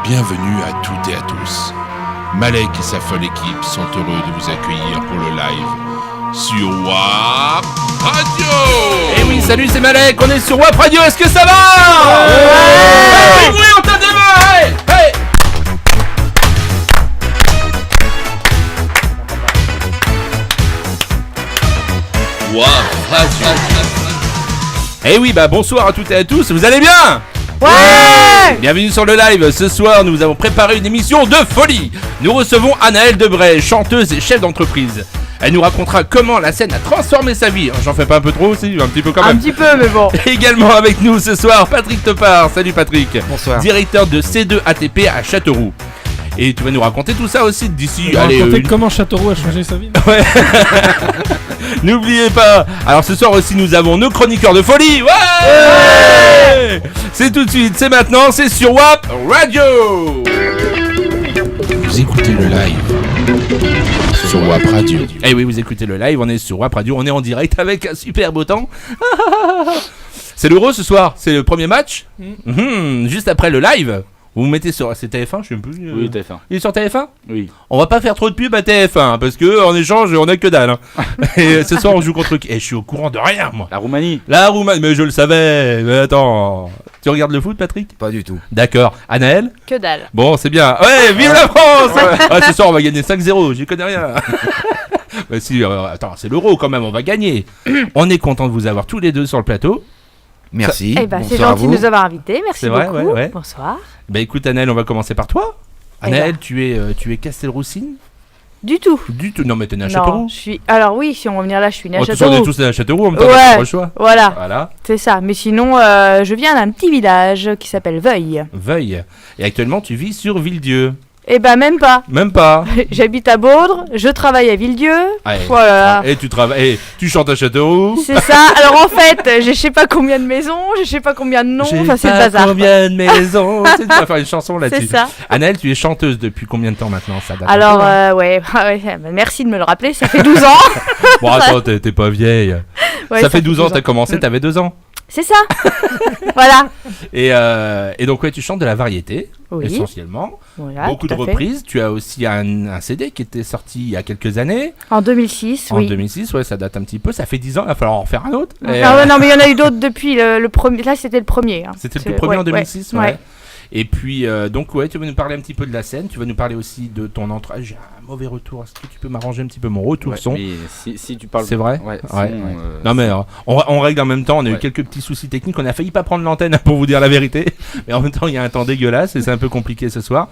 Bienvenue à toutes et à tous. Malek et sa folle équipe sont heureux de vous accueillir pour le live sur WAP Radio. Eh oui, salut, c'est Malek, on est sur WAP Radio, est-ce que ça va? Ouais, oui, on t'a démarré. Hey. WAP Radio. Eh oui, bonsoir à toutes et à tous, vous allez bien? Ouais. Bienvenue sur le live, ce soir nous avons préparé une émission de folie. Nous recevons Anaëlle Debray, chanteuse et chef d'entreprise. Elle nous racontera comment la scène a transformé sa vie. J'en fais pas un peu trop aussi, un petit peu quand même. Un petit peu, mais bon. Également avec nous ce soir, Patrick Topard. Salut Patrick. Bonsoir. Directeur de C2 ATP à Châteauroux. Et tu vas nous raconter tout ça aussi d'ici. Comment Châteauroux a changé sa vie. Ouais. N'oubliez pas. Alors ce soir aussi nous avons nos chroniqueurs de folie. Ouais. C'est tout de suite, c'est maintenant, c'est sur WAP Radio. Vous écoutez le live sur WAP Radio. Eh oui, vous écoutez le live, on est sur WAP Radio, on est en direct avec un super beau temps. C'est l'Euro ce soir, c'est le premier match. Juste après le live. Vous vous mettez sur... C'est TF1, je sais plus. Oui, TF1. Il est sur TF1 Oui. On va pas faire trop de pub à TF1 parce que en échange on a que dalle. Et ce soir on joue contre qui? Et je suis au courant de rien moi. La Roumanie. La Roumanie, mais je le savais. Mais attends, tu regardes le foot, Patrick? Pas du tout. D'accord. Anaëlle? Que dalle. Bon, c'est bien. Ouais, vive la France. Ce soir on va gagner 5-0, j'y connais rien. Bah si, attends, c'est l'Euro quand même, on va gagner. On est content de vous avoir tous les deux sur le plateau. Merci. Eh ben, c'est gentil de nous avoir invités. Merci C'est vrai, beaucoup. ouais. Bonsoir. Bah écoute Anaëlle, on va commencer par toi. Eh Anaëlle, tu es Castelroussine? Du tout. Du tout. Non mais t'es née à Non, Châteauroux. je suis. Alors oui, si on va venir là, je suis née à On est Châteauroux. tous nés à Châteauroux, en même temps, Ouais. on a pas le choix. Voilà, Voilà, c'est ça. Mais sinon, je viens d'un petit village qui s'appelle Veuille. Veuille. Et actuellement tu vis sur Villedieu. Eh ben même pas. Même pas. J'habite à Baudre, je travaille à Villedieu. Ouais. Voilà. Et tu travailles, et tu chantes à Châteauroux. C'est ça. Alors en fait, j'ai je sais pas combien de maisons, je sais pas combien de noms. Enfin, c'est le bazar. Combien de maisons. Tu vas faire une chanson là-dessus. C'est ça. Anaëlle, tu es chanteuse depuis combien de temps maintenant? Ça date Alors, un peu, hein. ouais, merci de me le rappeler, ça fait 12 ans. Bon, attends, t'es pas vieille. Ouais, ça fait 12 ans, t'as commencé, Mm. t'avais 2 ans. C'est ça. Voilà. Et donc, ouais, tu chantes de la variété, Oui. essentiellement. Voilà, Beaucoup tout de à fait. reprises. Tu as aussi un CD qui était sorti il y a quelques années. En 2006, En oui. 2006, ouais, ça date un petit peu. Ça fait 10 ans, il va falloir en faire un autre. Et, Ah ouais, non, mais il y en a eu d'autres depuis le premier. Là, c'était le premier. Hein. C'était le C'est- tout premier ouais, en 2006, ouais. ouais. Et puis, donc, ouais, tu vas nous parler un petit peu de la scène. Tu vas nous parler aussi de ton entrée. J'ai un mauvais retour. Est-ce que tu peux m'arranger un petit peu mon retour Ouais, son? mais si tu parles. C'est vrai? Ouais. Ouais. sinon, Non mais on règle en même temps, on a eu Ouais. quelques petits soucis techniques, on a failli pas prendre l'antenne pour vous dire la vérité, mais en même temps il y a un temps dégueulasse et c'est un peu compliqué ce soir.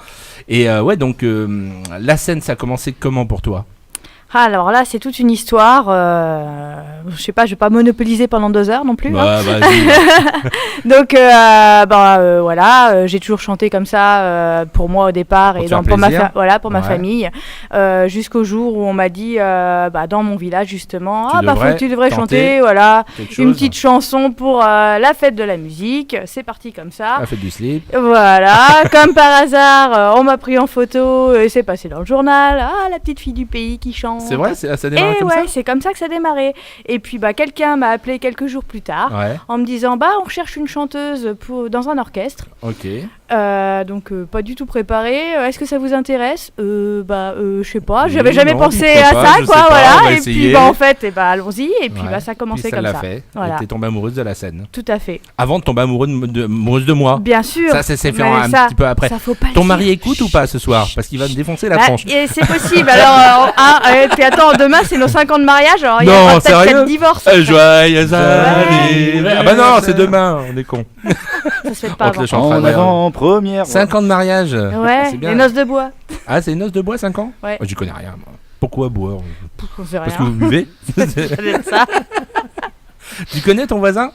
Et ouais donc la scène ça a commencé comment pour toi? Ah, alors là, c'est toute une histoire. Je sais pas, je vais pas monopoliser pendant 2 heures non plus. Hein. Bah vas-y. Donc, voilà, j'ai toujours chanté comme ça pour moi au départ Pour et te faire pour ma plaisir. voilà pour ma Ouais. famille, jusqu'au jour où on m'a dit dans mon village justement, tu devrais tenter chanter, voilà, Quelque une chose. petite chanson pour la fête de la musique. C'est parti comme ça. La fête du slip. Voilà, comme par hasard, on m'a pris en photo et c'est passé dans le journal. Ah, la petite fille du pays qui chante. C'est vrai, ça démarre Et comme ouais, c'est comme ça que ça a démarré. Et puis quelqu'un m'a appelé quelques jours plus tard ça? Ouais, en me disant on recherche une chanteuse dans un orchestre. ok. Donc pas du tout préparé. Est-ce que ça vous intéresse? Je sais pas. Oui, J'avais jamais non, pensé pourquoi à pas, ça, je quoi. sais pas, on va Voilà. Et essayer. puis en fait, allons-y. Et puis Ouais. ça a commencé Puis comme l'a ça. fait. Voilà. Et t'es tombée amoureuse de la scène. Tout à fait. Avant de tomber amoureuse de moi. Bien sûr. Ça c'est fait Mais un ça, petit peu après. Ça faut pas le Ton dire. mari écoute ou pas ce soir? Parce qu'il va me défoncer la tronche. Et c'est possible. Alors, puis attends, demain c'est nos 5 ans de mariage. Alors il y Non, aura peut-être sérieux 4 divorces. Joyeux anniversaire. Ah bah non, c'est demain, on est con. Ça se fait pas On te le avant. chantera En d'ailleurs. avant, première. 5 ans de mariage. Ouais, C'est bien. les noces de bois. Ah, c'est une noce de bois, 5 ans? Ouais. Oh, j'y connais rien, moi. Pourquoi boire? On sait Parce rien. que vous buvez? Ça doit être ça. Tu connais ton voisin?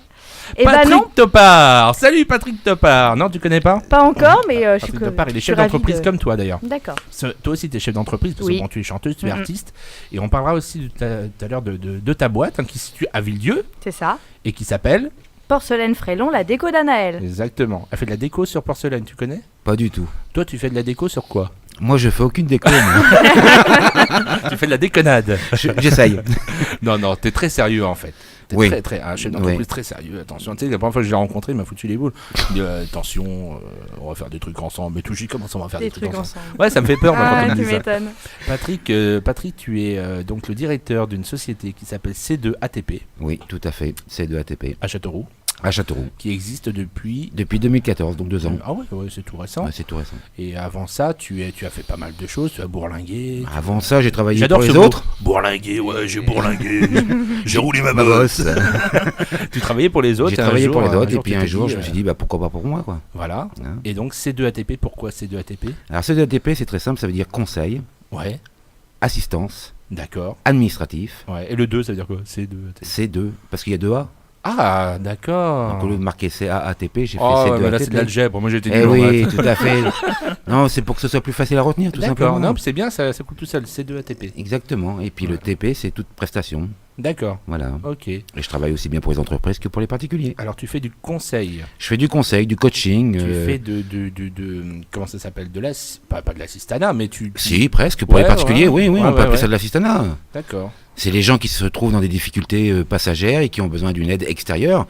Et Patrick non, Topard. Salut Patrick Topard. Non, tu connais pas? pas encore, mais je suis Patrick Topard, il est chef d'entreprise comme toi d'ailleurs. D'accord. Toi aussi, tu es chef d'entreprise parce Oui. que bon, tu es chanteuse, tu es Mhm. artiste. Et on parlera aussi tout à l'heure de ta boîte qui se situe à Villedieu C'est ça. et qui s'appelle. Porcelaine Frélon, la déco d'Anaël. Exactement. Elle fait de la déco sur porcelaine, tu connais? Pas du tout. Toi, tu fais de la déco sur quoi? Moi, je fais aucune déco. Tu fais de la déconnade. J'essaye. Non, t'es très sérieux en fait. Oui. Très, un chef d'entreprise très sérieux. Attention, tu sais, la première fois que je l'ai rencontré, il m'a foutu les boules. Il dit, attention, on va faire des trucs ensemble. Mais tout, comment ça, on va faire des trucs ensemble. Ouais, ça me fait peur, moi, quand on me dit ça. Patrick, tu es donc le directeur d'une société qui s'appelle C2ATP. Oui, tout à fait. C2ATP. À Châteauroux. À Châteauroux. Qui existe depuis 2014, donc 2 ans. Ah ouais, c'est tout récent. Ouais, c'est tout récent. Et avant ça, tu as fait pas mal de choses, tu as bourlingué. Avant ça, j'ai travaillé J'adore pour les autres. Bourlingué, ouais, j'ai bourlingué. J'ai roulé ma bosse. Tu travaillais pour les autres. J'ai travaillé pour les autres, et puis un jour, je me suis dit, pourquoi pas pour moi, quoi. Voilà. Et donc, C2ATP, pourquoi C2ATP? Alors, C2ATP, c'est très simple, ça veut dire conseil, assistance, d'accord, administratif. Ouais. Et le 2, ça veut dire quoi? C2ATP. C2, parce qu'il y a 2 A. Ah, d'accord. Donc au lieu de marquer CAATP, j'ai fait C2ATP. Là, c'est de l'algèbre. Moi, j'étais nul en maths. Oui, tout à fait. Non, c'est pour que ce soit plus facile à retenir, tout simplement. Non, c'est bien, ça coule tout seul. C2ATP. Exactement. Et puis le TP, c'est toute prestation. D'accord. Voilà. Ok. Et je travaille aussi bien pour les entreprises que pour les particuliers. Alors, tu fais du conseil. Je fais du conseil, du coaching. Tu fais de comment ça s'appelle, pas de l'assistanat, mais Si, presque. Pour les particuliers, oui, on peut appeler ça de l'assistanat. D'accord. C'est les gens qui se trouvent dans des difficultés passagères et qui ont besoin d'une aide extérieure.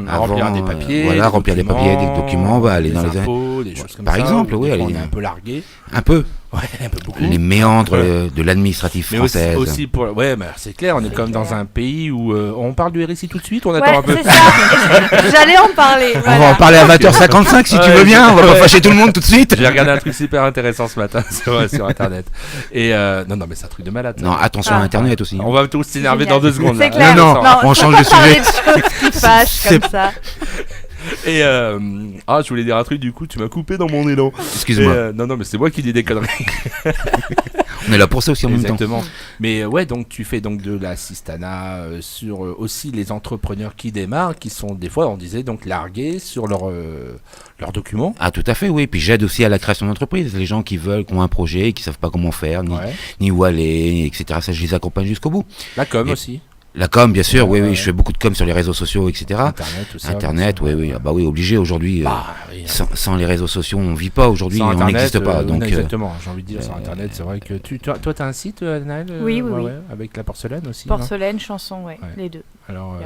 Remplir des papiers. Remplir des papiers, des documents, aller dans les impôts, des choses comme par ça. Par exemple, oui. On est un peu largué. Un peu. Ouais, un peu beaucoup. Les méandres de l'administratif française. Mais aussi pour. Ouais, mais c'est clair, on est comme dans un pays où on parle du RSI tout de suite, on attend un peu. C'est ça. J'allais en parler. Voilà. On va en parler à 20h55 si tu veux bien, on va pas fâcher tout le monde tout de suite. J'ai regardé un truc super intéressant ce matin sur internet. Et non, mais c'est un truc de malade. Non, attention à internet aussi. On va tous s'énerver dans 2 secondes. C'est clair. Non, on change de sujet. Des choses qui fâchent comme ça. Et je voulais dire un truc, du coup tu m'as coupé dans mon élan. Excuse-moi. Non, mais c'est moi qui dis des conneries. On est là pour ça aussi en même temps. Exactement. Mais ouais, donc tu fais donc de l'assistanat sur aussi les entrepreneurs qui démarrent, qui sont des fois, on disait, donc largués sur leurs documents. Ah, tout à fait, oui. Puis j'aide aussi à la création d'entreprise. Les gens qui ont un projet, qui savent pas comment faire, ni où aller, etc. Ça, je les accompagne jusqu'au bout. La com aussi. La com, bien sûr, oui, je fais beaucoup de com sur les réseaux sociaux, etc. Internet, tout ça. Internet, oui. Ah, oui, obligé aujourd'hui. Sans les réseaux sociaux, on vit pas aujourd'hui, on n'existe pas. Donc, exactement, j'ai envie de dire, sur Internet, c'est vrai que toi, tu as un site, Naël? Oui. Avec la porcelaine aussi. Porcelaine, chanson, les deux. Alors,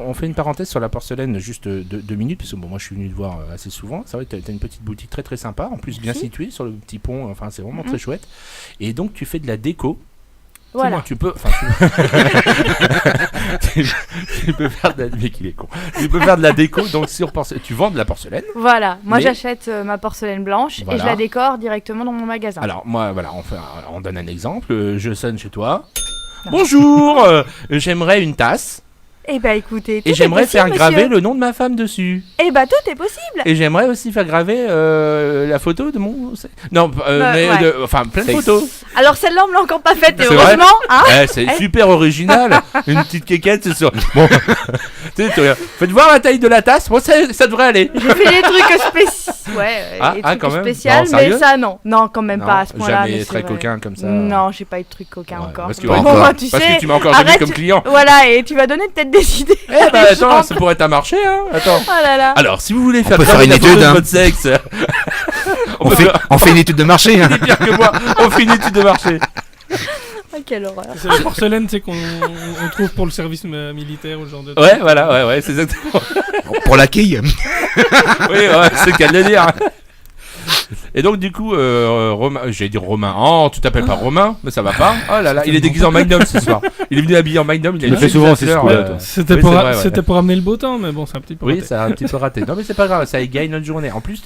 on fait une parenthèse sur la porcelaine, juste 2 minutes, parce que moi je suis venu te voir assez souvent. C'est vrai que tu as une petite boutique très très sympa, en plus bien située sur le petit pont, enfin c'est vraiment très chouette. Et donc tu fais de la déco. Voilà. Tu peux faire de la... mec, il est con. Tu peux faire de la déco, donc sur porcelaine. Tu vends de la porcelaine. Voilà. Moi, j'achète ma porcelaine blanche et je la décore directement dans mon magasin. Alors, moi, voilà, on donne un exemple. Je sonne chez toi. Bonjour, j'aimerais une tasse. Eh ben écoutez, et j'aimerais faire graver le nom de ma femme dessus. Eh ben tout est possible. Et j'aimerais aussi faire graver la photo de mon... Non, enfin plein de photos. Alors celle-là on me l'a encore pas faite, heureusement. C'est super original. Une petite quéquette, c'est sûr. Bon, faites voir la taille de la tasse. Moi, ça devrait aller. J'ai fait des trucs spéciaux. Ouais, des trucs spéciaux, mais ça non. Non, quand même pas à ce point-là. Jamais très coquin comme ça. Non, j'ai pas eu de truc coquin encore. Parce que tu m'as encore jamais comme client. Voilà, et tu vas donner peut-être des idées. Attends, ça pourrait être un marché, hein. Attends. Oh là là. Alors, si vous voulez faire une étude de votre sexe, on fait une étude de marché. C'est pire que moi. On fait une étude de marché. Oh, quelle horreur. C'est la porcelaine, c'est qu'on trouve pour le service militaire ou ce genre de. Ouais, voilà, ouais, c'est exactement. Pour la quille. Oui, c'est le cas de le dire. Et donc du coup, Romain, j'allais dire Romain. Oh, tu t'appelles pas Romain, mais ça va pas. Oh là là, il est déguisé en Magnum ce soir. Il est venu habillé en Magnum. Il le fait souvent, c'est C'était pour amener le beau temps, mais bon, c'est un petit peu raté. Oui, ça a un petit peu raté. Non, mais c'est pas grave, ça égaye notre journée. En plus,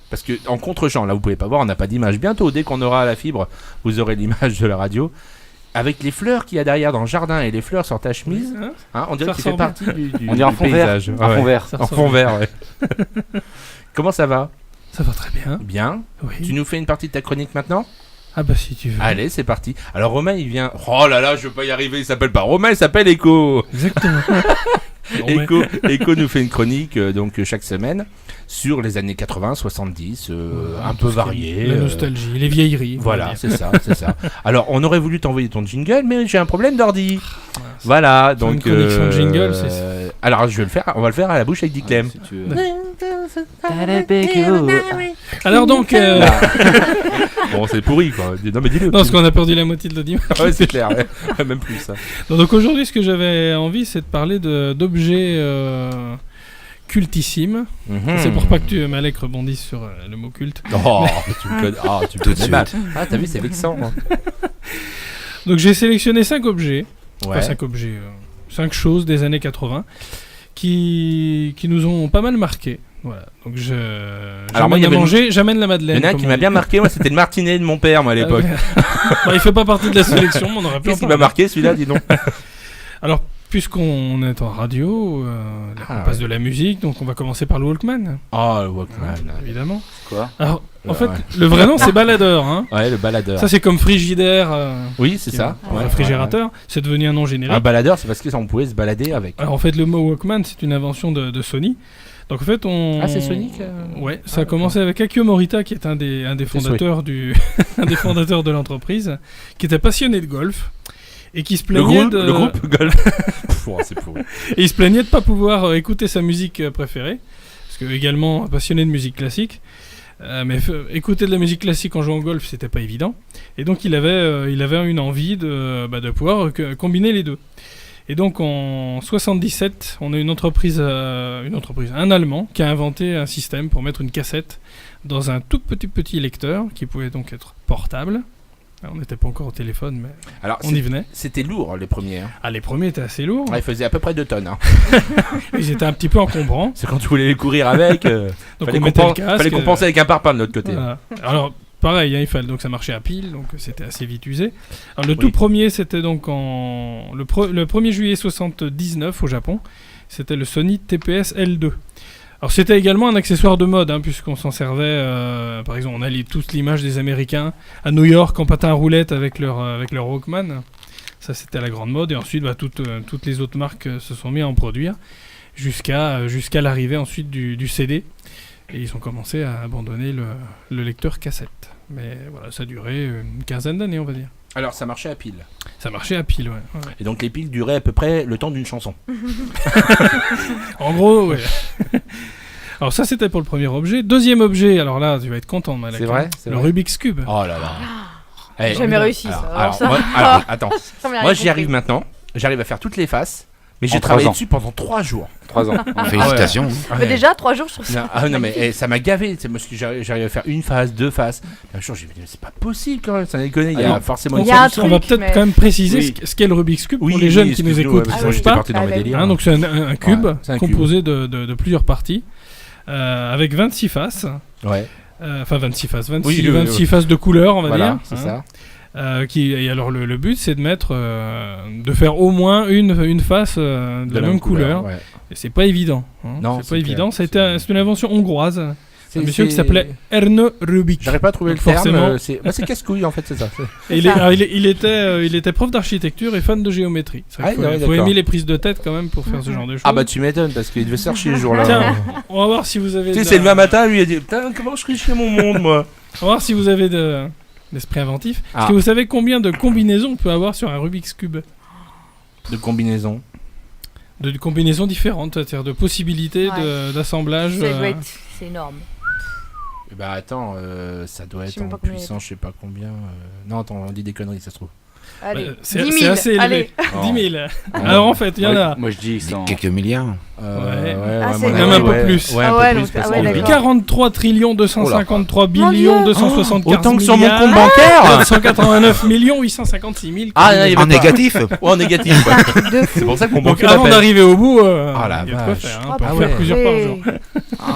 parce que en contre-champ, là, vous pouvez pas voir, on n'a pas d'image. Bientôt, dès qu'on aura la fibre, vous aurez l'image de la radio. Avec les fleurs qu'il y a derrière dans le jardin et les fleurs sur ta chemise, on dirait que tu fais partie du paysage. En fond vert, ouais. Comment ça va? Ça va très bien. Bien. Oui. Tu nous fais une partie de ta chronique maintenant? Ah bah si tu veux. Allez, c'est parti. Alors Romain, il vient... Oh là là, je veux pas y arriver, il s'appelle pas Romain, il s'appelle Echo. Exactement. Echo nous fait une chronique donc chaque semaine sur les années 80, 70, un peu variées. La nostalgie, les vieilleries. Voilà, c'est ça. Alors, on aurait voulu t'envoyer ton jingle, mais j'ai un problème d'ordi. Voilà, donc... Une connexion de jingle, c'est... Alors, on va le faire à la bouche avec Diclem. Si tu veux. Alors donc, Bon, c'est pourri quoi. Non, mais dis-le. non, parce qu'on a perdu la moitié de l'audimat. Ouais, c'est clair. Ouais. Même plus ça. Donc aujourd'hui, ce que j'avais envie, c'est de parler d'objets cultissimes. C'est pour pas que Malek rebondisse sur le mot culte. Oh, tu me connais. Ah, tu me Tout de connais mal. suite. Ah, t'as vu, c'est vexant. Hein. Donc j'ai sélectionné 5 objets, Ouais. enfin 5 objets, 5 choses des années 80 qui nous ont pas mal marqué. Voilà. Donc Alors moi, il y avait j'amène la Il Madeleine. y en a un comme qui on m'a dit. bien marqué, moi c'était le martinet de mon père moi à l'époque. Bon, il fait pas partie de la sélection, mais on aurait pu en Qu'est-ce qui m'a parler. marqué celui-là, dis donc? Alors, puisqu'on est en radio, on passe de la musique, donc on va commencer par le Walkman, Oh, le Walkman. évidemment. Quoi? Alors, en fait, Ouais. le vrai nom c'est baladeur. Hein. Ouais, le baladeur. Ça c'est comme frigidaire, Oui, c'est ça. Ouais, réfrigérateur. C'est devenu un nom ouais. générique. Un baladeur, c'est parce qu'on pouvait se balader avec. Alors en fait, le mot Walkman c'est une invention de Sony. Donc en fait, Ah, c'est Sonic Ouais, ça a commencé avec Akio Morita, qui est un des fondateurs un des fondateurs de l'entreprise, qui était passionné de golf et qui se plaignait Le groupe Golf. C'est pourri. et il se plaignait de pas pouvoir écouter sa musique préférée, parce que également passionné de musique classique. Mais écouter de la musique classique en jouant au golf, c'était pas évident. Et donc il avait une envie de pouvoir combiner les deux. Et donc en 77, on a un Allemand qui a inventé un système pour mettre une cassette dans un tout petit lecteur qui pouvait donc être portable. On n'était pas encore au téléphone, mais Alors, on y venait. c'était lourd les premiers. Hein. Ah, les premiers étaient assez lourds. Ouais, ils faisaient à peu près 2 tonnes. Hein. Ils étaient un petit peu encombrants. C'est quand tu voulais les courir avec. Donc fallait, on mettait le casque. fallait compenser avec un parpaing de l'autre côté. Voilà. Alors pareil, hein, il fallait donc ça marchait à pile, donc c'était assez vite usé. Alors le Oui. tout premier, c'était donc le 1er juillet 79 au Japon. C'était le Sony TPS L2. Alors c'était également un accessoire de mode, hein, puisqu'on s'en servait. Par exemple, on a tous l'image des Américains à New York en patin à roulettes avec leur Walkman. Ça c'était la grande mode, et ensuite toutes les autres marques se sont mis à en produire jusqu'à l'arrivée ensuite du CD. Et ils ont commencé à abandonner le lecteur cassette. Mais voilà, ça a duré une quinzaine d'années, on va dire. Alors, ça marchait à pile. Ça marchait à pile, ouais. Et donc, les piles duraient à peu près le temps d'une chanson. En gros, ouais. Alors ça, c'était pour le premier objet. Deuxième objet, alors là, tu vas être content, Malak. C'est vrai, c'est Le vrai. Rubik's Cube. Oh là là. J'ai jamais réussi ça. Alors, ça. alors, attends. Ça m'est Moi, rien j'y arrive compris. maintenant. J'arrive à faire toutes les faces. Mais j'ai En travaillé 3 ans. dessus pendant 3 jours. 3 ans. Félicitations. Mais déjà, 3 jours, je trouve ça. Non, ah, non mais ça m'a gavé, c'est parce que j'arrive à faire une phase, 2 phases. Un jour j'ai dit mais c'est pas possible quand même, ça déconne, il y a non. forcément Il une y a un solution. On va truc, peut-être mais- quand même préciser Oui. ce qu'est le Rubik's Cube Oui, pour les oui, jeunes qui nous excuse-nous, écoutent. parce que Ah oui. j'étais pas. parti dans mes Ah, délires. Hein, donc c'est un cube Ouais, c'est un cube. composé de plusieurs parties avec 26 faces. Ouais. Enfin 26 faces, 26, Oui, 26 faces de couleurs, on va Voilà, dire. c'est hein. ça. Et alors le but c'est de faire au moins une face de la même couleur. ouais. Et c'est pas évident. Hein. Non, c'est c'est pas évident. clair. C'est une invention hongroise. C'est Un monsieur qui s'appelait Erne Rubik. J'arrive pas à trouver Donc le terme. forcément- C'est casse-couille en fait, c'est ça. Et il était prof d'architecture et fan de géométrie. C'est vrai Ah, qu'il faut ouais, d'accord. aimer les prises de tête quand même pour faire ce genre de choses. Ah bah tu m'étonnes parce qu'il devait se faire chier le jour-là. Tiens, on va voir si vous avez. Tu sais, de c'est la- le matin, lui il a dit putain comment je riche mon monde moi. On va voir si vous avez d'esprit inventif. Ah. Est-ce que vous savez combien de combinaisons on peut avoir sur un Rubik's Cube? De combinaison. De combinaisons différentes, c'est-à-dire de possibilités Ouais. d'assemblage. C'est énorme. Eh bah attends, ça doit Je être sais même en pas combien il y a. puissance, je sais pas combien. Non attends, on dit des conneries ça se trouve. Allez, c'est 10 c'est 000. assez élevé. Allez. 10 000. Alors en fait, il y en a Moi je dis 100. Quelques milliards. Ah, c'est- moi, Même un peu ouais. plus. Ouais, Ah un ouais, peu donc- plus. ah parce ouais, qu'on d'accord. dit- 43 253 Mon Dieu. 275 Autant que sur mon milliards, compte bancaire. 189 856 000. Ah, il y avait En pas. négatif. Ouais, en négatif. ouais. Truc de fou. C'est pour ça qu'on Donc manque avant d'arriver au bout, Ah, la il y a de quoi vache. faire. Hein, Ah, on peut bah en ouais. faire plusieurs par jour.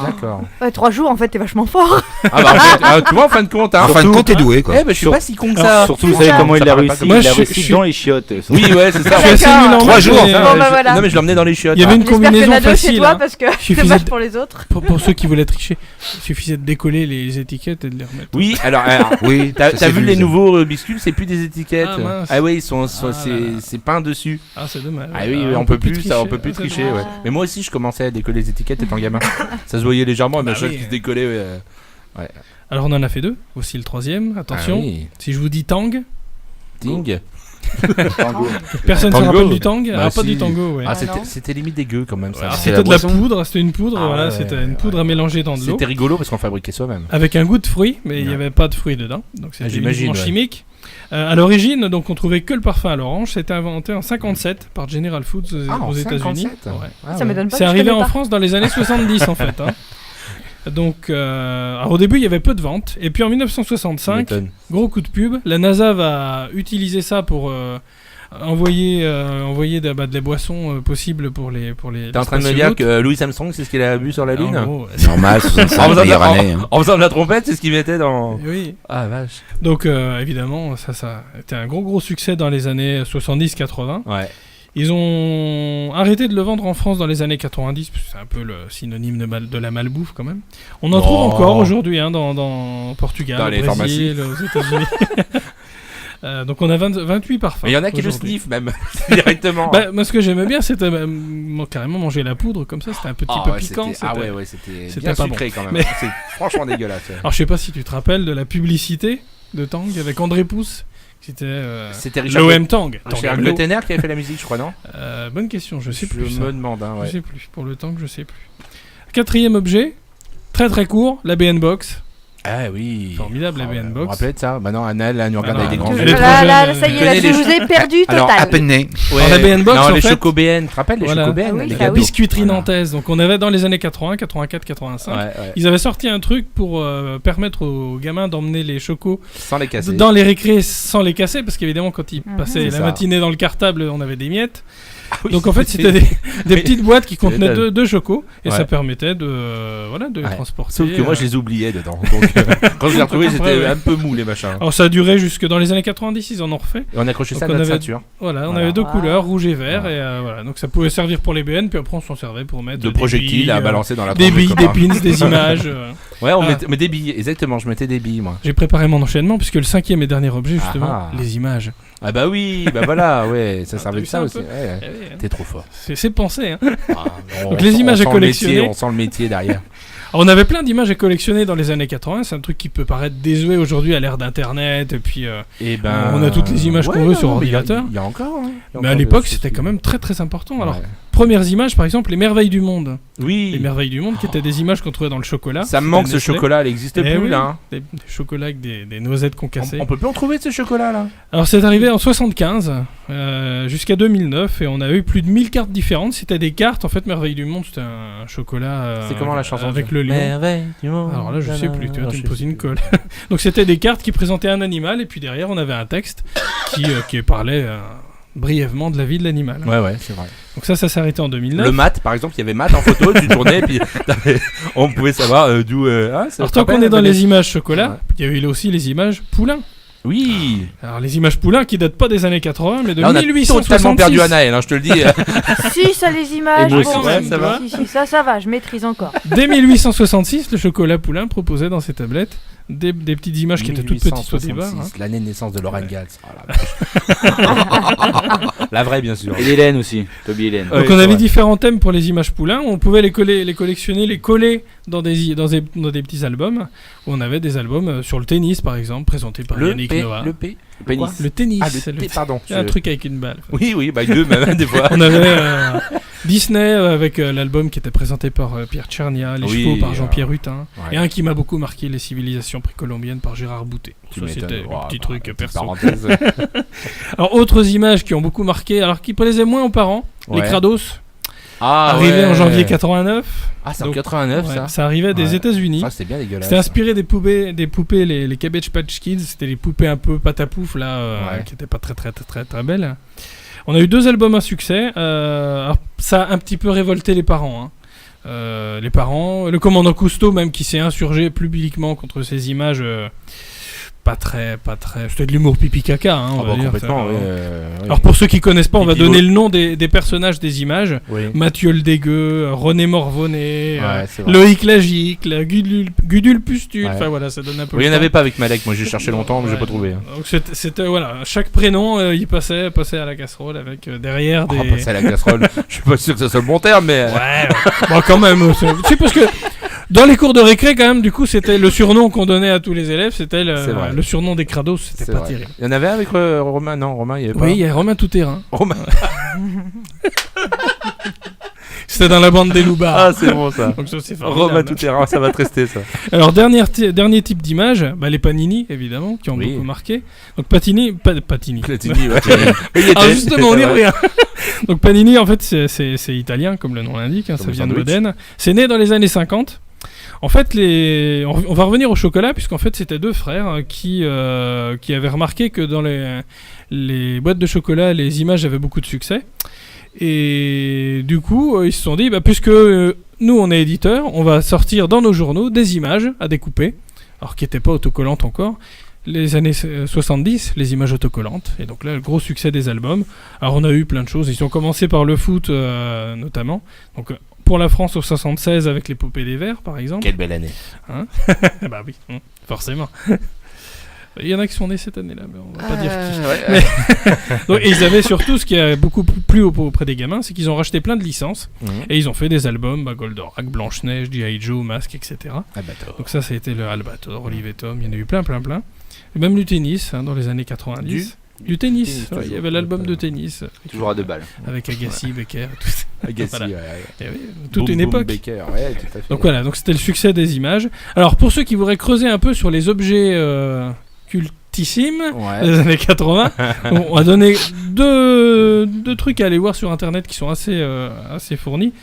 D'accord. Ouais, 3 jours en fait, t'es vachement fort. Ah bah en fait, tu vois en fin de compte, hein. En fin de compte, t'es doué quoi. Eh ben je suis Sur- pas si con que Alors, ça. Surtout, vous c'est savez ça. comment il Ça l'a paraît pas réussi. comme- Moi, Il a je réussi suis- dans les chiottes. Oui ouais c'est ça. Je suis assez D'accord. nul en 3 maths, jours. mais, Bon, bah, voilà. Non mais je l'emmenais dans les chiottes. Il y avait une J'espère qu'il y en combinaison a 2 chez facile. toi hein. parce que c'est Suffisait dommage de- pour les autres. Pour ceux qui voulaient tricher, il suffisait de décoller les étiquettes et de les remettre. Oui, alors Oui. t'as ça, c'est vu les ça. nouveaux Rubik's Cube, c'est plus des étiquettes. Ah, mince. Ah oui, ils sont Ah là là. c'est peint dessus. Ah, c'est dommage. Ah oui, Ah, on peut plus tricher. ça, on peut plus Ah, c'est tricher dommage. ouais. Mais moi aussi je commençais à décoller les étiquettes étant gamin. Ça se voyait légèrement mais Bah chaque oui. qui se décollait Alors on en a fait 2, aussi le troisième. Attention, Ah oui. si je vous dis Tang, Ting. Personne ne se Tango. rappelle du tang. Bah, Pas si. du tango, ouais. Ah, non. c'était limite dégueu quand même ça. Alors, c'est c'était la de la boisson. poudre, c'était une poudre, Ah voilà, ouais, c'était une poudre à mélanger dans de l'eau. C'était rigolo parce qu'on fabriquait soi-même. Avec un goût de fruits, mais il n'y Ouais. avait pas de fruits dedans. Donc c'était j'imagine, uniquement ouais. chimique. À l'origine, donc on trouvait que le parfum à l'orange. C'était inventé en 57 par General Foods aux États-Unis. 57. Ouais. Ah, Ça ouais. m'étonne pas. C'est que je arrivé connais en pas. France dans les années 70 en fait. Hein. Donc, alors, au début, il y avait peu de ventes. Et puis en Tu 1965, m'étonnes. gros coup de pub, la NASA va utiliser ça pour envoyer des boissons possibles pour les. T'es en train de me dire que Louis Armstrong, c'est ce qu'il a bu sur la Lune Normal, 65, En faisant, meilleure année. Hein. en faisant de la trompette, c'est ce qu'il mettait dans. Oui. Ah vache. Donc évidemment, ça a été un gros succès dans les années 70-80. Ouais. Ils ont arrêté de le vendre en France dans les années 90, parce que c'est un peu le synonyme de la malbouffe quand même. On en trouve encore aujourd'hui dans Portugal, Dans au les Brésil, aux États-Unis. Donc on a 28 parfums. Mais il y en a qui le aujourd'hui. sniffent même directement. Bah, moi ce que j'aimais bien c'était carrément manger la poudre comme ça, c'était un petit peu ouais, piquant. c'était c'était bien pas sucré quand même. Mais- C'est franchement dégueulasse. Ouais. Alors je sais pas si tu te rappelles de la publicité de Tang avec André Pousse. C'était C'était Richard l'OM Tang. Richard Glottener qui avait fait la musique, je crois, non? Bonne question, je sais plus. Je ça. me demande, hein, Je ouais. sais plus. Pour le Tang, je sais plus. Quatrième objet, très court, la BN Box. Ah oui. Formidable, la Ah, BN Vous Box. vous rappelez de ça? Bah non, Annelle, là, elle nous regarde Ah avec des non, grands elle yeux. est trop Là, jeune. ça y Tu est, là, connais je les vous ai perdu Alors, À total. peine né. Ouais. Alors, la BN Box, non, en les fait- Chocobn, tu te rappelles les Voilà. Chocobn, Ah oui, les ça, gâteaux oui. Biscuiterie Voilà. nantaise. Donc on avait dans les années 80, 84, 85. Ouais, ouais. Ils avaient sorti un truc pour permettre aux gamins d'emmener les chocos Sans les casser. dans les récrés sans les casser, parce qu'évidemment quand ils passaient C'est la ça. matinée dans le cartable, on avait des miettes. Ah oui, Donc en fait c'était des Oui. petites boîtes qui contenaient m'étonnes. deux chocos et Ouais. ça permettait de les Ouais. transporter. Sauf que moi, je les oubliais dedans. Donc, quand je les ai retrouvés, Après, c'était ouais. un peu mou, les machins. Alors ça a duré jusque dans les années 90, ils en ont refait. Et on accrochait ça à Donc, on notre avait- ceinture. Voilà, on Voilà. avait deux Ah. couleurs, rouge et vert, Ouais. et voilà. Donc ça pouvait servir pour les BN, puis après on s'en servait pour mettre De des projectiles billes, à balancer dans la des tronche billes, copains. des pins, des images. Ouais, on Ah. mettait mais des billes, exactement, je mettais des billes, moi. J'ai préparé mon enchaînement puisque le cinquième et dernier objet justement, Ah. les images. Ah bah oui, bah voilà, ouais, ça Ah, servait t'as de vu ça ça un aussi. peu Ouais, Eh oui, hein. t'es trop fort. C'est pensé. Hein. On Donc les sent- images on à sent le collectionner. métier, on sent le métier derrière. Alors, on avait plein d'images à collectionner dans les années 80. C'est un truc qui peut paraître désuet aujourd'hui à l'ère d'Internet. Et puis, Et ben, On a toutes les images qu'on veut sur non, mais ordinateur. Il y a encore. Hein. Il y a mais à encore l'époque, des- c'était quand même très très important. Alors, Ouais. premières images, par exemple, les merveilles du monde. Oui. Les merveilles du monde, qui étaient des images qu'on trouvait dans le chocolat. Ça me C'était manque ce Nestlé. chocolat, il n'existe Eh plus oui, là. Hein. Des chocolats avec des noisettes concassées. On peut plus en trouver de ce chocolat là. Alors c'est arrivé en 75 jusqu'à 2009 et on a eu plus de 1000 cartes différentes. C'était des cartes, en fait, Merveille du Monde, c'était un chocolat C'est comment la chanson avec le lion. Merveille du monde. Alors là je sais plus, tu vois, Non, tu je me poses sais une plus. colle. Donc c'était des cartes qui présentaient un animal et puis derrière on avait un texte qui parlait brièvement de la vie de l'animal. Ouais, ouais, c'est vrai. Donc ça s'est arrêté en 2009. Le mat, par exemple, il y avait mat en photo, tu tournais, puis on pouvait savoir d'où. Alors tant qu'on est dans les images chocolat, il y a eu aussi les images poulain. Oui. Alors les images poulain qui datent pas des années 80 mais de Là, on a 1866. totalement perdu Anaël, hein, je te le dis. Si, ça, les images. Et moi bon, aussi, ouais, si, ça va. si, ça va, je maîtrise encore. Dès 1866, le chocolat poulain proposait dans ses tablettes des petites images qui étaient toutes petites au départ. hein. 1866, l'année de naissance de Laurent Gals. Oh, la vache. La vraie, bien sûr. Et l'Hélène aussi, Toby Hélène. Ouais, Donc c'est on avait vrai. différents thèmes pour les images poulains. On pouvait les collectionner, les coller dans des petits albums. Où on avait des albums sur le tennis, par exemple, présentés par Le Yannick P, Noah. le P. Pénis. Le tennis. Ah, le P, pardon. Un truc avec une balle. Oui, oui, bah deux, même des fois. On avait Disney avec l'album qui était présenté par Pierre Tchernia, Les Oui, chevaux par Jean-Pierre Hutin, ouais. et un qui m'a beaucoup marqué, Les civilisations précolombiennes par Gérard Boutet. Tu Ça, m'étonnes. c'était Oh, le petit bah, truc petite perso. parenthèse. Alors autres images qui ont beaucoup marqué, alors qui plaisaient moins aux parents, les Ouais. Krados, Ah, arrivés en ouais. janvier 89. Ah, c'est en Donc, 89 Ouais, ça. ça arrivait des Ouais. États-Unis. Ça, c'était bien dégueulasse. C'était inspiré des poupées, les Cabbage Patch Kids. C'était les poupées un peu patapouf là, Ouais. qui étaient pas très belles. On a eu 2 albums à succès. Alors, ça a un petit peu révolté les parents. Hein. Les parents, le commandant Cousteau même qui s'est insurgé publiquement contre ces images. Pas très. C'était de l'humour pipi caca. Hein, on Ah, va bah, dire. complètement, Ça, oui. Alors pour ceux qui connaissent pas, on va Pipi donner le nom des personnages des images. Oui. Mathieu le Dégueu, René Morvonnet, Ouais, c'est vrai. Loïc Lagique, Gudule Pustule, Ouais. enfin voilà, ça donne un peu Oui, il n'y le en avait temps. pas avec Malek, moi j'ai cherché longtemps, mais j'ai Ouais. pas trouvé. Donc c'était voilà, chaque prénom il passait à la casserole avec derrière des... Oh, passer à la casserole, je suis pas sûr que ce soit le bon terme, mais. Ouais, bon quand même, c'est parce que Dans les cours de récré, quand même, du coup, c'était le surnom qu'on donnait à tous les élèves, c'était C'est vrai. le surnom des crados, c'était C'est pas vrai. terrible. Il y en avait avec Romain? Non, Romain, il y avait pas. Oui, il y a Romain Tout-Terrain. Romain. C'était dans la bande des loupards. Ah, c'est bon ça. Donc ça, c'est formidable. Romain Tout-Terrain, ça va te rester ça. Alors, dernier type d'image, les Panini, évidemment, qui ont Oui. beaucoup marqué. Donc, Patini. Platini, ouais. Ah, justement, on y revient. Donc, Panini, en fait, c'est italien, comme le nom l'indique, hein, Comme ça le vient de sandwich. Modène. C'est né dans les années 50. En fait, on va revenir au chocolat, puisqu'en fait, c'était deux frères qui avaient remarqué que dans les boîtes de chocolat, les images avaient beaucoup de succès. Et du coup, ils se sont dit, puisque nous, on est éditeurs, on va sortir dans nos journaux des images à découper, alors qui n'étaient pas autocollantes encore. Les années 70, les images autocollantes. Et donc là, le gros succès des albums. Alors, on a eu plein de choses. Ils ont commencé par le foot, notamment. Donc, pour la France, au 76, avec l'épopée des Verts, par exemple. Quelle belle année. Bah oui, forcément. Il y en a qui sont nés cette année-là, mais on va pas dire qui. Ouais. Donc, et ils avaient surtout, ce qui a beaucoup plu auprès des gamins, c'est qu'ils ont racheté plein de licences. Et ils ont fait des albums, Goldorak, Blanche-Neige, G.I. Joe, Mask, etc. Albator. Donc ça a été le Albator, Olive et Tom, il y en a eu plein. Et même du tennis, dans les années 90. Du tennis, tennis, il y avait l'album de tennis. Toujours à 2 balles. Avec Agassi, Becker, tout ça. Agassi, Voilà. ouais. Et oui, toute Boom, une boom, époque. Baker, ouais, tout à fait. Donc voilà, donc c'était le succès des images. Alors pour ceux qui voudraient creuser un peu sur les objets cultissimes Ouais. des années 80, on a donné deux trucs à aller voir sur internet qui sont assez fournis.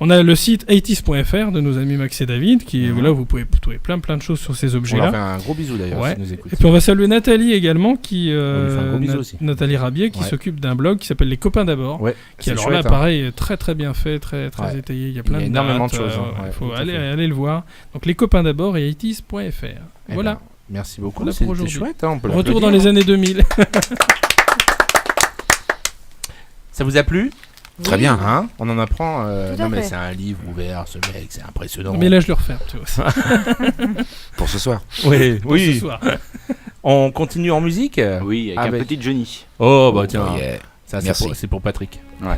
On a le site 80s.fr de nos amis Max et David, là vous pouvez trouver plein de choses sur ces On leur objets-là. fait un gros bisou d'ailleurs, Ouais. s'ils nous écoutent. Et puis on va saluer Nathalie également, qui On lui fait un gros bisou aussi. Nathalie Rabier, qui Ouais. s'occupe d'un blog qui s'appelle Les Copains d'abord. Ouais, Qui c'est alors chouette, là, hein. pareil, est très très bien fait, très Ouais. étayé. Il y a Il y plein a de énormément dates, de choses, hein. il Ouais, faut tout à aller le voir. Donc les copains d'abord et 80s.fr. Eh Voilà. ben, merci beaucoup, Voilà pour c'était aujourd'hui. chouette, hein, on peut Retour l'applaudir, dans les hein. années 2000. Ça vous a plu? Très bien. Hein, on en apprend. Tout à Non mais fait. c'est un livre ouvert, ce mec, c'est impressionnant. Mais là, je le referme, tu vois. Pour ce soir. Oui, Pour oui. ce soir. On continue en musique? Oui, avec un Avec- petit Johnny. Oh bah tiens, Oh, yeah. ça Merci. c'est pour Patrick. Ouais.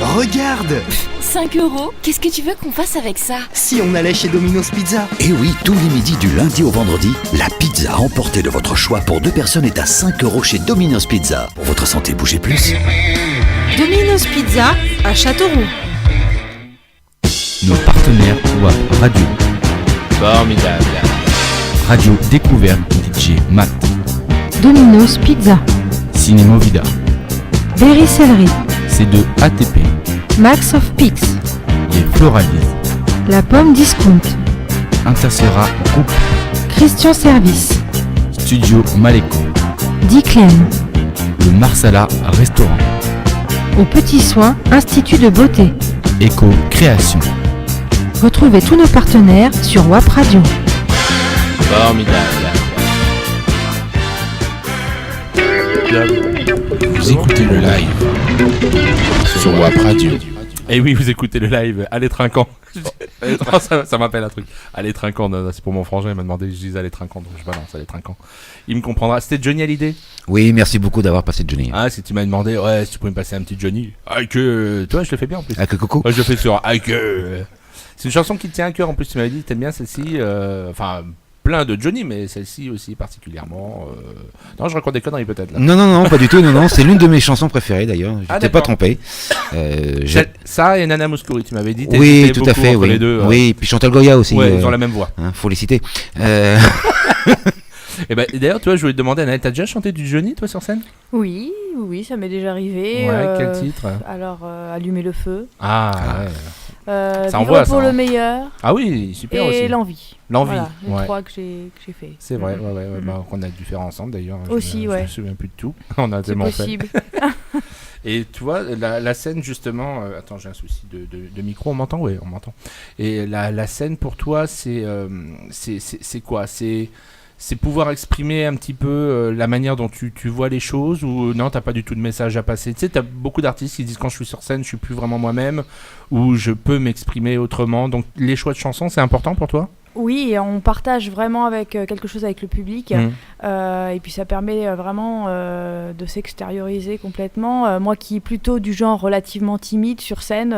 Regarde, 5 €? Qu'est-ce que tu veux qu'on fasse avec ça? si on allait chez Domino's Pizza. Et oui, tous les midis du lundi au vendredi, la pizza à emporter de votre choix pour 2 personnes est à 5 € chez Domino's Pizza. Pour votre santé, bougez plus. Domino's Pizza à Châteauroux. Nos partenaires WAP Radio, Formidable. Radio Découverte DJ Matt, Domino's Pizza. Cinémo Vida, Berry Céleri. C2 ATP, Max of Pix. Les Floralises, La Pomme Discount. Interserra Group, Christian Service. Studio Maléco, Diclen. le Marsala Restaurant, Au Petit Soin, Institut de Beauté. Eco Création. Retrouvez tous nos partenaires sur WAP Radio. Formidable. Vous écoutez le live sur WAP Radio. Et oui, vous écoutez le live. Allez Trinquant. Non, ça m'appelle un truc. Allez Trinquant, non, c'est pour mon frangin, il m'a demandé si je disais Allez Trinquant, donc je balance Allez Trinquant. Il me comprendra. C'était Johnny Hallyday. Oui, merci beaucoup d'avoir passé Johnny. Ah, si tu m'as demandé, ouais, si tu pouvais me passer un petit Johnny. Ah, que. Toi, je le fais bien en plus. Ah, que coucou. Ouais, je le fais sur Ah, que. C'est une chanson qui te tient à cœur en plus, tu m'avais dit, t'aimes bien celle-ci. Enfin, plein de Johnny, mais celle-ci aussi particulièrement. Non, je raconte des conneries peut-être là. Non, pas du tout. Non, c'est l'une de mes chansons préférées d'ailleurs. Je Ah, t'ai pas d'accord. trompé. Ça et Nana Mouskouri, tu m'avais dit. Oui, t'hésitais tout à beaucoup fait. entre Oui, les deux. oui. Puis Chantal Goya aussi. Ouais, ils ont la même voix. Faut les citer. Et ben, d'ailleurs, toi, je voulais te demander, Anaël, t'as déjà chanté du Johnny, toi, sur scène? Oui, ça m'est déjà arrivé. Ouais, quel titre? Alors, Allumer le feu. Ah, ouais. Ça Vivre envoie, pour ça, le hein. meilleur. Ah oui, super Et aussi. l'envie. L'envie, Voilà, les ouais. 3 que j'ai fait. C'est vrai, Mhm. ouais, Mhm. bah, qu'on a dû faire ensemble d'ailleurs. Aussi, Je ouais. me souviens plus de tout. On a C'est tellement possible. fait. Et tu vois, la scène justement. Attends, j'ai un souci de micro, on m'entend? Oui, on m'entend. Et la scène pour toi, c'est quoi? c'est pouvoir exprimer un petit peu la manière dont tu vois les choses, ou non, t'as pas du tout de message à passer. Tu sais, t'as beaucoup d'artistes qui disent quand je suis sur scène, je suis plus vraiment moi-même, ou je peux m'exprimer autrement. Donc les choix de chansons, c'est important pour toi ? Oui, et on partage vraiment avec quelque chose avec le public, et puis ça permet vraiment de s'extérioriser complètement. Moi qui est plutôt du genre relativement timide sur scène,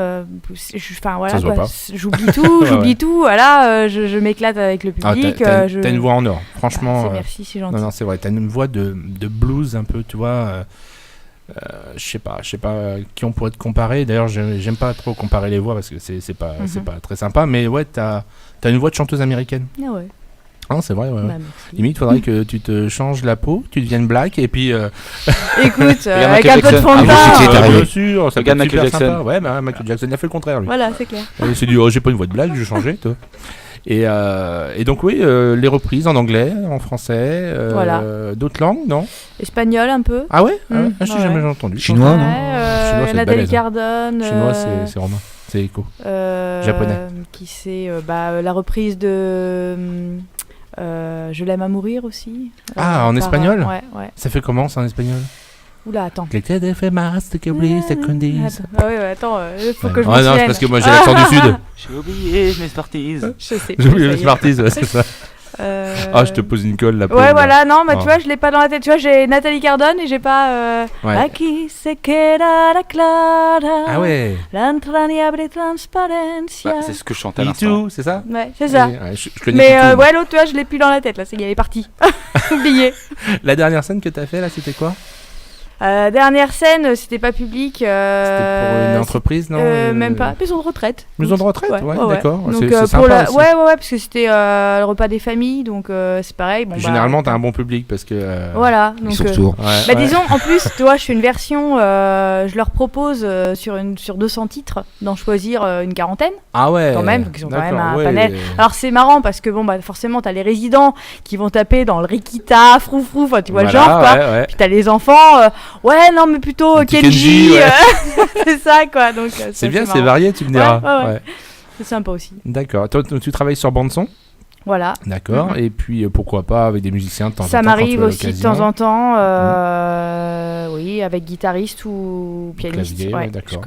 j'oublie tout, voilà, je m'éclate avec le public. T'as une voix en or, franchement. Voilà, merci, c'est gentil. Non, c'est vrai, t'as une voix de blues un peu, tu vois. Je sais pas qui on pourrait te comparer. D'ailleurs, j'aime pas trop comparer les voix parce que c'est pas très sympa, mais ouais, t'as une voix de chanteuse américaine. Ah ouais. Ah, c'est vrai, ouais. Limite, faudrait que tu te changes la peau, que tu deviennes black, et puis... Écoute, avec un peu de fond de teint. Bien sûr, ça peut être super sympa. Ouais, bah, Michael Jackson, il a fait le contraire, lui. Voilà, c'est clair. Il s'est dit, j'ai pas une voix de black, je vais changer, toi. Et donc, oui, les reprises en anglais, en français, d'autres langues, non ? Espagnol, un peu. Ah ouais, je n'ai jamais entendu. Chinois, non Chinois, c'est Nathalie Cardone. Chinois, c'est romain. C'est écho. Japonais. Qui c'est la reprise de Je l'aime à mourir aussi. En espagnol ? Ouais. Ça fait comment ça en espagnol ? Oula, attends. Ah oui, attends, faut que je me non, c'est parce que moi j'ai l'accent du sud. J'ai oublié mes Smarties. Je sais. J'ai oublié mes Smarties, c'est ça. Je te pose une colle là. Ouais, voilà, non, mais tu vois, je l'ai pas dans la tête. Tu vois, j'ai Nathalie Cardone et j'ai pas. Aquí se queda la clara. Ah ouais. L'entrañable transparencia. C'est ce que je chantais à l'instant. C'est ça ? Ouais, c'est ça. Je connais mais l'autre, tu vois, je l'ai plus dans la tête là. Il est parti. Oublié. La dernière scène que t'as fait là, c'était quoi ? Dernière scène, c'était pas public. C'était pour une entreprise, non Même pas. Maison de retraite. Maison de retraite, ouais, d'accord. Donc c'est sympa aussi. Ouais, parce que c'était le repas des familles, donc c'est pareil. Bon, généralement, t'as un bon public parce que. Voilà. Ils sont sourds. Disons, en plus, tu vois, je fais une version. Je leur propose sur 200 titres d'en choisir une quarantaine. Ah ouais. Quand même, donc ils ont quand même un panel. Alors c'est marrant parce que forcément, t'as les résidents qui vont taper dans le Rikita, Froufrou, enfin tu vois le genre quoi. Puis t'as les enfants. Ouais, non, mais plutôt Kenji. C'est ça, quoi. Donc, c'est bien, c'est varié, tu me diras. Ouais. C'est sympa aussi. D'accord. Toi, tu travailles sur bande-son ? Voilà. D'accord. Et puis, pourquoi pas avec des musiciens de temps en temps ? Ça m'arrive aussi de temps en temps. Oui, avec guitariste ou pianiste. Clavier, d'accord.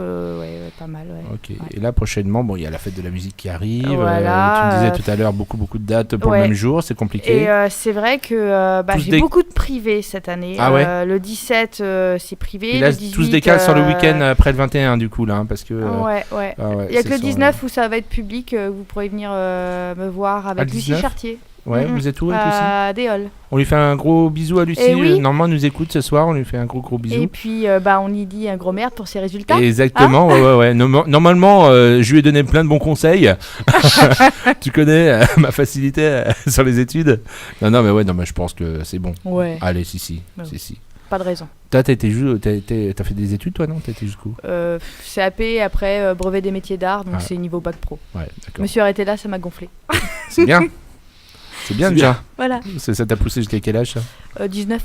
Pas mal. Ok. Et là, prochainement, il y a la fête de la musique qui arrive. Voilà. Tu me disais tout à l'heure, beaucoup de dates pour le même jour. C'est compliqué. Et c'est vrai que j'ai beaucoup de privés cette année. Ah ouais. Le 17, c'est privé. Et là, le 18, tout se décale sur le week-end après le 21, du coup, là. Hein, parce que, ouais. Il y a que le 19 où ça va être public. Vous pourrez venir me voir avec Lucie Chartier. Ouais, vous êtes où avec Lucie ? À Déol. On lui fait un gros bisou à Lucie. Oui. Normalement, elle nous écoute ce soir. On lui fait un gros bisou. Et puis, on y dit un gros merde pour ses résultats. Exactement, ouais. Normalement, je lui ai donné plein de bons conseils. Tu connais ma facilité sur les études. Non, mais je pense que c'est bon. Ouais. Allez, si. Pas de raison. Toi, t'as fait des études, toi, non ? T'as été jusqu'où ? CAP, après brevet des métiers d'art, donc c'est niveau bac pro. Ouais, d'accord. Je me suis arrêté là, ça m'a gonflé. C'est bien. C'est bien déjà. Voilà. Ça t'a poussé jusqu'à quel âge, ça ? 19.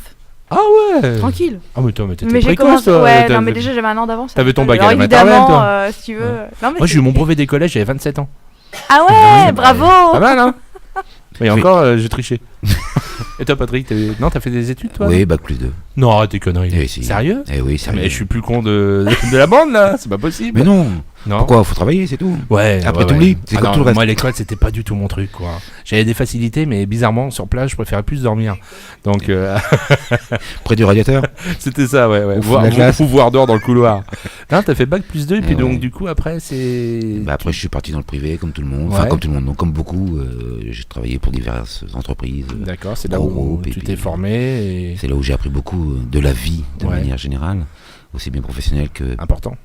Ah ouais. Tranquille. Ah mais toi, t'étais j'ai précoce, commencé. toi. Ouais, non mais déjà j'avais un an d'avance. T'avais ton bac à la maternelle, toi. Si tu veux. Non, mais moi j'ai eu mon brevet des collèges, j'avais 27 ans. Ah ouais, bravo. Pas mal, hein. Mais encore, j'ai triché. Et toi, Patrick, t'as fait des études, toi ? Oui, bac plus 2. Non, t'es conneries. Eh, si. Sérieux ? Eh oui, sérieux. Mais je suis plus con de la bande, là. C'est pas possible. Mais non. Pourquoi ? Faut travailler, c'est tout. Ouais. Après, t'oublies. C'est comme tout le reste. Moi, l'école, c'était pas du tout mon truc, quoi. J'avais des facilités, mais bizarrement, sur place, je préférais plus dormir. Donc. Près du radiateur ? C'était ça, ouais. Voir dehors dans le couloir. Non, t'as fait bac plus 2, et puis donc, du coup, après, c'est. Après, je suis parti dans le privé, comme tout le monde. Enfin, comme tout le monde, non, comme beaucoup. J'ai travaillé pour diverses entreprises. D'accord, c'est là où tu t'es formé. C'est là où j'ai appris beaucoup de la vie, de manière générale, aussi bien professionnelle que. Important.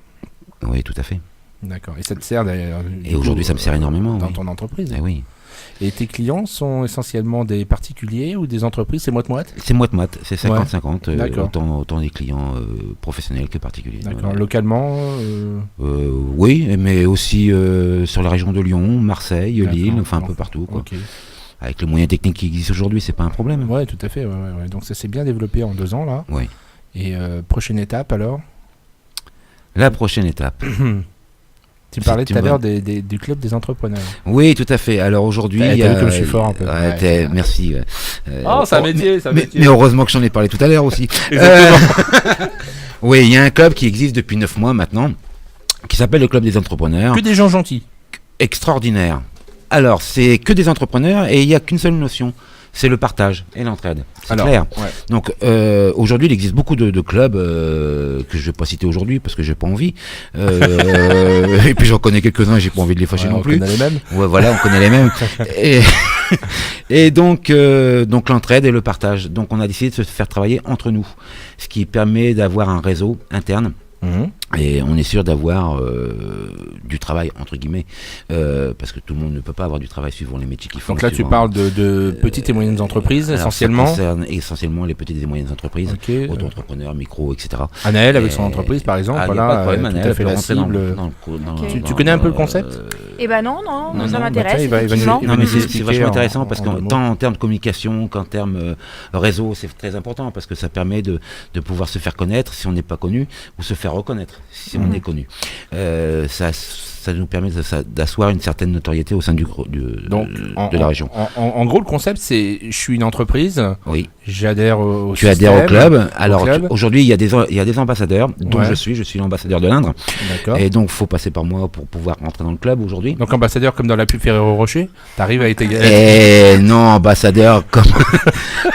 Oui, tout à fait. D'accord. Et ça te sert d'ailleurs. Et aujourd'hui, ça me sert énormément. Dans ton entreprise. Oui. Et tes clients sont essentiellement des particuliers ou des entreprises ? C'est moite-moite ? C'est moite-moite. C'est 50-50. D'accord. Autant des clients professionnels que particuliers. D'accord. Localement oui, mais aussi sur la région de Lyon, Marseille, Lille, enfin un peu partout, quoi. Okay. Avec les moyens techniques qui existent aujourd'hui, c'est pas un problème. Ouais, tout à fait. Ouais. Donc ça s'est bien développé en 2 ans, là. Oui. Et prochaine étape, alors ? La prochaine étape. Tu parlais tout à l'heure du club des entrepreneurs. Oui, tout à fait. Alors aujourd'hui, t'as vu comme je suis fort un peu. Merci. C'est un métier, mais heureusement que j'en ai parlé tout à l'heure aussi. Oui, il y a un club qui existe depuis 9 mois maintenant, qui s'appelle le club des entrepreneurs. Que des gens gentils. Extraordinaire. Alors, c'est que des entrepreneurs et il n'y a qu'une seule notion. C'est le partage et l'entraide. C'est clair. Ouais. Donc aujourd'hui, il existe beaucoup de clubs que je ne vais pas citer aujourd'hui parce que j'ai pas envie. Et puis j'en connais quelques-uns, j'ai pas envie de les fâcher non plus. On connaît les mêmes. Ouais, voilà, on connaît les mêmes. Et donc l'entraide et le partage. Donc on a décidé de se faire travailler entre nous, ce qui permet d'avoir un réseau interne. Et on est sûr d'avoir du travail entre guillemets parce que tout le monde ne peut pas avoir du travail suivant les métiers qu'ils font. Donc là tu parles de petites et moyennes entreprises essentiellement. Ça concerne essentiellement les petites et moyennes entreprises, auto-entrepreneurs, micro, etc. Anaël avec son entreprise par exemple, voilà, tout à fait la cible. Tu connais un peu le concept? Eh ben non, ça m'intéresse. Non mais c'est vachement intéressant parce que tant en termes de communication qu'en termes réseau, c'est très important parce que ça permet de pouvoir se faire connaître si on n'est pas connu ou se faire reconnaître si on est connu. Ça nous permet d'asseoir une certaine notoriété au sein de la région. En gros, le concept, c'est je suis une entreprise, j'adhère au système. Tu adhères au club. Alors, aujourd'hui, il y a des ambassadeurs, dont je suis l'ambassadeur de l'Indre. D'accord. Et donc, il faut passer par moi pour pouvoir rentrer dans le club aujourd'hui. Donc, ambassadeur comme dans la pub Ferrero Rocher, tu arrives à être égal. Non, ambassadeur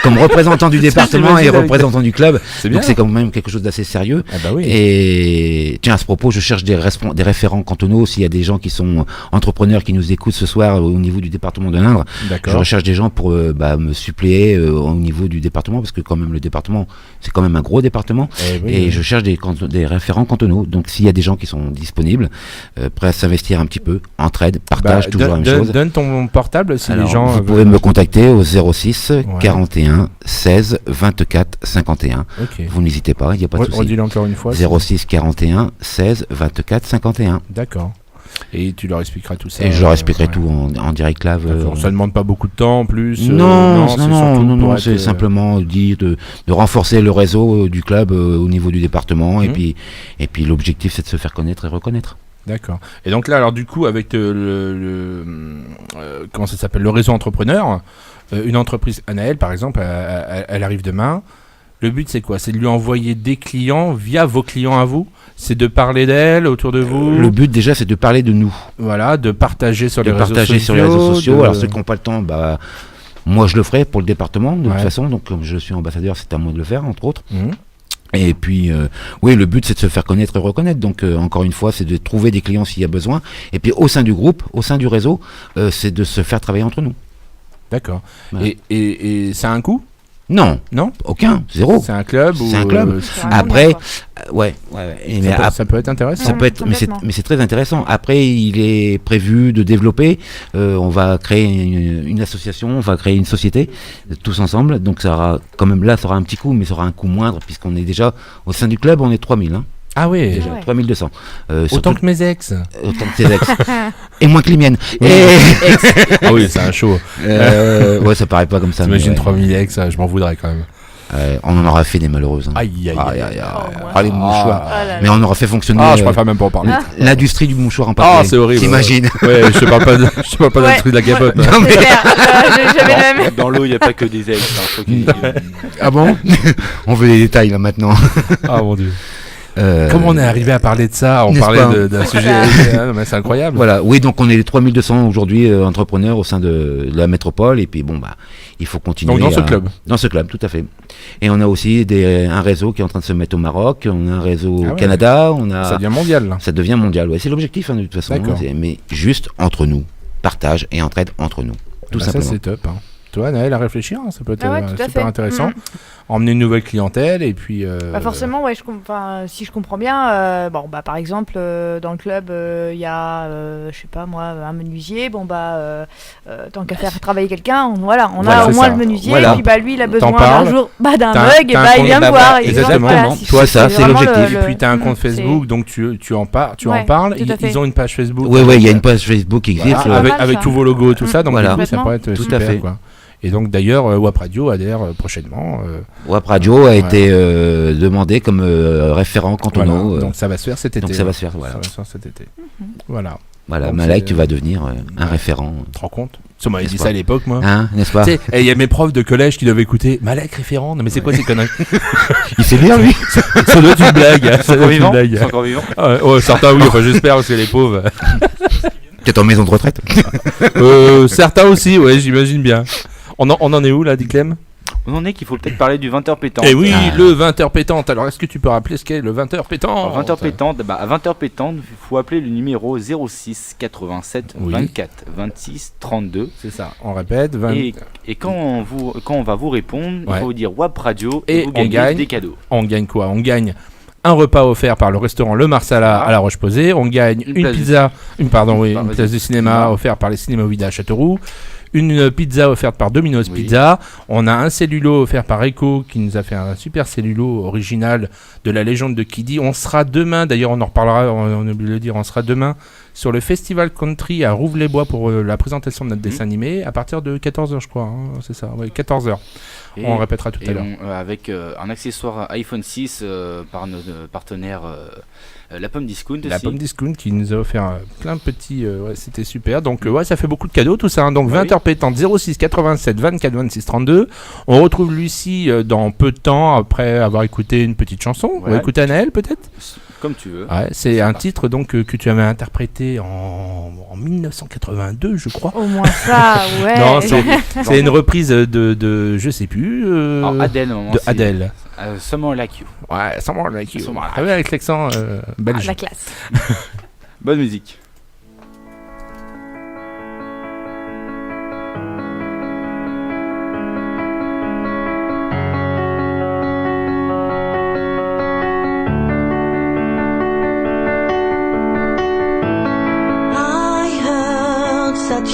comme représentant du département et représentant du club. Donc, c'est quand même quelque chose d'assez sérieux. Ah bah oui. Et tiens, à ce propos, je cherche des référents cantonaux. S'il y a des gens qui sont entrepreneurs qui nous écoutent ce soir au niveau du département de l'Indre, je recherche des gens pour me suppléer au niveau du département parce que quand même le département c'est quand même un gros département et je cherche des référents cantonaux. Donc s'il y a des gens qui sont disponibles, prêts à s'investir un petit peu, entraide, partage, toujours la même chose. Donne ton portable si les gens. Vous pouvez me contacter au 06 41 16 24 51. Vous n'hésitez pas, il n'y a pas de souci. Redis-le encore une fois. 06 41 16 24 51. D'accord. Et tu leur expliqueras tout ça. Et je leur expliquerai tout en direct live. Ça ne demande pas beaucoup de temps en plus. Non, c'est simplement dire de renforcer le réseau du club au niveau du département. Et puis l'objectif c'est de se faire connaître et reconnaître. D'accord. Et donc là, alors du coup, avec comment ça s'appelle, le réseau entrepreneur, une entreprise, Anaël par exemple, elle arrive demain. Le but c'est quoi? C'est de lui envoyer des clients via vos clients à vous? C'est de parler d'elle autour de vous? Le but déjà c'est de parler de nous. Voilà, de partager sur les réseaux sociaux. Alors ceux qui n'ont pas le temps, moi je le ferai pour le département de toute façon. Donc comme je suis ambassadeur, c'est à moi de le faire entre autres. Et puis le but c'est de se faire connaître et reconnaître. Donc encore une fois c'est de trouver des clients s'il y a besoin. Et puis au sein du groupe, au sein du réseau, c'est de se faire travailler entre nous. D'accord. Ouais. Et ça a un coût? Non, aucun, zéro. C'est un club. C'est un club. Après, ça peut être intéressant. Ça peut être, mais c'est très intéressant. Après, il est prévu de développer. On va créer une association, on va créer une société, tous ensemble. Donc ça aura quand même ça aura un petit coût, mais ça aura un coût moindre puisqu'on est déjà au sein du club, on est 3000. Ah oui, déjà, 3200. Autant que mes ex. Autant que tes ex. Et moins que les miennes. Ah oui, c'est un show. Ça paraît pas comme ça. T'imagines 3000 ex, je m'en voudrais quand même. On en aura fait des malheureuses. Aïe. Les mouchoirs. Mais on aura fait fonctionner. Je préfère même pas en parler. L'industrie du mouchoir en papier. C'est horrible. T'imagines? Ouais, je te parle pas de l'industrie de la capote. Non, mais dans l'eau, il n'y a pas que des ex. Ah bon? On veut les détails là maintenant. Ah mon dieu. Comment on est arrivé à parler de ça? On parlait d'un sujet. C'est incroyable. Voilà, oui, donc on est les 3200 aujourd'hui entrepreneurs au sein de la métropole. Et puis il faut continuer. Donc dans ce club? Dans ce club, tout à fait. Et on a aussi un réseau qui est en train de se mettre au Maroc. On a un réseau au Canada. Ça devient mondial là. Ça devient mondial, c'est l'objectif de toute façon. Mais juste entre nous. Partage et entraide entre nous. Tout simplement. Ça c'est top. Toi, Naël, à réfléchir, ça peut être super intéressant. Emmener une nouvelle clientèle et puis. Forcément, si je comprends bien, par exemple, dans le club, il y a, je sais pas moi, un menuisier. Tant qu'à faire travailler quelqu'un, on a au moins le menuisier. Et puis lui, il a besoin d'un jour d'un mug, et il vient me voir. Exactement. Toi, ça, c'est l'objectif. Et puis, tu as un compte Facebook, donc tu en parles. Ils ont une page Facebook. Oui, il y a une page Facebook qui existe. Avec tous vos logos et tout ça, donc ça pourrait être super. Et donc d'ailleurs, WAP Radio adhère prochainement. WAP Radio a été demandé comme référent cantonaux. Voilà. Donc ça va se faire cet été. Donc ça va se faire, voilà. Ça va se faire cet été. Voilà. Voilà, Malek, tu vas devenir un référent. Tu te rends compte? Ça m'avait dit ça à l'époque, moi. Hein, n'est-ce pas? Il y a mes profs de collège qui devaient écouter Malek référent. Non, mais c'est quoi ces conneries? Il sait lire, lui. Ça doit être une blague. C'est encore vivant? C'est encore vivant? Certains, oui, enfin, j'espère, parce que les pauvres. Peut-être en maison de retraite. Certains aussi, ouais, j'imagine bien. On en est où, là, dit Clem? On en est qu'il faut peut-être parler du 20h pétante. Eh oui, le 20h pétante. Alors, est-ce que tu peux rappeler ce qu'est le 20h pétante? 20h pétante, à 20h pétante, il faut appeler le numéro 06 87 24 26 32. C'est ça, on répète. Et quand on va vous répondre, il faut vous dire WAP Radio et vous gagnez des cadeaux. On gagne quoi? On gagne un repas offert par le restaurant Le Marsala à La Roche-Posay. On gagne une place de cinéma offerte par les cinémas Ouvida à Châteauroux. Une pizza offerte par Domino's Pizza. On a un cellulo offert par Echo qui nous a fait un super cellulo original de la légende de Kiddy. On sera demain, d'ailleurs on en reparlera, on a oublié de le dire, on sera demain sur le Festival Country à Rouvres-les-Bois pour la présentation de notre dessin animé à partir de 14h je crois, hein, c'est ça, 14h. Et on répétera tout à l'heure. Avec un accessoire iPhone 6 par notre partenaire La Pomme Discount aussi. La Pomme Discount qui nous a offert plein de petits... c'était super. Donc ça fait beaucoup de cadeaux tout ça. Hein. Donc 20h pétante 06 87 24 26 32. On retrouve Lucie dans peu de temps après avoir écouté une petite chanson. On va écouter Anaël peut-être? Comme tu veux. Ouais, c'est un titre donc que tu avais interprété en 1982 je crois. Au moins ça, ouais. Non, c'est une reprise de je sais plus. Adèle, de Adèle. Someone Like You. Ouais, Someone Like You. Avec l'accent belge. La classe. Bonne musique.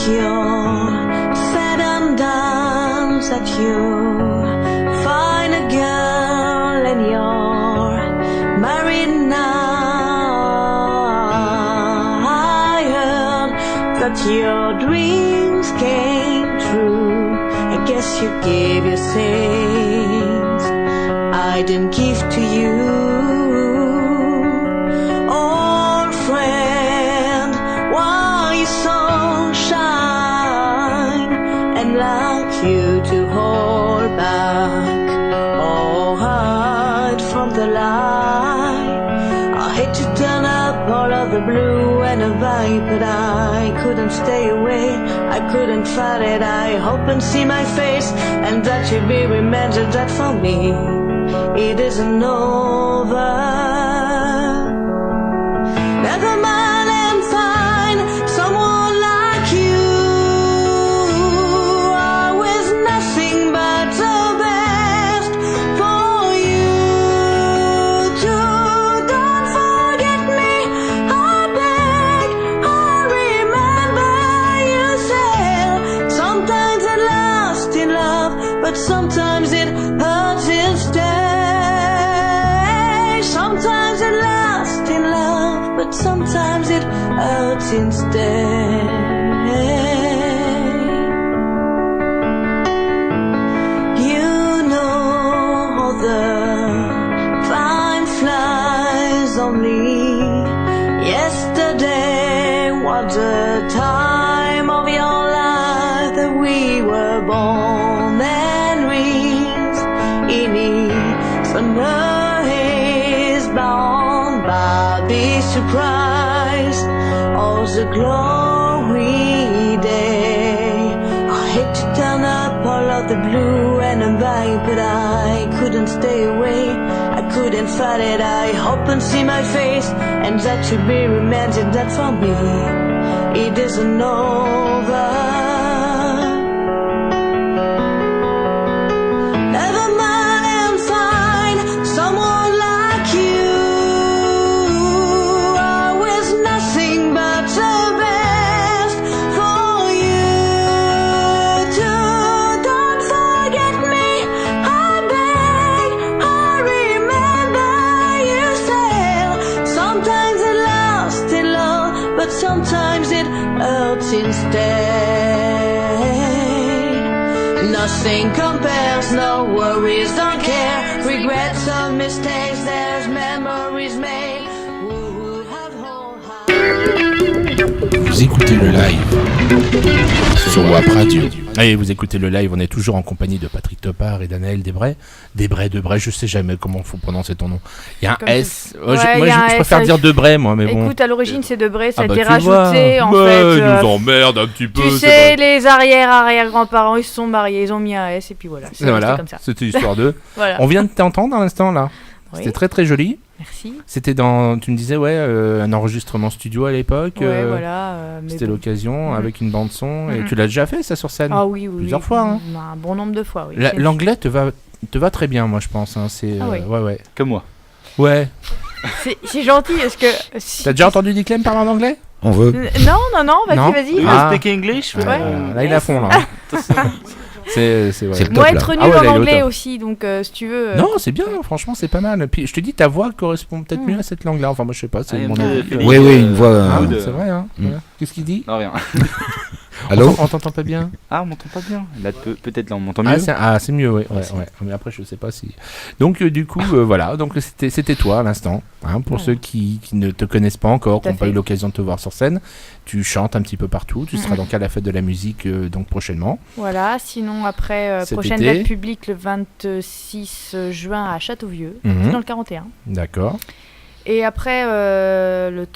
You're said and done, that you find a girl and you're married now. I heard that your dreams came true. I guess you gave your things I didn't give to you. Old friend, why you so shy and like you to hold back or hide from the light? I hate to turn up all of the blue and the vibe, but I couldn't stay away, I couldn't fight it. I hope and see my face and that you be remembered, that for me it isn't over. Never mind and find someone like you. I was nothing but the best for you too. Don't forget me, I beg. I remember you said sometimes I'm lost in love, but sometimes it hurts instead. Sometimes I'm lost in love, but sometimes it hurts instead. You know all the fine flies on me. Yesterday was the time of your life that we were born and raised in each summer haze, bound by the surprise of the glory day. I hate to turn up all of the blue and the vibe, but I couldn't stay away, I couldn't fight it. I hope and see my face and that you be remembered, that for me it isn't over. Never mind and find someone like you. I was nothing but the best for you too. Don't forget me, I beg. I remember you said sometimes I'm lost in love, but sometimes it hurts instead. nothing compares, no worries, don't care. Regrets or mistakes, there's memories made. Vous écoutez le live sur WAP Radio. Allez, vous écoutez le live, on est toujours en compagnie de Patrick Topard et d'Anaël Desbray. Debray, je sais jamais comment faut prononcer ton nom. Il y a un S. Je préfère dire Debray, moi, mais bon. Écoute, à l'origine c'est Debray, ça a été rajouté en fait. Ils nous emmerdent un petit peu. Tu sais, les arrière-grands-parents, ils se sont mariés, ils ont mis un S et puis voilà. Voilà, comme ça. c'était l'histoire d'eux. Voilà. On vient de t'entendre à l'instant là. Oui. C'était très très joli. Merci. C'était tu me disais, un enregistrement studio à l'époque. Ouais, voilà. C'était l'occasion avec une bande son. Et tu l'as déjà fait ça sur scène? Ah oui. Plusieurs fois. Hein. Un bon nombre de fois, oui. L'anglais te va très bien, moi je pense. Hein. C'est, ouais. Comme moi. Ouais. C'est gentil, parce que... T'as déjà entendu Dick Clem parler en anglais? On veut. Non, vas-y. You speak English? Ouais. Là il a fond là. C'est moi être nul en anglais aussi, donc si tu veux. Non, c'est bien, franchement, c'est pas mal. Puis je te dis, ta voix correspond peut-être mieux à cette langue-là. Enfin, moi je sais pas, c'est mon avis. Oui, une voix. C'est vrai, hein. Qu'est-ce qu'il dit? Non, rien. Allô? On t'entend pas bien? Ah, on m'entend pas bien. Là, peut-être là, on m'entend mieux. C'est mieux, ouais. Mais après, je sais pas si. Donc, du coup, voilà. Donc, c'était toi à l'instant. Hein, pour ceux qui ne te connaissent pas encore, qui n'ont pas eu l'occasion de te voir sur scène, tu chantes un petit peu partout. Tu seras donc à la fête de la musique donc prochainement. Voilà. Sinon, après, prochaine date publique le 26 juin à Châteauvieux, dans le 41. D'accord. Et après, le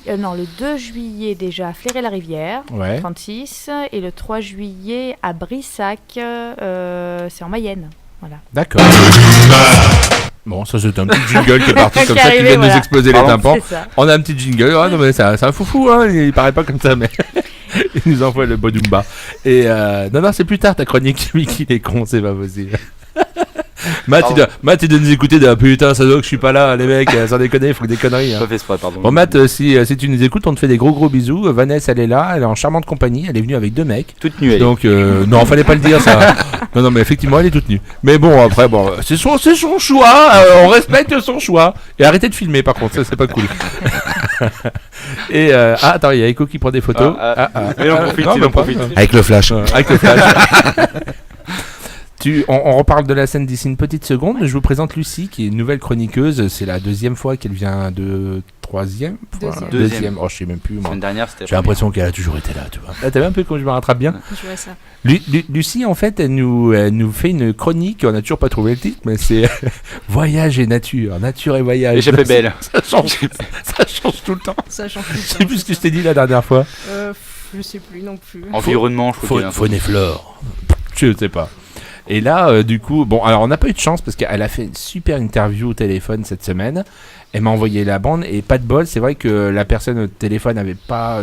2 juillet déjà à Fleury-la-Rivière, 36. Et le 3 juillet à Brissac, c'est en Mayenne. Voilà. D'accord. Bon, ça c'est un petit jingle qui est parti comme ça, qui vient de nous exploser les tympans. On a un petit jingle. Ah non, mais c'est un foufou, hein. Il paraît pas comme ça, mais il nous envoie le Bodumba. Et non, c'est plus tard ta chronique. Lui qui est con, c'est pas possible. Matt, il doit nous écouter de putain, ça doit que je suis pas là, les mecs, sans déconner, il faut que des conneries. Hein. Bon, Matt, si tu nous écoutes, on te fait des gros bisous. Vanessa, elle est là, elle est en charmante compagnie, elle est venue avec 2 mecs. Toute nue, elle. Donc, non, fallait pas le dire ça. Non, mais effectivement, elle est toute nue. Mais bon, après, c'est son choix, on respecte son choix. Et arrêtez de filmer, par contre, ça c'est pas cool. Et attends, il y a Echo qui prend des photos. On profite. Avec le flash. Avec le flash. On reparle de la scène d'ici une petite seconde. Je vous présente Lucie, qui est une nouvelle chroniqueuse. C'est la 2e fois qu'elle vient de 3e fois. Deuxième. Oh, je sais même plus. Moi. J'ai l'impression qu'elle a toujours été là. Tu vois. T'as vu un peu comment je me rattrape bien. Je vois ça. Lucie, en fait, elle nous fait une chronique. On n'a toujours pas trouvé le titre, mais c'est Voyage et nature. Nature et voyage. Échappée belle. Ça change tout le temps. Ça change tout le temps. Je sais plus ce que je t'ai dit la dernière fois. Je sais plus non plus. Environnement, je crois. Faune et flore. Je sais pas. Et là, du coup, alors on n'a pas eu de chance parce qu'elle a fait une super interview au téléphone cette semaine. Elle m'a envoyé la bande et pas de bol. C'est vrai que la personne au téléphone n'avait pas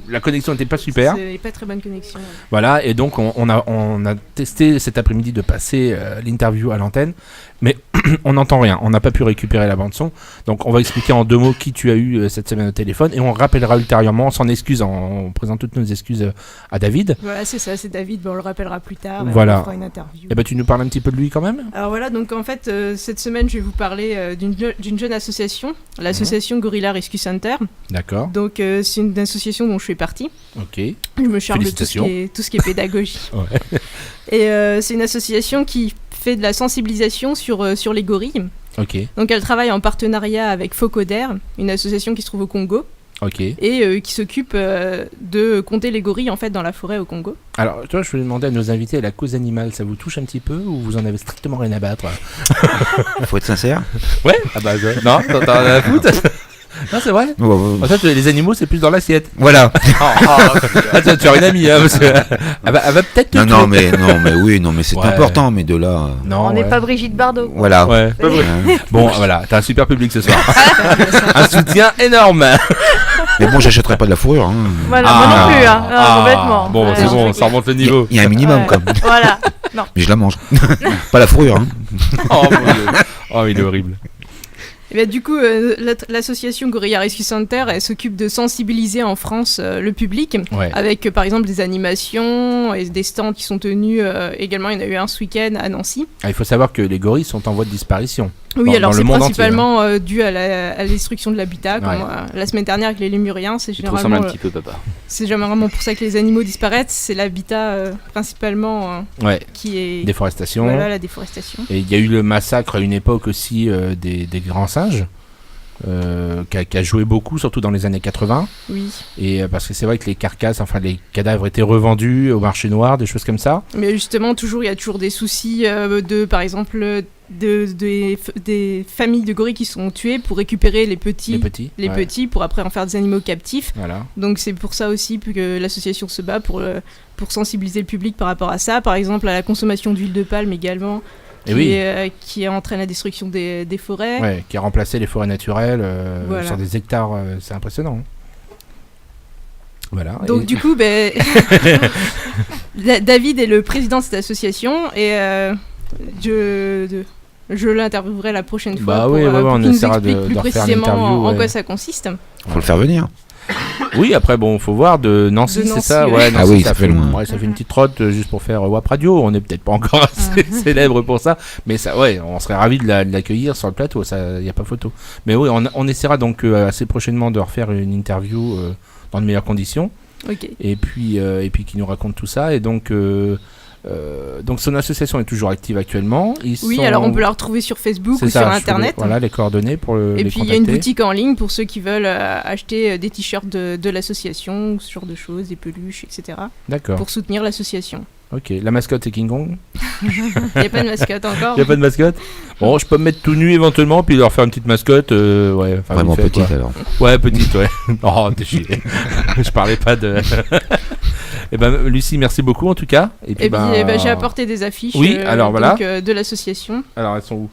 la connexion n'était pas super. C'est pas très bonne connexion. Ouais. Voilà, et donc on a testé cet après-midi de passer l'interview à l'antenne, mais on n'entend rien. On n'a pas pu récupérer la bande son. Donc on va expliquer en 2 mots qui tu as eu cette semaine au téléphone et on rappellera ultérieurement, sans excuse, on présente toutes nos excuses à David. Voilà, c'est ça, c'est David. On le rappellera plus tard. Voilà. On fera une interview. Et tu nous parles un petit peu de lui quand même. Alors voilà, donc en fait cette semaine je vais vous parler d'une jeune association, l'association Gorilla Rescue Center. D'accord. Donc c'est une association dont je fais partie. Ok. Je me charge de tout ce qui est pédagogie. Ouais. Et c'est une association qui fait de la sensibilisation sur les gorilles. Ok. Donc elle travaille en partenariat avec Focoder, une association qui se trouve au Congo. Ok. Et qui s'occupe de compter les gorilles en fait dans la forêt au Congo. Alors, toi, je voulais demander à nos invités, la cause animale, ça vous touche un petit peu ou vous en avez strictement rien à battre? Faut être sincère. Ouais. Ah bah non, t'en as rien à foutre. Non, c'est vrai. En fait, les animaux, c'est plus dans l'assiette. Voilà. Tu as une amie, hein, parce que elle va peut-être. Non, mais c'est important, mais de là. Non, on n'est pas Brigitte Bardot. Voilà. Ouais. Bon, voilà, t'as un super public ce soir. Un soutien énorme. Mais bon, j'achèterai pas de la fourrure. Hein. Voilà, moi non plus, hein. Complètement. Bon, c'est bon, ça remonte le niveau. Il y a un minimum, quoi. Voilà. Non. Mais je la mange. Pas la fourrure. Hein. Oh, il est horrible. Et bien, du coup, l'association Gorilla Rescue Center, elle s'occupe de sensibiliser en France le public, avec par exemple des animations et des stands qui sont tenus également. Il y en a eu un ce week-end à Nancy. Il faut savoir que les gorilles sont en voie de disparition. Oui, alors c'est principalement dû à la destruction de l'habitat. Comme la semaine dernière avec les lémuriens, c'est généralement. Tu te ressembles un petit peu, papa. C'est généralement pour ça que les animaux disparaissent. C'est l'habitat principalement qui est. Déforestation. Voilà, la déforestation. Et il y a eu le massacre à une époque aussi des grands singes. Qui a joué beaucoup, surtout dans les années 80. Oui. Et parce que c'est vrai que les carcasses, enfin les cadavres étaient revendus au marché noir, des choses comme ça. Mais justement, il y a toujours des soucis par exemple, des familles de gorilles qui sont tuées pour récupérer les petits pour après en faire des animaux captifs. Voilà. Donc c'est pour ça aussi que l'association se bat pour sensibiliser le public par rapport à ça. Par exemple, à la consommation d'huile de palme également. Qui entraîne la destruction des forêts. Ouais, qui a remplacé les forêts naturelles sur des hectares. C'est impressionnant. Voilà. Donc du coup, David est le président de cette association et je l'interviewerai la prochaine fois pour on qu'il nous essaiera explique plus précisément en quoi ça consiste. Faut le faire venir. Oui, après, faut voir de Nancy, c'est ça. Ouais, Nancy, ça fait loin. Ouais, ça fait une petite trotte juste pour faire WAP Radio. On n'est peut-être pas encore assez célèbre pour ça, mais ça, on serait ravis de l'accueillir sur le plateau. Ça, y a pas photo. Mais oui, on essaiera donc assez prochainement de refaire une interview dans de meilleures conditions. Ok. Et puis qui nous raconte tout ça. Et donc son association est toujours active actuellement. Alors on peut la retrouver sur Facebook ou sur Internet. Voilà les coordonnées pour les contacter. Et puis il y a une boutique en ligne pour ceux qui veulent acheter des t-shirts de l'association, ce genre de choses, des peluches, etc. D'accord. Pour soutenir l'association. Ok, la mascotte c'est King Kong. Il n'y a pas de mascotte encore. Il n'y a pas de mascotte. Bon, je peux me mettre tout nu éventuellement puis leur faire une petite mascotte. Vraiment petite alors. Ouais, petite, ouais. Oh, t'es chier. Je parlais pas de. Lucie, merci beaucoup en tout cas. Et puis j'ai apporté des affiches de l'association. Alors elles sont où?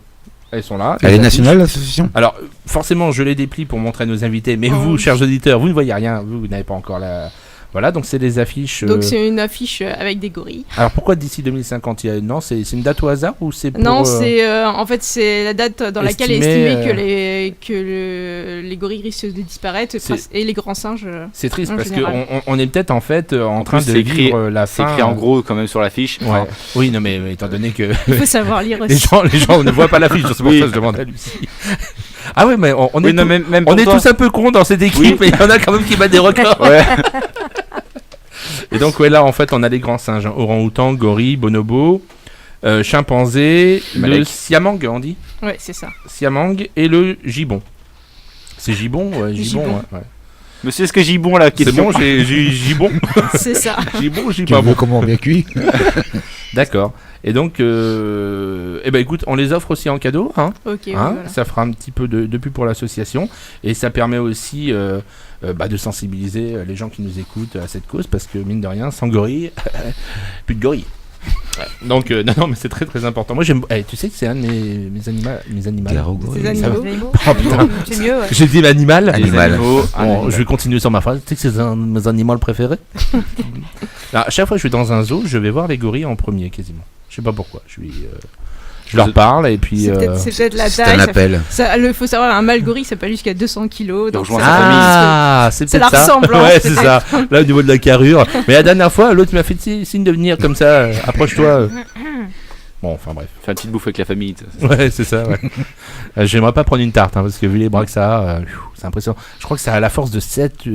Elles sont là. Elle est nationale l'association? Alors forcément je les déplie pour montrer à nos invités, mais vous, chers auditeurs, vous ne voyez rien, vous n'avez pas encore la... Voilà, donc c'est des affiches. Donc c'est une affiche avec des gorilles. Alors pourquoi d'ici 2050 Non, c'est une date au hasard ou c'est pour... Non, c'est en fait c'est la date dans laquelle est estimé que les gorilles risquent de disparaître et les grands singes. C'est triste parce qu'on est peut-être en fait en train de vivre la fin. C'est écrit en gros quand même sur l'affiche. Ouais. Enfin, oui, non mais étant donné que il faut savoir lire aussi. Les gens ne voient pas l'affiche, c'est pour ça que je demande à Lucie. Ah ouais, mais on est tous un peu cons dans cette équipe et il y en a quand même qui battent des records. Ouais. Et donc là en fait on a les grands singes, orang-outan, gorille, bonobo, chimpanzé, le siamang on dit. Ouais, c'est ça. Siamang et le gibbon. C'est gibbon, ouais, gibbon. Ouais. Monsieur, est-ce que gibbon là? C'est bon, j'ai gibbon. C'est ça. Gibbon, pas bon. Comment bien cuit. D'accord. Et donc, écoute, on les offre aussi en cadeau, hein. Ok. Voilà. Ça fera un petit peu de pub pour l'association et ça permet aussi de sensibiliser les gens qui nous écoutent à cette cause parce que mine de rien, sans gorille, plus de gorille. Ouais. Donc non mais c'est très très important. Moi j'aime. Tu sais que c'est un de mes animaux. Des animaux. Oh putain. C'est mieux. Ouais. J'ai dit l'animal. Bon, je vais continuer sur ma phrase. Tu sais que c'est un de mes animaux préférés. Alors, à chaque fois que je vais dans un zoo, je vais voir les gorilles en premier quasiment. Je sais pas pourquoi. Je leur parle et puis. C'est peut-être la taille. C'est un appel. Il faut savoir, un mâle gorille ça peut aller jusqu'à 200 kilos. Donc c'est peut-être ça. La ressemblance. Ouais, c'est ça. Là, au niveau de la carrure. Mais la dernière fois, l'autre m'a fait signe de venir comme ça. Approche-toi. Bon, enfin bref. Faire une petite bouffe avec la famille. Ouais, c'est ça. Ouais. J'aimerais pas prendre une tarte parce que vu les bras que ça a, c'est impressionnant. Je crois que ça a la force de 7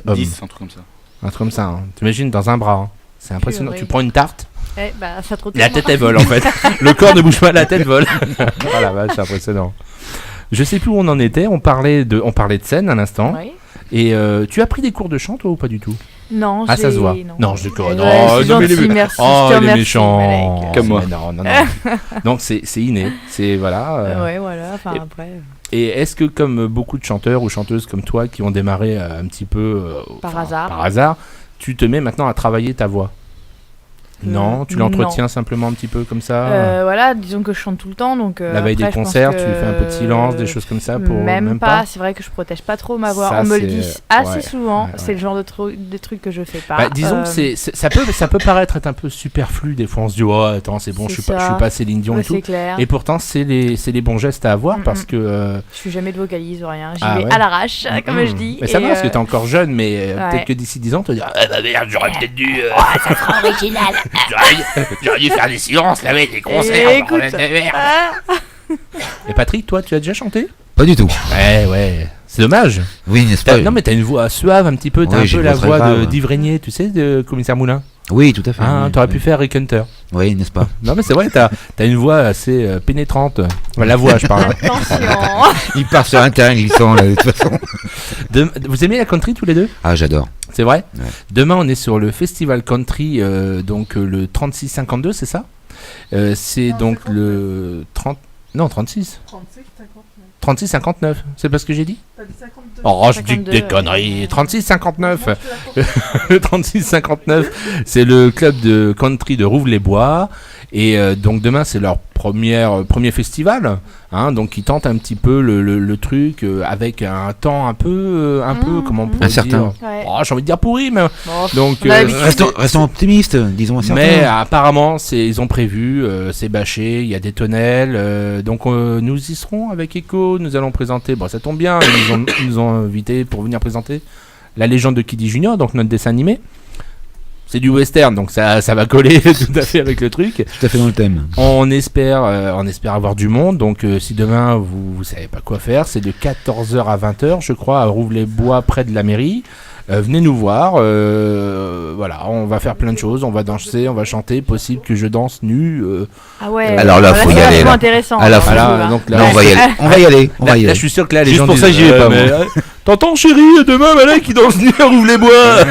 hommes. 10, un truc comme ça. Un truc comme ça. Hein. T'imagines dans un bras. Hein. C'est impressionnant. Tu prends une tarte. Ça te la tête elle vole en fait. Le corps ne bouge pas, la tête vole. Oh la vache, c'est impressionnant. Je sais plus où on en était. On parlait de scène à l'instant. Oui. Et tu as pris des cours de chant toi ou pas du tout? Non, ça se voit. Non, je déconne. Merci. Oh, il est méchant. Comme moi. Non. Donc c'est inné. C'est voilà. Ouais, voilà. Enfin après. Et est-ce que comme beaucoup de chanteurs ou chanteuses comme toi qui ont démarré un petit peu par hasard, tu te mets maintenant à travailler ta voix? Non, tu l'entretiens simplement un petit peu comme ça. Voilà, disons que je chante tout le temps, donc. La veille des concerts, tu fais un peu de silence, des choses comme ça pour. Même pas. C'est vrai que je protège pas trop ma voix. Ça, on me le dit assez souvent. Ouais. C'est le genre de trucs que je fais pas. Disons que ça peut paraître être un peu superflu des fois. On se dit attends c'est bon, je suis pas Céline Dion et tout. Clair. Et pourtant c'est les bons gestes à avoir parce que. Je suis jamais de vocalise ou rien. J'y vais à l'arrache, comme je dis. Mais ça va parce que t'es encore jeune, mais peut-être que d'ici 10 ans tu vas dire merde, j'aurais peut-être dû. Ça sera original. J'aurais dû faire des silences là, des concerts. Écoute, Et Patrick, toi, tu as déjà chanté ? Pas du tout. Ouais. C'est dommage. Oui, n'est-ce pas ? Non, mais t'as une voix suave un petit peu. T'as un peu la voix d'Yves Régnier, tu sais, de Commissaire Moulin. Oui, tout à fait. T'aurais pu faire Rick Hunter. Oui, n'est-ce pas ? Non, mais c'est vrai, t'as une voix assez pénétrante. La voix, je parle. Attention. Il part sur un terrain glissant, là, de toute façon. Vous aimez la country tous les deux ? Ah, j'adore. C'est vrai ? Ouais. Demain, on est sur le Festival Country, donc le 36-52, c'est ça ? C'est donc le 30... Non, 36. 36-59, c'est pas ce que j'ai dit ? T'as dit 52. Oh, je dis des conneries. 36-59. Le 36-59, c'est le club de country de Rouvres-les-Bois. Et donc demain, c'est leur premier festival. Donc ils tentent un petit peu le truc avec un temps un peu comment on pourrait incertain. dire. Ouais. Oh, j'ai envie de dire pourri, mais donc restons optimistes, disons incertain. Mais apparemment, ils ont prévu, c'est bâché, il y a des tonnelles. Donc nous y serons avec Echo. Nous allons présenter. Bon, ça tombe bien. Ils nous ont invités pour venir présenter La Légende de Kiddy Junior, donc notre dessin animé. C'est du western, donc ça va coller tout à fait avec le truc. Tout à fait dans le thème. On espère avoir du monde. Donc si demain vous savez pas quoi faire, c'est de 14h à 20h, je crois, à Rouvres-les-Bois, près de la mairie. Venez nous voir. Voilà, on va faire plein de choses. On va danser, on va chanter. Possible que je danse nu. Ah ouais. Alors là, faut y aller. C'est intéressant. À la fin. Donc là, on va y aller. On va y aller. Là, je suis sûr que là, les juste gens pour disent, ça, j'y vais pas. T'entends, chérie, demain, Malek, qui danse nu à Rouvres-les-Bois.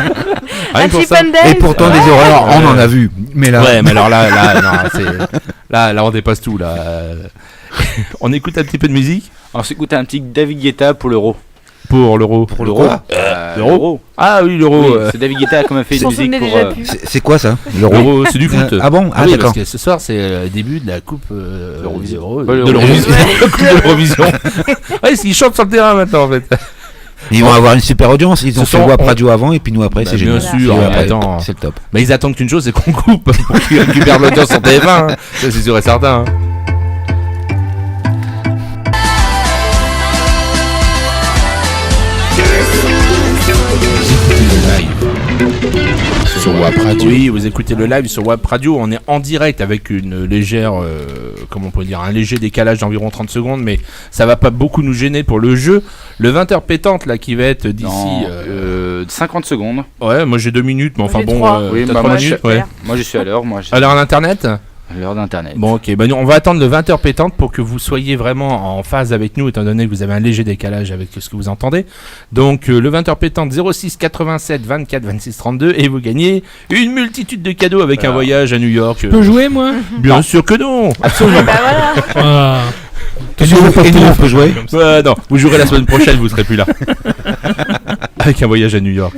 Et pourtant, des horreurs, on en a vu. Mais là. Ouais, mais alors là, là, on dépasse tout là. On écoute un petit peu de musique. On s'écoute un petit David Guetta pour l'euro. Pour l'euro. Pour l'euro. L'euro. Ah oui, l'euro. Oui, c'est David Guetta qui a fait de la musique pour. C'est quoi ça ? L'euro, c'est du foot. Ah bon ? Ah oui, d'accord. parce que ce soir c'est le début de la coupe de l'Eurovision. Ouais, ils chantent sur le terrain maintenant en fait. Ils vont avoir une super audience. Ils ont fait Wap Radio avant et puis nous après, c'est génial. Bien sûr, attends. C'est le top. Mais ils attendent qu'une chose, c'est qu'on coupe pour qu'ils récupèrent l'audience sur TF1. Ça c'est sûr et certain. Sur Wap Radio. Oui, vous écoutez le live sur Wap Radio. On est en direct avec une légère, comment on peut dire, un léger décalage d'environ 30 secondes, mais ça va pas beaucoup nous gêner pour le jeu. Le 20h pétante là qui va être d'ici 50 secondes. Ouais, moi j'ai 2 minutes, mais enfin bon, oui, t'as 3 minutes. Ouais. Moi je suis à l'heure. À l'heure d'internet. L'heure d'internet. Bon, ok, bah, on va attendre le 20h pétante pour que vous soyez vraiment en phase avec nous, étant donné que vous avez un léger décalage avec ce que vous entendez. Donc le 20h pétante 06 87 24 26 32 et vous gagnez une multitude de cadeaux avec un voyage à New York. Je peux jouer moi ? Bien sûr que non. Absolument. Voilà. On peut jouer. Non, vous jouerez la semaine prochaine, vous serez plus là. Avec un voyage à New York.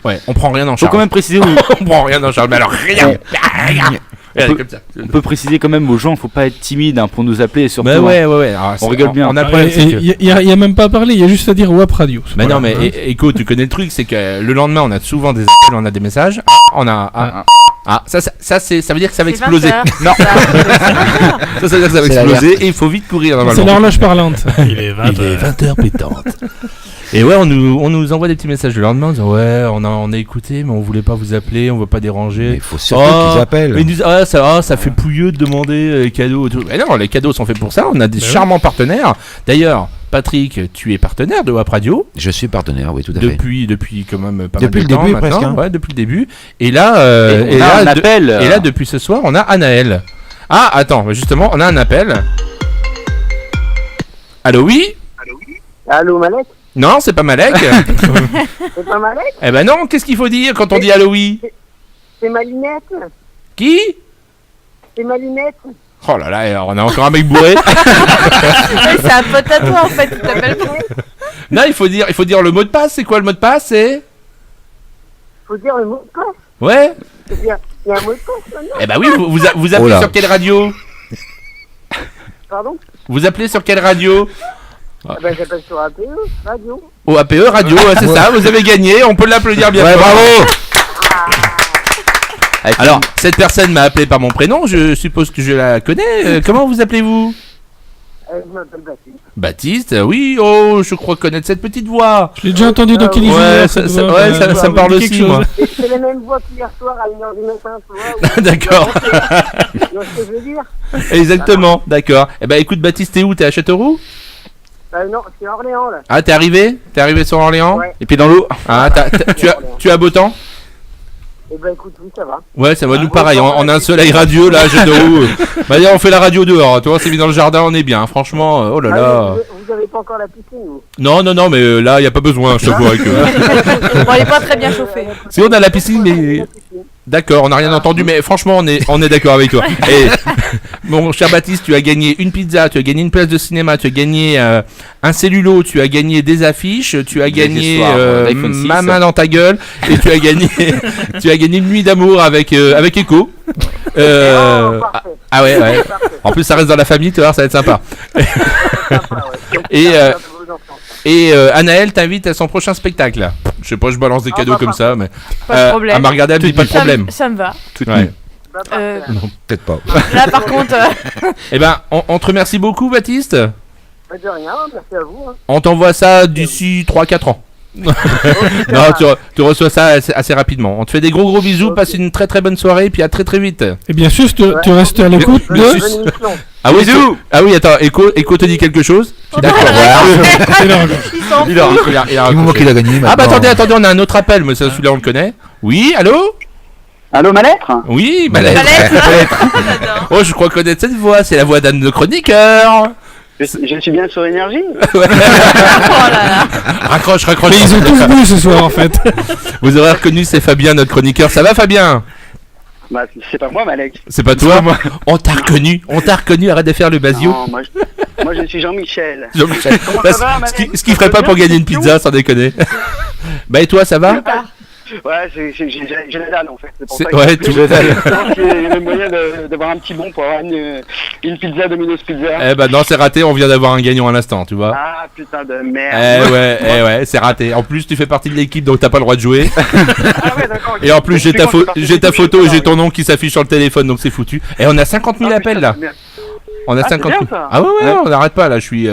Ouais, on prend rien en charge. Faut quand même préciser. On prend rien en charge, mais alors rien. On peut préciser quand même aux gens, faut pas être timide pour nous appeler et surtout. Ouais. Alors, on rigole bien. On a pas. Il y a même pas à parler, il y a juste à dire Wap Radio. Mais non, mais écoute, tu connais le truc, c'est que le lendemain, on a souvent des appels, on a des messages. On a. Ça veut dire que ça va exploser. Non. Ça veut dire que ça va exploser et il faut vite courir normalement. C'est l'horloge parlante. Il est 20h pétante. Et ouais, on nous envoie des petits messages le lendemain en disant ouais, on a écouté, mais on voulait pas vous appeler, on veut pas déranger. Il faut surtout qu'ils appellent. Ils disent ça fait pouilleux de demander les cadeaux et tout. Mais non, les cadeaux sont faits pour ça. On a des charmants partenaires. D'ailleurs, Patrick, tu es partenaire de Wap Radio. Je suis partenaire, oui, tout à fait. Depuis quand même pas mal de temps. Depuis le début presque. Ouais, depuis le début. Et là, appel. Et là, depuis ce soir, on a Anaël. Ah, attends, justement, on a un appel. Allô, oui. Allô, Malek. Non, c'est pas Malek. C'est pas Malek. Eh ben non, qu'est-ce qu'il faut dire quand on dit allô, oui? C'est Malinette. Qui? C'est Malinette. Oh là là, on a encore un mec bourré. C'est un pote à toi en fait, il t'appelle pas. Non, il faut dire le mot de passe. C'est quoi le mot de passe? C'est faut dire le mot de passe. Ouais. Il y a un mot de passe maintenant. Eh ben oui, vous appelez sur quelle radio? Pardon? Vous appelez sur quelle radio? Ben j'appelle sur APE Radio. Au APE Radio, c'est ça, vous avez gagné, on peut l'applaudir bien. Ouais, bravo. Alors, cette personne m'a appelé par mon prénom, je suppose que je la connais. Comment vous appelez-vous? Je m'appelle Baptiste. Baptiste, oui, oh, je crois connaître cette petite voix. Je l'ai déjà entendu dans Kelly Ouais, ça me parle aussi, moi. C'est la même voix qu'hier soir à 1h du matin, tu vois. D'accord. Tu vois ce que je veux dire? Exactement, d'accord. Eh ben écoute, Baptiste, t'es où? T'es à Châteauroux? Non, c'est Orléans, là. Ah, t'es arrivé? T'es arrivé sur Orléans? Ouais. Et puis dans l'eau? Ah, tu as beau temps? Eh ben écoute, oui, ça va. Ouais, ça va, nous pareil, on a un soleil radieux là, Châteauroux. Bah on fait la radio dehors, tu vois, c'est mis dans le jardin, on est bien, franchement, oh là là. Vous avez pas encore la piscine, vous? Non, là, y a pas besoin, je te vois. Bon, elle est pas très bien chauffée. Si on a la piscine, mais... D'accord, on n'a rien entendu, mais franchement, on est d'accord avec toi. Et, mon cher Baptiste, tu as gagné une pizza, tu as gagné une place de cinéma, tu as gagné un cellulo, tu as gagné des affiches, tu as gagné ma main dans ta gueule, et tu as gagné une nuit d'amour avec Echo. Ah ouais. En plus, ça reste dans la famille, tu vois, ça va être sympa. Et Anaël t'invite à son prochain spectacle. Je sais pas, je balance des cadeaux comme ça, mais pas de problème. Elle m'a regardé, elle me dit pas de problème. Ça me va. Ouais. Non, peut-être pas. Là, par contre. Eh ben, on te remercie beaucoup, Baptiste. De rien, merci à vous. Hein. On t'envoie ça d'ici 3-4 ans. Non, tu reçois ça assez rapidement. On te fait des gros bisous, passe une très très bonne soirée, et puis à très très vite. Et bien sûr, tu restes à l'écoute de... Ah oui, attends, Echo te dit quelque chose? D'accord. Il a moment qu'il a gagné. Ah bah attendez, on a un autre appel, mais celui-là on le connaît. Oui, allô? Allô, Malettre? Oui, Malettre. Oh, je crois connaître cette voix, c'est la voix d'un de nos chroniqueurs. Je suis bien sur Énergie. Ouais. Raccroche. Mais ils ont tous bu ce soir en fait. Vous aurez reconnu, c'est Fabien, notre chroniqueur. Ça va, Fabien? Bah, c'est pas moi, Malek. C'est pas toi? On t'a reconnu, arrête de faire le basio. Non, moi je suis Jean-Michel. Comment ça va, ce qu'il ferait pas pour gagner une pizza, sans déconner. Bah et toi, ça va? Ouais, j'ai la dalle en fait. C'est pour ça ouais, tout la dalle. Je pense qu'il y a moyen d'avoir un petit bon pour avoir une pizza Domino's Pizza. Eh bah non, c'est raté, on vient d'avoir un gagnant à l'instant, tu vois. Ah putain de merde. Eh ouais, c'est raté. En plus, tu fais partie de l'équipe, donc t'as pas le droit de jouer. Ah ouais, d'accord. Et en plus, j'ai ta photo et j'ai ton nom qui s'affiche sur le téléphone, donc c'est foutu. Et on a 50 000 appels là. On a 50 000. Ah ouais, on n'arrête pas là. Je suis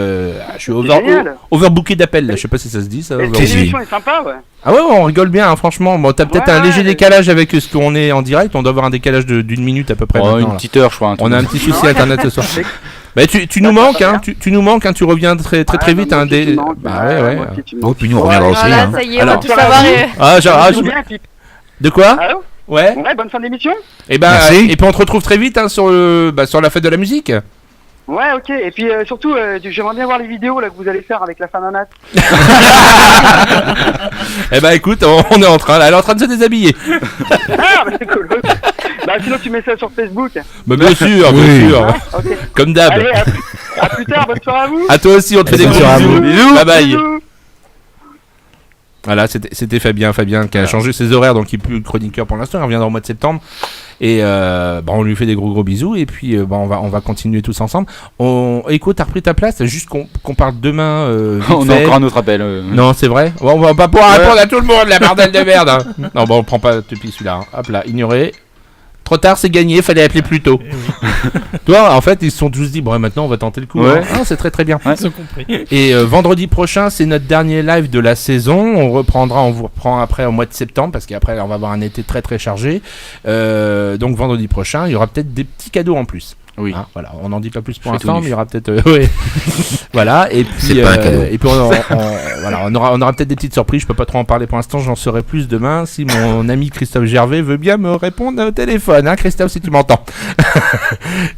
overbooké d'appels là. Je sais pas si ça se dit ça. L'émission est sympa, ouais. Ah ouais, on rigole bien, hein, franchement. Bon, t'as peut-être un léger décalage avec ce qu'on est en direct. On doit avoir un décalage d'une minute à peu près. Une petite heure, je crois. On a un petit souci internet ce soir. Bah, tu nous manques, hein. Tu nous manques, hein. Tu reviens très vite. Bah ouais. Oh, puis nous on reviendra aussi. Voilà, ça y est, on va tout savoir. De quoi? Allô? Ouais, bonne fin d'émission. Et ben, et puis on te retrouve très vite, hein, sur la fête de la musique. Ouais, ok. Et puis surtout, j'aimerais bien voir les vidéos là que vous allez faire avec la Fananat. Eh ben écoute, on est en train, là, elle est en train de se déshabiller. Ah, bah c'est cool. Bah sinon tu mets ça sur Facebook. Bah bien sûr, bien sûr. Ah, okay. Comme d'hab. Allez, à plus tard, bonne soirée à vous. À toi aussi, on te fait des gros bisous. Bisous. Bye bye. Bisous. Voilà, c'était Fabien qui a changé ses horaires, donc il n'est plus chroniqueur pour l'instant, il reviendra au mois de septembre. Et on lui fait des gros bisous, et puis on va continuer tous ensemble. Écoute, t'as repris ta place, juste qu'on parle demain. On a encore un autre appel. Non, c'est vrai. Bon, on va pas pouvoir répondre à tout le monde, la bordel de merde. Hein. Non, on prend pas depuis celui-là. Hein. Hop là, ignoré. Trop tard, c'est gagné, fallait appeler plus tôt. Toi, en fait, ils se sont tous dit, bon, maintenant on va tenter le coup. Ouais. Hein. C'est très bien. Ils ont compris. Et vendredi prochain, c'est notre dernier live de la saison. On vous reprend après au mois de septembre, parce qu'après, on va avoir un été très chargé. Donc vendredi prochain, il y aura peut-être des petits cadeaux en plus. Oui. Hein, voilà, on n'en dit pas plus pour l'instant, mais il y aura peut-être. Voilà, et puis. C'est pas un cadeau. Et puis on aura peut-être des petites surprises. Je peux pas trop en parler pour l'instant. J'en saurai plus demain si mon ami Christophe Gervais veut bien me répondre au téléphone. Hein, Christophe, si tu m'entends.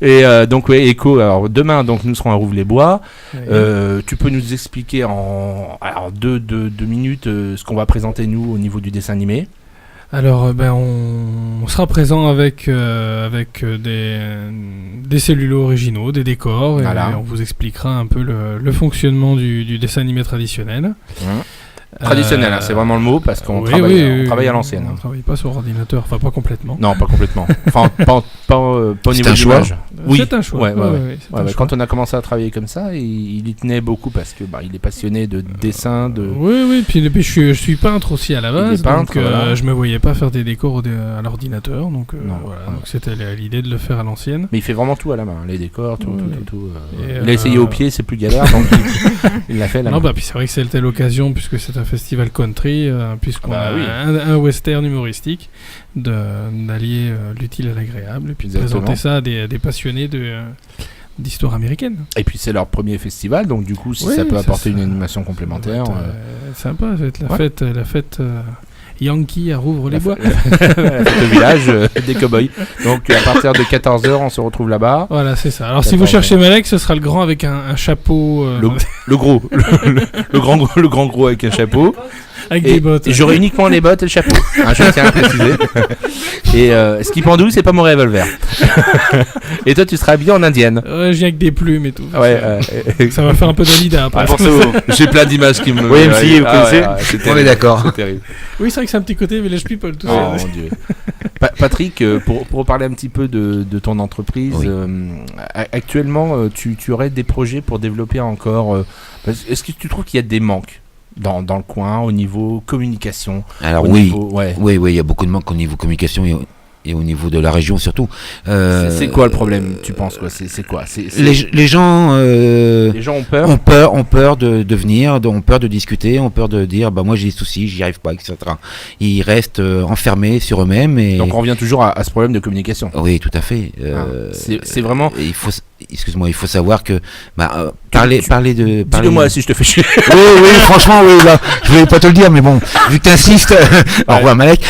Et donc Echo. Alors demain, donc nous serons à Rouvres-les-Bois. Oui. Tu peux nous expliquer en deux minutes ce qu'on va présenter nous au niveau du dessin animé? Alors, on sera présent avec des cellulos originaux, des décors, et on vous expliquera un peu le fonctionnement du dessin animé traditionnel. Traditionnel, c'est vraiment le mot, parce qu'on travaille à l'ancienne. On travaille pas sur ordinateur, enfin pas complètement. Non, pas complètement. Enfin, pas au niveau du l'image. Oui, c'est un choix. Quand on a commencé à travailler comme ça, il y tenait beaucoup parce que il est passionné de dessin, de. Oui, puis je suis peintre aussi à la base, donc je me voyais pas faire des décors à l'ordinateur, donc donc c'était l'idée de le faire à l'ancienne. Mais il fait vraiment tout à la main, les décors, tout. Il a essayé au pied, c'est plus galère, donc il l'a fait à la main. Puis c'est vrai que c'était l'occasion, puisque c'est un festival country, puisqu'on a un western humoristique, d'allier l'utile à l'agréable, et puis de présenter ça à des passionnés d'histoire américaine. Et puis c'est leur premier festival, donc du coup, si ça peut apporter une animation complémentaire. Sympa, la fête Yankee à Rouvre-les-Bois. La fête de village des cow-boys. Donc à partir de 14h, on se retrouve là-bas. Voilà, c'est ça. Alors si vous cherchez Malek, ce sera le grand avec un chapeau. Le gros. le grand gros avec un chapeau. Avec des bottes. Et j'aurai uniquement les bottes et le chapeau. Je tiens à préciser. Et ce qui pendouille, c'est pas mon revolver. Et toi, tu seras habillé en indienne. Ouais, j'ai avec des plumes et tout. Ouais. Ça va faire un peu d'Alida après. J'ai plein d'images qui me. Oui, MC, vous connaissez. On est d'accord. C'est terrible. Oui, c'est vrai que c'est un petit côté Village People. Tout ça. Mon Dieu. Patrick, pour parler un petit peu de ton entreprise, actuellement, tu aurais des projets pour développer encore. Est-ce que tu trouves qu'il y a des manques dans le coin au niveau communication? Alors oui, il y a beaucoup de manques au niveau communication et au niveau de la région surtout. C'est quoi le problème, tu penses quoi? C'est quoi? Les gens ont peur. Ont peur de venir, ont peur de discuter, ont peur de dire moi j'ai des soucis, j'y arrive pas, etc. Ils restent enfermés sur eux-mêmes. Donc on revient toujours à ce problème de communication. Oui, tout à fait. C'est vraiment. Il faut savoir que parler de. Dis-le-moi si je te fais chier. Oui, franchement, je voulais pas te le dire, mais bon, vu que t'insistes, au revoir Malek.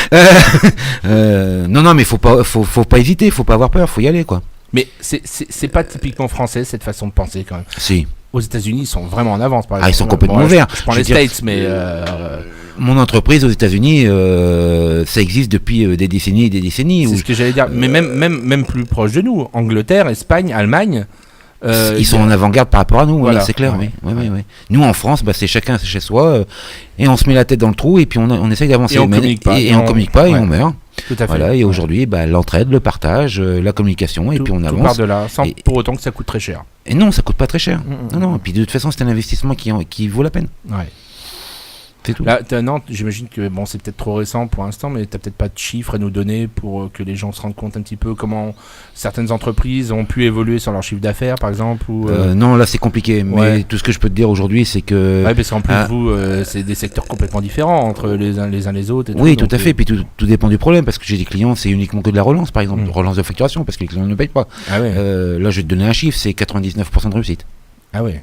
Non, mais faut pas hésiter, faut pas avoir peur, faut y aller quoi. Mais c'est pas typiquement français cette façon de penser quand même. Si. Aux États-Unis, ils sont vraiment en avance, par exemple. Ils sont complètement ouverts. Je prends les States, mais. Mon entreprise aux États-Unis, ça existe depuis des décennies et des décennies. C'est ce que j'allais dire. Mais même plus proche de nous, Angleterre, Espagne, Allemagne. Ils sont en avant-garde par rapport à nous, c'est clair. Oui. Nous en France, c'est chacun chez soi, et on se met la tête dans le trou, et puis on essaye d'avancer. Et on communique pas. Et on communique pas, et on meurt. Tout à fait. Voilà, et aujourd'hui, l'entraide, le partage, la communication, et puis on avance. Tout part de là, sans pour autant que ça coûte très cher. Et non, ça coûte pas très cher. Non. Et puis de toute façon, c'est un investissement qui vaut la peine. Ouais. C'est tout. Là, Nantes, j'imagine que c'est peut-être trop récent pour l'instant, mais tu n'as peut-être pas de chiffres à nous donner pour que les gens se rendent compte un petit peu comment certaines entreprises ont pu évoluer sur leur chiffre d'affaires, par exemple Non, là c'est compliqué, mais tout ce que je peux te dire aujourd'hui, c'est que... Oui, parce qu'en plus, vous, c'est des secteurs complètement différents entre les uns les autres. Oui, tout à fait, puis tout dépend du problème, parce que j'ai des clients, c'est uniquement que de la relance, par exemple, relance de facturation, parce que les clients ne payent pas. Là, je vais te donner un chiffre, c'est 99% de réussite. Ah oui.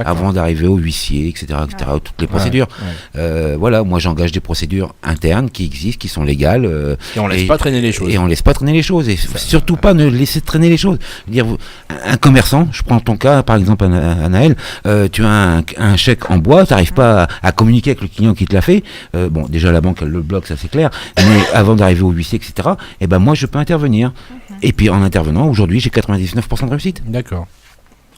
Avant d'arriver au huissier, etc., toutes les procédures. Voilà, moi j'engage des procédures internes qui existent, qui sont légales. Et on laisse pas traîner les choses. Et on laisse pas traîner les choses. Et surtout pas ne laisser traîner les choses. Dire, un commerçant, je prends ton cas, par exemple, Anaël, tu as un chèque en bois, tu n'arrives pas à communiquer avec le client qui te l'a fait. Bon, déjà la banque, elle le bloque, ça c'est clair. Mais avant d'arriver au huissier, etc., moi je peux intervenir. Et puis en intervenant, aujourd'hui, j'ai 99% de réussite. D'accord.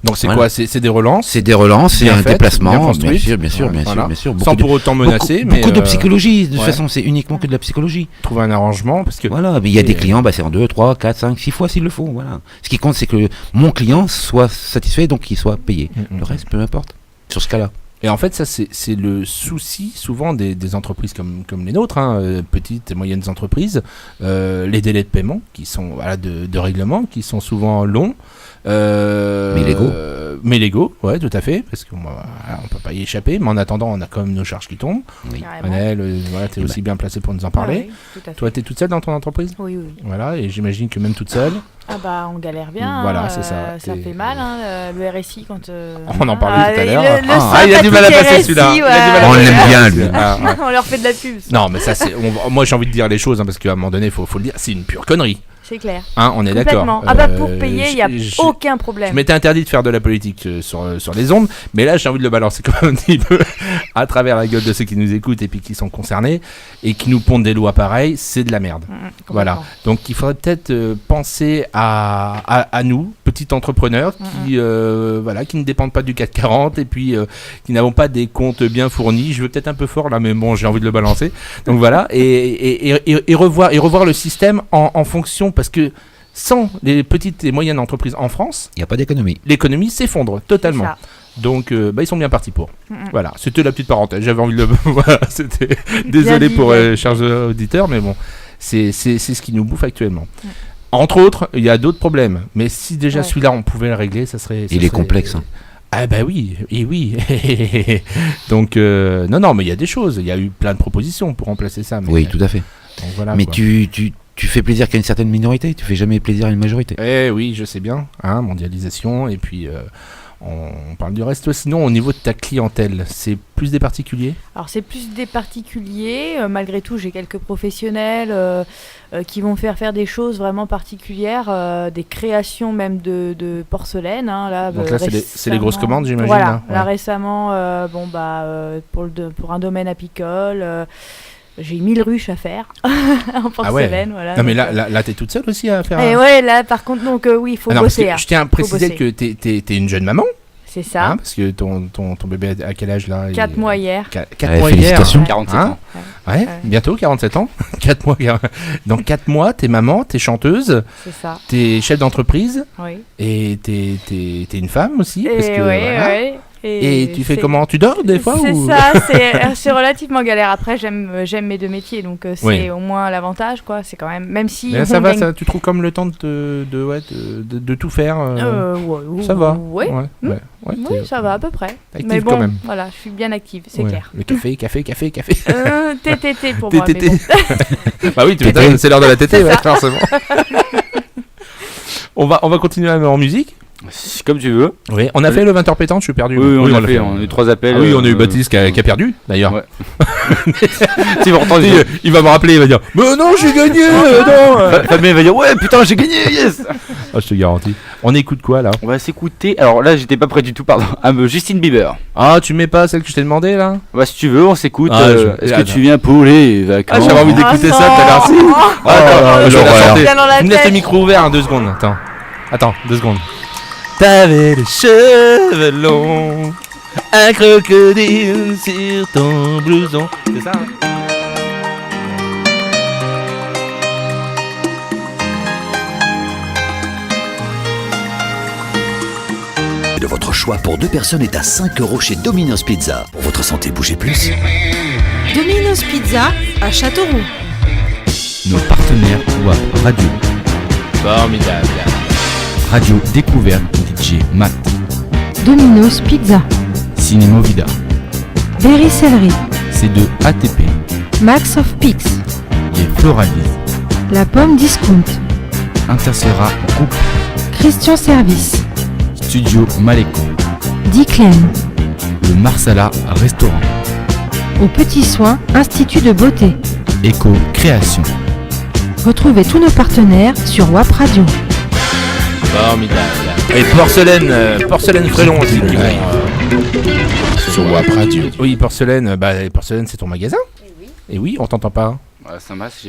Donc c'est quoi? C'est des relances? C'est des relances, c'est un déplacement, bien sûr. Sans pour autant menacer. Beaucoup de psychologie, de toute façon, c'est uniquement que de la psychologie. Trouver un arrangement, parce que... Voilà, mais il y a des clients, c'est en 2, 3, 4, 5, 6 fois s'il le faut, voilà. Ce qui compte, c'est que mon client soit satisfait, donc qu'il soit payé. Le reste, peu importe, sur ce cas-là. Et en fait, ça, c'est le souci souvent des entreprises comme les nôtres, petites et moyennes entreprises, les délais de paiement qui sont de règlement, qui sont souvent longs. Mais légaux, ouais, tout à fait, parce qu'on peut pas y échapper, mais en attendant, on a quand même nos charges qui tombent. Oui. Annelle, tu es aussi bien placée pour nous en parler. Oui, toi, tu es toute seule dans ton entreprise? Oui. Voilà, et j'imagine que même toute seule. On galère bien. Voilà, c'est ça. Ça fait mal, le RSI quand. On en parlait tout à l'heure. Il a du mal à passer celui-là. On l'aime bien, lui. On leur fait de la pub. Non, mais ça, moi, j'ai envie de dire les choses, parce qu'à un moment donné, il faut le dire, c'est une pure connerie. C'est clair. On est d'accord. Pour payer, il n'y a aucun problème. Je m'étais interdit de faire de la politique sur les ondes, mais là, j'ai envie de le balancer quand même un petit peu à travers la gueule de ceux qui nous écoutent et puis qui sont concernés et qui nous pondent des lois pareilles, c'est de la merde. Voilà. Donc, il faudrait peut-être penser à nous, petits entrepreneurs qui ne dépendent pas du CAC 40 et puis qui n'avons pas des comptes bien fournis. Je veux peut-être un peu fort là, mais bon, j'ai envie de le balancer. Donc voilà, et revoir le système en fonction, parce que sans les petites et moyennes entreprises en France, il n'y a pas d'économie. L'économie s'effondre totalement. Donc, ils sont bien partis pour. Voilà, c'était la petite parenthèse. J'avais envie de le. Voilà, c'était. Désolé pour chers auditeurs, mais bon, c'est ce qui nous bouffe actuellement. Entre autres, il y a d'autres problèmes. Mais si déjà celui-là, on pouvait le régler, ça serait. Il est complexe. Hein. Ah bah oui, et oui. Donc, non, mais il y a des choses. Il y a eu plein de propositions pour remplacer ça. Mais, oui, tout à fait. Donc, voilà, mais tu fais plaisir qu'à une certaine minorité, tu fais jamais plaisir à une majorité. Eh oui, je sais bien, hein, mondialisation, et puis on parle du reste. Sinon, au niveau de ta clientèle, c'est plus des particuliers ? Alors c'est plus des particuliers, malgré tout j'ai quelques professionnels qui vont faire des choses vraiment particulières, des créations même de porcelaine. Hein, là, donc là c'est les grosses commandes, j'imagine. Voilà, hein, là récemment, pour un domaine apicole... j'ai 1000 ruches à faire en porcelaine. Voilà, non, mais là t'es toute seule aussi à faire. Et ouais, là, par contre, donc oui, il faut bosser. Je tiens à préciser que t'es une jeune maman. C'est ça. Hein, parce que ton bébé a quel âge là ? 4 mois hier. 4 mois hier. 47 ans. Ouais, bientôt 47 ans. 4 mois. Dans 4 mois, t'es maman, t'es chanteuse. C'est ça. T'es chef d'entreprise. Oui. Et t'es une femme aussi. Parce que, ouais. Et tu fais comment ? Tu dors des fois C'est ça, c'est relativement galère. Après, j'aime mes deux métiers, donc c'est au moins l'avantage, quoi. C'est quand même si. Mais ça va, tu trouves comme le temps de tout faire. Ça va. Ouais. Oui, ça va à peu près. Active mais bon, quand même. Voilà, je suis bien active, c'est clair. Le café. TTT pour moi. TTT. Bah oui, c'est l'heure de la TT, forcément. On va continuer en musique. Comme tu veux. Oui, on a fait le 20h pétante, je suis perdu. Oui, on a fait. On a eu 3 appels. Ah oui, on a eu Baptiste qui a perdu, d'ailleurs. Ouais. Il va me rappeler, il va dire mais non, j'ai gagné. Fabien va dire ouais, putain, j'ai gagné, yes. Je te garantis. On écoute quoi là ? On va s'écouter. Alors là, j'étais pas prêt du tout, pardon. Justin Bieber. Ah, tu mets pas celle que je t'ai demandé là ? Bah, si tu veux, on s'écoute. Est-ce que tu viens pour les vacances ? J'avais envie d'écouter ça tout à l'heure. Tu me laisses le micro ouvert, 2 secondes. Attends, 2 secondes. T'avais les cheveux longs, un crocodile sur ton blouson. C'est ça, hein ? De votre choix pour 2 personnes est à 5 € chez Domino's Pizza. Pour votre santé, bougez plus. Domino's Pizza à Châteauroux. Nos partenaires WAP Radio. Formidable. Radio Découverte DJ Matt. Domino's Pizza. Cinémo Vida. Berry Céleri. C2 ATP. Max of Pix. Les Floralis. La Pomme Discount. Intercera Groupe. Christian Service. Studio Maléco. Diclen. Le Marsala Restaurant. Au Petit Soin, Institut de Beauté. Éco Création. Retrouvez tous nos partenaires sur WAP Radio. Formidable. Et porcelaine Frélon aussi. Sur WAP Radio. Oui, porcelaine, c'est ton magasin. Et oui, on t'entend pas. Ouais, Saint-Mas,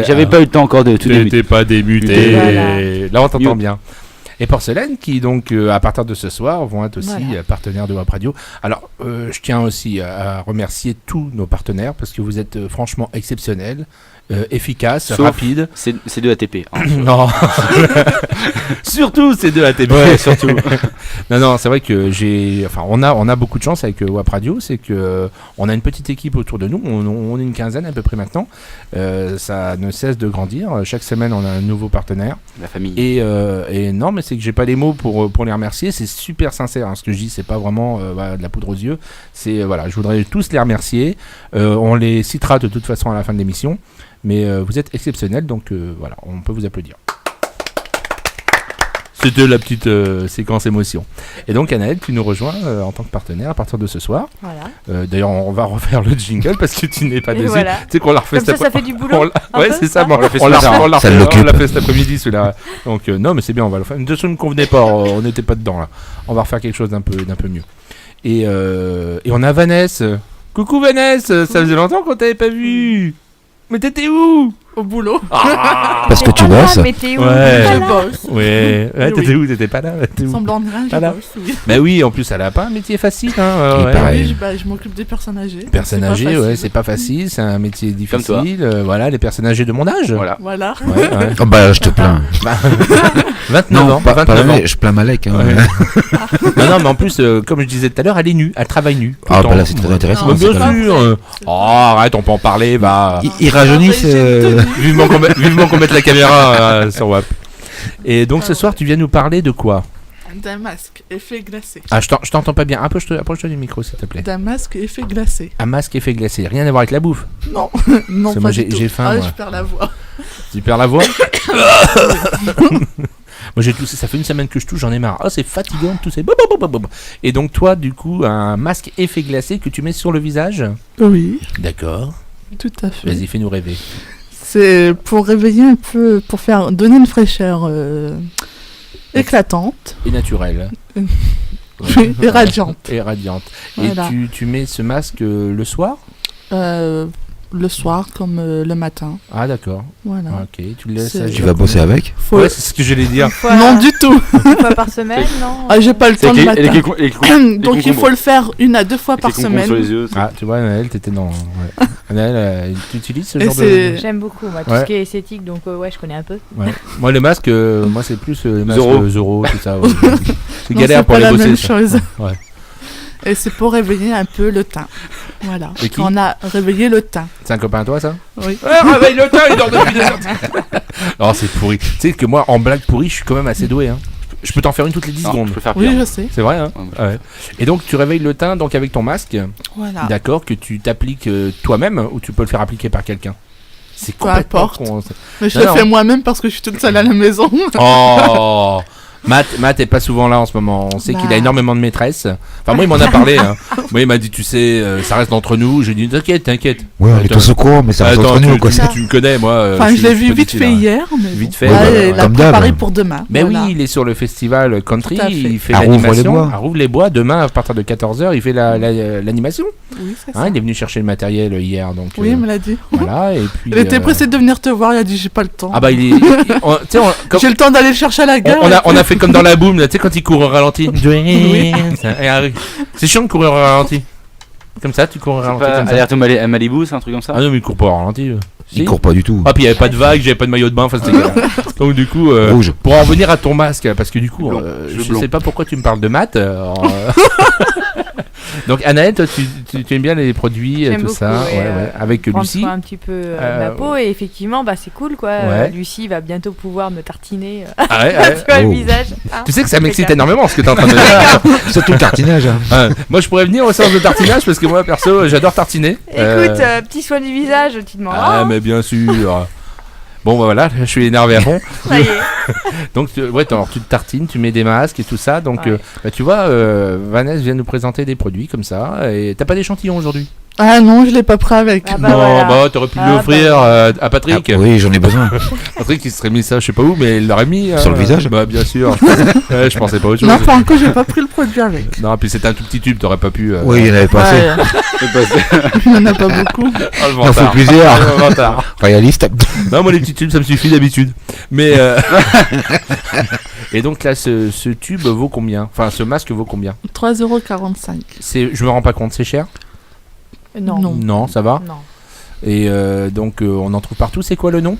j'avais pas eu le temps encore de tout débuter. T'étais pas débuté. Voilà. Là, on t'entend bien. Et Porcelaine qui donc à partir de ce soir vont être aussi partenaires de WAP Radio. Alors je tiens aussi à remercier tous nos partenaires parce que vous êtes franchement exceptionnels, efficaces, rapides. C'est de ATP. Hein, non. Surtout c'est de ATP. Ouais, surtout. non, c'est vrai que on a beaucoup de chance avec WAP Radio, c'est que on a une petite équipe autour de nous, on est une quinzaine à peu près maintenant. Ça ne cesse de grandir. Chaque semaine on a un nouveau partenaire. La famille. Et non, mais c'est que j'ai pas les mots pour les remercier. C'est super sincère, hein, ce que je dis, c'est pas vraiment de la poudre aux yeux. C'est je voudrais tous les remercier. On les citera de toute façon à la fin de l'émission. Mais vous êtes exceptionnels, donc on peut vous applaudir. C'était la petite séquence émotion. Et donc Anaëlle, tu nous rejoins en tant que partenaire à partir de ce soir. Voilà. D'ailleurs, on va refaire le jingle parce que tu n'es pas déçu. Voilà. Tu sais qu'on l'a refait comme ça fait du boulot. C'est ça. On l'a fait cet après-midi celui-là. Donc non, mais c'est bien, on va le faire. De ce ne me convenait pas, on n'était pas dedans là. On va refaire quelque chose d'un peu mieux. Et on a Vanessa. Coucou Vanessa, ça faisait longtemps qu'on t'avait pas vu. Mais t'étais où ? Au boulot. Parce que tu bosses. Mais t'es où? Je bosse. Ouais, t'étais où? T'étais pas là? Semblant de rien, je bosse, oui. Bah oui, en plus, elle a pas un métier facile. Hein, Oui, je m'occupe des personnes âgées. Personnes âgées, ouais, c'est pas facile, c'est un métier difficile. Voilà, les personnes âgées de mon âge. Voilà. Ouais. Oh bah, je te plains. 29 ans, pas 29 ans. Je plains Malek. Hein. Non, mais en plus, comme je disais tout à l'heure, elle est nue, elle travaille nue. Ah, bah là, c'est très intéressant. Bien sûr. Oh, arrête, on peut en parler. Bah. Ils rajeunissent. Vivement qu'on mette la caméra sur WAP. Et donc ce soir, tu viens nous parler de quoi? D'un masque effet glacé. Ah, je t'entends pas bien. Approche-toi du micro, s'il te plaît. D'un masque effet glacé. Un masque effet glacé. Rien à voir avec la bouffe? Non, non, pas du tout. J'ai faim. Je perds la voix. Tu perds la voix? Moi j'ai toussé, ça fait une semaine que je tousse, j'en ai marre. Oh, c'est fatigant de tousser. Et donc toi, du coup, un masque effet glacé que tu mets sur le visage? Oui. D'accord. Tout à fait. Vas-y, fais-nous rêver. C'est pour réveiller un peu, pour donner une fraîcheur éclatante. Et naturelle. Oui, et radiante. Et radiante. Voilà. Et tu mets ce masque le soir? Le soir comme le matin. Ah d'accord. Voilà. Ok, tu le laisses. Tu vas bosser avec? Ouais, c'est ce que j'allais dire. Non du tout. Une fois par semaine, non? Ah, j'ai pas le temps le matin. Donc il faut le faire 1 à 2 fois par semaine. Sur les yeux, ah, tu vois, Anaëlle, t'étais dans. Ouais. Anaëlle, tu utilises ce genre de. J'aime beaucoup, moi, tout ce qui est esthétique, donc ouais, je connais un peu. Ouais. Moi, le masque, moi, c'est plus le masque Zoro, tout ça. Ouais. C'est non, galère pour les bosser. C'est pas la même chose. Ouais. Et c'est pour réveiller un peu le teint. Voilà. On a réveillé le teint. C'est un copain à toi, ça? Oui. Ouais, réveille le teint, il dort depuis 2 heures. Oh, c'est pourri. Tu sais que moi, en blague pourrie, je suis quand même assez doué. Hein. Je peux t'en faire une toutes les 10 secondes. Je peux faire pire. Oui, je sais. C'est vrai, hein? Ouais. Et donc, tu réveilles le teint donc avec ton masque. Voilà. D'accord, que tu t'appliques toi-même ou tu peux le faire appliquer par quelqu'un? C'est peu importe. Mais je le fais moi-même parce que je suis toute seule à la maison. Oh. Matt est pas souvent là en ce moment. On sait qu'il a énormément de maîtresses. Enfin, moi, il m'en a parlé. Hein. Moi, il m'a dit, tu sais, ça reste entre nous. J'ai dit, t'inquiète. Ouais, on est tous au courant, mais ça reste entre nous. Tu me connais, moi. Enfin, je l'ai vu vite fait hier. Vite fait. Il a préparé pour demain. Mais oui, il est sur le festival country. Il fait l'animation. À Rouvres-les-Bois. Demain, à partir de 14h, il fait l'animation. Oui, c'est ça. Il est venu chercher le matériel hier. Donc, oui, il me l'a dit. Voilà. Et puis. Il était pressé de venir te voir. Il a dit, j'ai pas le temps. Ah bah, j'ai le temps d'aller le chercher à la gare. On a fait comme dans la boum, tu sais, quand il court au ralenti. Oui. C'est chiant de courir au ralenti. Comme ça, tu cours au ralenti. Alerte à Malibu, c'est un truc comme ça? Ah non, mais il court pas au ralenti. Il court pas du tout. Ah, puis il n'y avait pas de vague, j'avais pas de maillot de bain, enfin c'était galère. Donc du coup, pour en revenir à ton masque, parce que du coup, je sais pas pourquoi tu me parles de maths. Donc Anaëlle, toi tu aimes bien les produits, tout beaucoup, ça, avec Lucie. Un petit peu ma peau et effectivement, bah c'est cool quoi. Lucie va bientôt pouvoir me tartiner le visage. Tu sais que ça m'excite énormément ce que t'es en train de dire. Surtout le tartinage. Moi je pourrais venir au séance de tartinage parce que moi perso j'adore tartiner. Écoute, petit soin du visage, tu demandes. Ah mais bien sûr. Bon bah voilà, je suis énervé à fond. Ça y est. Donc alors, tu te tartines, tu mets des masques et tout ça. Donc tu vois, Vanessa vient nous présenter des produits comme ça. Et t'as pas d'échantillon aujourd'hui? Ah non, je l'ai pas pris avec. Ah bah non, voilà. Bah t'aurais pu l'offrir à Patrick. Ah, oui, j'en ai besoin. Patrick il se serait mis ça, je sais pas où, mais il l'aurait mis sur le visage. Bah bien sûr. Je pensais pas autre chose. Non, pas encore, j'ai pas pris le produit avec. Non, puis c'était un tout petit tube, t'aurais pas pu. Oui, il y en avait pas assez. Il y en a pas beaucoup. Il en faut plusieurs. Réaliste. Non, moi les petits tubes ça me suffit d'habitude. Mais et donc là, ce tube vaut combien? Enfin, ce masque vaut combien? 3,45 €. Je me rends pas compte, c'est cher? Non, ça va? Non. Et donc on en trouve partout, c'est quoi le nom?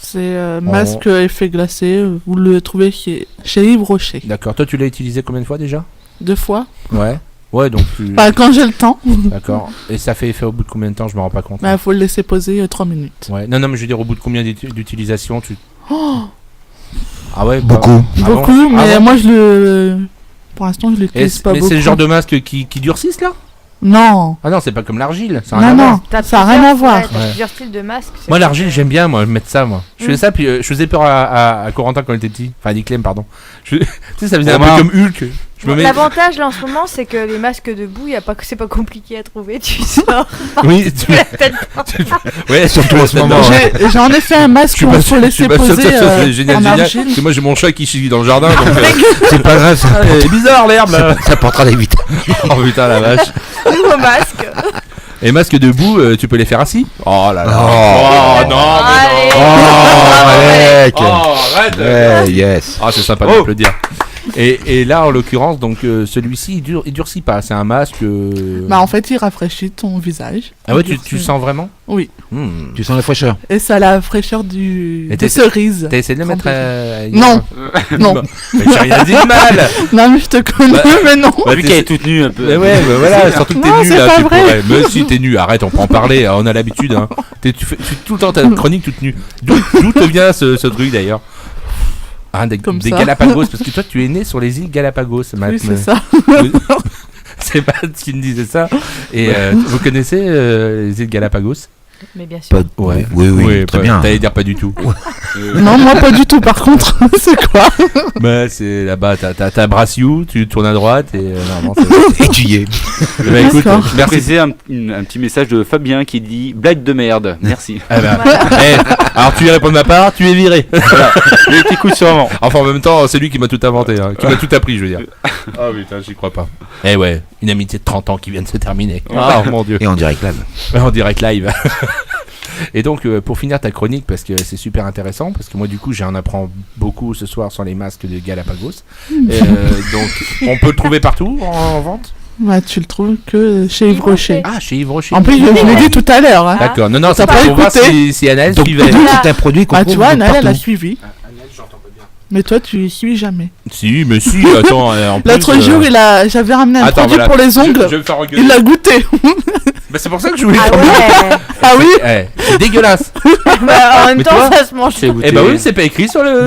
C'est masque effet glacé, vous le trouvez chez Yves Rocher. D'accord, toi tu l'as utilisé combien de fois déjà? 2 fois. Ouais, donc Bah, quand j'ai le temps. D'accord, et ça fait effet au bout de combien de temps? Je me rends pas compte. Bah, faut le laisser poser 3 minutes. Ouais, non, mais je veux dire au bout de combien d'utilisation Ah ouais, beaucoup. Beaucoup, mais moi pour l'instant je l'utilise pas beaucoup. Mais c'est le genre de masque qui durcissent là? Non. Ah non, c'est pas comme l'argile. Ça n'a rien à voir. T'as plusieurs styles de masques. Moi, l'argile, j'aime bien, mettre ça, moi. Je faisais ça, puis je faisais peur à Corentin quand il était petit. Enfin, à Nick Clem, pardon. Tu sais, ça faisait un peu comme Hulk. L'avantage là en ce moment, c'est que les masques debout, c'est pas compliqué à trouver. Tu sors. Oui, ouais, surtout en ce moment. J'en ai fait un masque pour faut laisser poser. C'est génial. Parce que moi, j'ai mon chat qui chie dans le jardin. C'est pas grave. C'est bizarre l'herbe là. Ça portera des vitamines. Oh putain, la vache. Nouveau masque. Et masque debout, tu peux les faire assis. Oh là là. Oh, non, mais non. Mec. Arrête. Ouais, yes. Ah, c'est sympa d'applaudir. Et là, en l'occurrence, donc celui-ci, il durcit pas. C'est un masque. Bah, en fait, il rafraîchit ton visage. Ah ouais, tu sens vraiment? Oui. Tu sens la fraîcheur. Et ça a la fraîcheur des cerises. T'as essayé de le mettre Non. Non. Mais j'ai rien dit de mal. Non, mais je te connais, mais non. Vu qu'elle est toute nue un peu. Mais ouais, bah voilà, surtout que t'es Non, nue c'est là. pas Tu vrai. pourrais. Mais si t'es nue, arrête, on peut en parler. On a l'habitude. Hein. Tu fais tout le temps ta chronique toute nue. D'où te vient ce truc d'ailleurs? Des Galapagos, parce que toi tu es né sur les îles Galapagos, Matt. Oui, c'est ça. C'est Matt qui me disait ça. Et vous connaissez les îles Galapagos? Mais bien sûr. Ouais. Oui, très bien. T'allais dire pas du tout. Non, moi pas du tout par contre. C'est quoi? Bah, c'est là-bas, t'as Brassiou, tu tournes à droite et normalement et tu y es. Bah, écoute, merci. Un petit message de Fabien qui dit blague de merde. Merci. Ah bah, alors tu lui réponds de ma part, tu es viré. Voilà. Il t'écoute sûrement. Enfin en même temps, c'est lui qui m'a tout inventé, hein, qui m'a tout appris, je veux dire. Ah putain, j'y crois pas. Eh ouais, une amitié de 30 ans qui vient de se terminer. Oh mon dieu. Et en direct live. En direct live. Et donc pour finir ta chronique, parce que c'est super intéressant, parce que moi du coup j'en apprends beaucoup ce soir sur les masques de Galapagos. Donc on peut le trouver partout en vente? Bah, tu le trouves que chez Yves Rocher. Ah, chez Yves Rocher. En plus, je l'ai dit tout à l'heure. Hein. D'accord, non, c'est pas pour voir écouté. si Anaël Donc, suivait. c'est un produit qu'on Ah, trouve tu vois, Anaël, elle a partout. suivi. Mais toi, tu suis jamais. Si, mais si, attends, en plus... L'autre jour, j'avais ramené un produit pour les ongles. Je vais me faire engueuler. Il l'a goûté. Bah, c'est pour ça que je voulais... Ah oui. C'est dégueulasse. Bah, en même Mais temps, toi, ça se mange. Eh bah oui, c'est pas écrit sur le...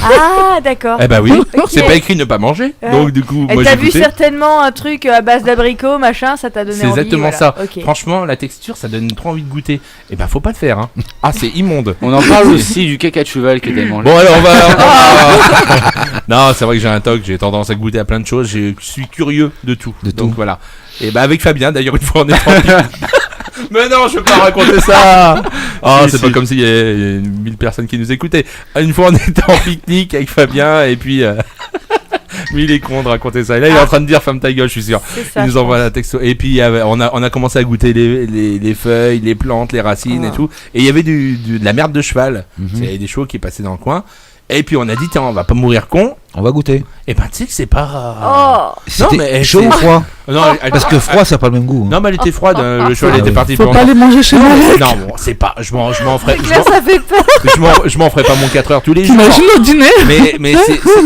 Ah, d'accord. Eh bah oui, Ok. c'est pas écrit ne pas manger. Ouais. Donc du coup, Et moi t'as j'ai vu goûté. certainement un truc à base d'abricots, machin, ça t'a donné C'est envie. exactement voilà. ça. Ok. Franchement, la texture, ça donne trop envie de goûter. Et bah faut pas le faire. Hein. Ah, c'est immonde. On en parle aussi du caca de cheval que t'as mangé. Bon alors on va... Non, c'est vrai que j'ai un toc, j'ai tendance à goûter à plein de choses, je suis curieux de tout. Donc voilà. Et bah avec Fabien, d'ailleurs une fois on est en... Mais non, je veux pas raconter ça. Oh, c'est pas comme s'il y avait 1000 personnes qui nous écoutaient. Une fois on était en pique-nique avec Fabien et puis... Lui il est con de raconter ça. Et là il est en train de dire ferme ta gueule, je suis sûr. Ça, il nous envoie la texto. Et puis on a commencé à goûter les feuilles, les plantes, les racines et tout. Et il y avait de la merde de cheval. Il y avait des chevaux qui passaient dans le coin. Et puis on a dit tiens, on va pas mourir con. On va goûter. Et ben tu sais que c'est pas... Oh. C'était chaud ou froid? Non, parce que froid ça n'a pas le même goût. Non mais elle était froide, le cheval était parti. Faut pas les manger chez moi. Non bon, c'est pas... Je m'en ferais... Là, ça fait peur. Je m'en ferais pas mon 4 heures tous les jours. T'imagines au dîner? Mais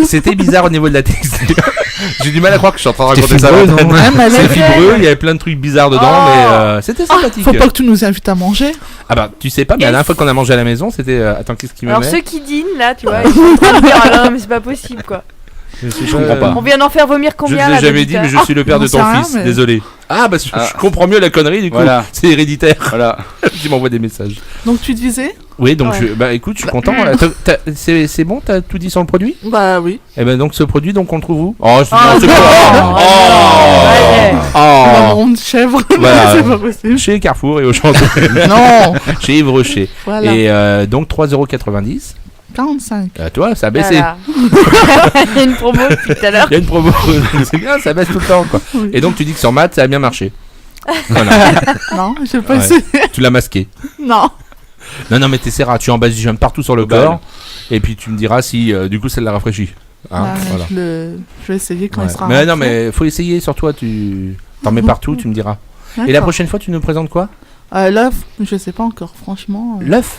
c'était bizarre au niveau de la texture. J'ai du mal à croire que je suis en train de raconter ça. Fibreux, non? C'est fibreux, il y avait plein de trucs bizarres dedans, mais c'était sympathique. Faut pas que tu nous invites à manger. Ah bah tu sais pas, mais la dernière fois qu'on a mangé à la maison, c'était... Attends, qu'est-ce qui me Alors met ceux qui dînent là, tu vois, ils sont en train de dire ah non mais c'est pas possible quoi. Je comprends pas. On vient d'en faire vomir Je combien ne là l'ai jamais dit, mais je suis le père de ton fils, désolé. Ah bah je comprends mieux la connerie du coup, Voilà. c'est héréditaire. Voilà. Tu m'envoies des messages. Donc tu disais? Oui, donc Ouais. bah écoute, je suis content. C'est bon, t'as tout dit sur le produit? Bah oui. Et ben donc ce produit, donc on le trouve où? Oh, c'est Oh, c'est non. Maman de chèvre. Voilà. C'est pas possible. Chez Carrefour et au Champ. Non. Chez Yves Rocher. Voilà. Et donc 3,90€. 45. Toi, ça a baissé. Voilà. Il y a une promo depuis tout à l'heure. Il y a une promo. C'est bien, ça baisse tout le temps quoi. Oui. Et donc tu dis que sur Matt, ça a bien marché. Voilà. Non, j'ai pas Ouais. essayé. Tu l'as masqué. Non. Non, mais t'essaieras, tu embasigeons partout sur le corps. Et puis tu me diras si du coup ça l'a rafraîchi. Hein, Bah, voilà. je vais essayer quand Ouais. il sera. Mais non, rentré. mais faut essayer sur toi, tu t'en mets partout, tu me diras. Et la D'accord. prochaine fois, tu nous présentes quoi? L'œuf, je sais pas encore, franchement. L'œuf?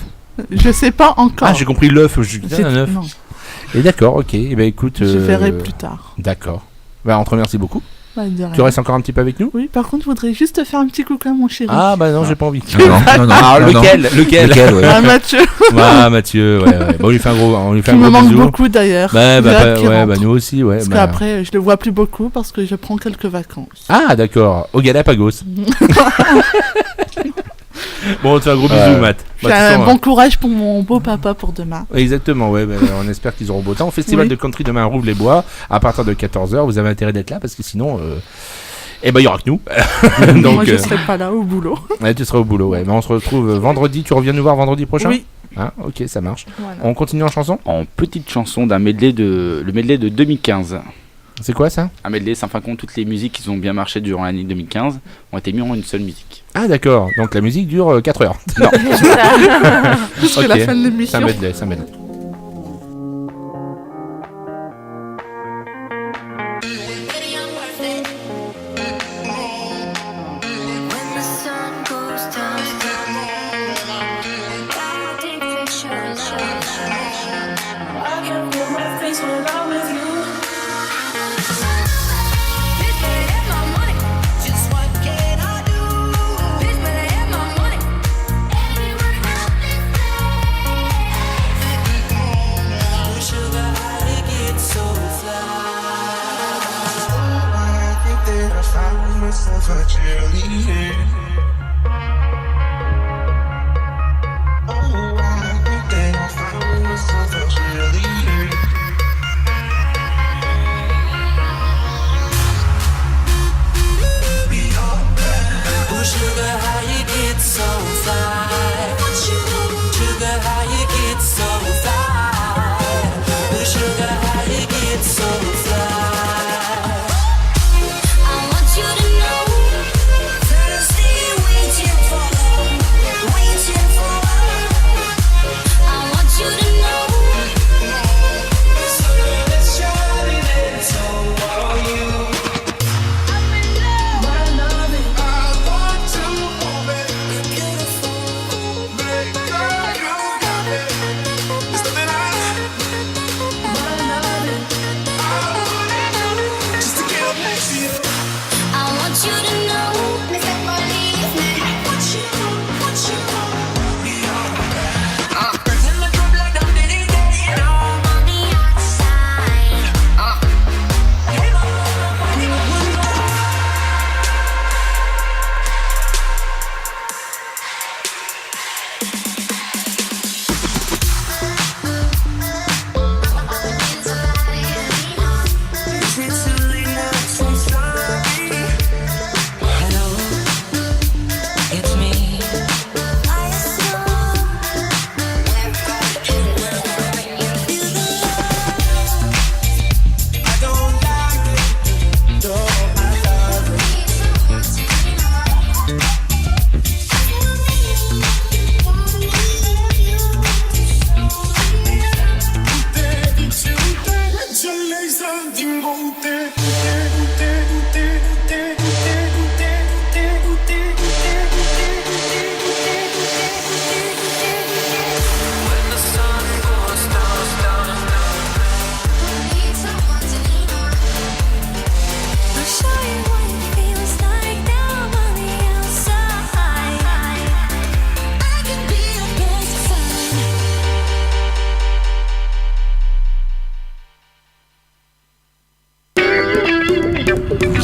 Je sais pas encore. Ah, j'ai compris l'œuf. Je dis un œuf. Non, Et d'accord, ok. Et ben écoute. je verrai plus tard. D'accord. Bah, on te remercie beaucoup. Bah, de rien. Tu restes encore un petit peu avec nous? Oui, par contre, je voudrais juste te faire un petit coucou à mon chéri. Ah, bah non, j'ai pas envie. Non, Ah, non, lequel? ouais. Ah, Mathieu. Ah, Mathieu, ouais. Bon, on lui fait un gros, on lui fait Qui un me gros manque bisou. beaucoup d'ailleurs. Bah, J'ai hâte qu'il ouais, rentre. bah, nous aussi, ouais. Parce bah. qu'après, je le vois plus beaucoup parce que je prends quelques vacances. Ah, d'accord. Au Galapagos. Bon, on te fait un gros bisou, Matt. J'ai Bah, de toute un façon, bon courage pour mon beau papa pour demain. Exactement, ouais, bah, on espère qu'ils auront beau temps. Au Festival Oui. de Country demain à Rouvre-les-Bois, à partir de 14h, vous avez intérêt d'être là parce que sinon, eh ben, il y aura que nous. Donc, Moi, je serai pas là au boulot. ouais, tu seras au boulot, ouais. Mais on se retrouve vendredi. Tu reviens nous voir vendredi prochain? Oui. Hein, ok, ça marche. Voilà. On continue en chanson? En petite chanson d'un medley le medley de 2015. C'est quoi ça? Un medley, c'est en fin de compte toutes les musiques qui ont bien marché durant l'année 2015 ont été mises en une seule musique. Ah d'accord, donc la musique dure 4 heures. Non. Jusqu'à la fin de l'émission. C'est un medley, c'est un medley.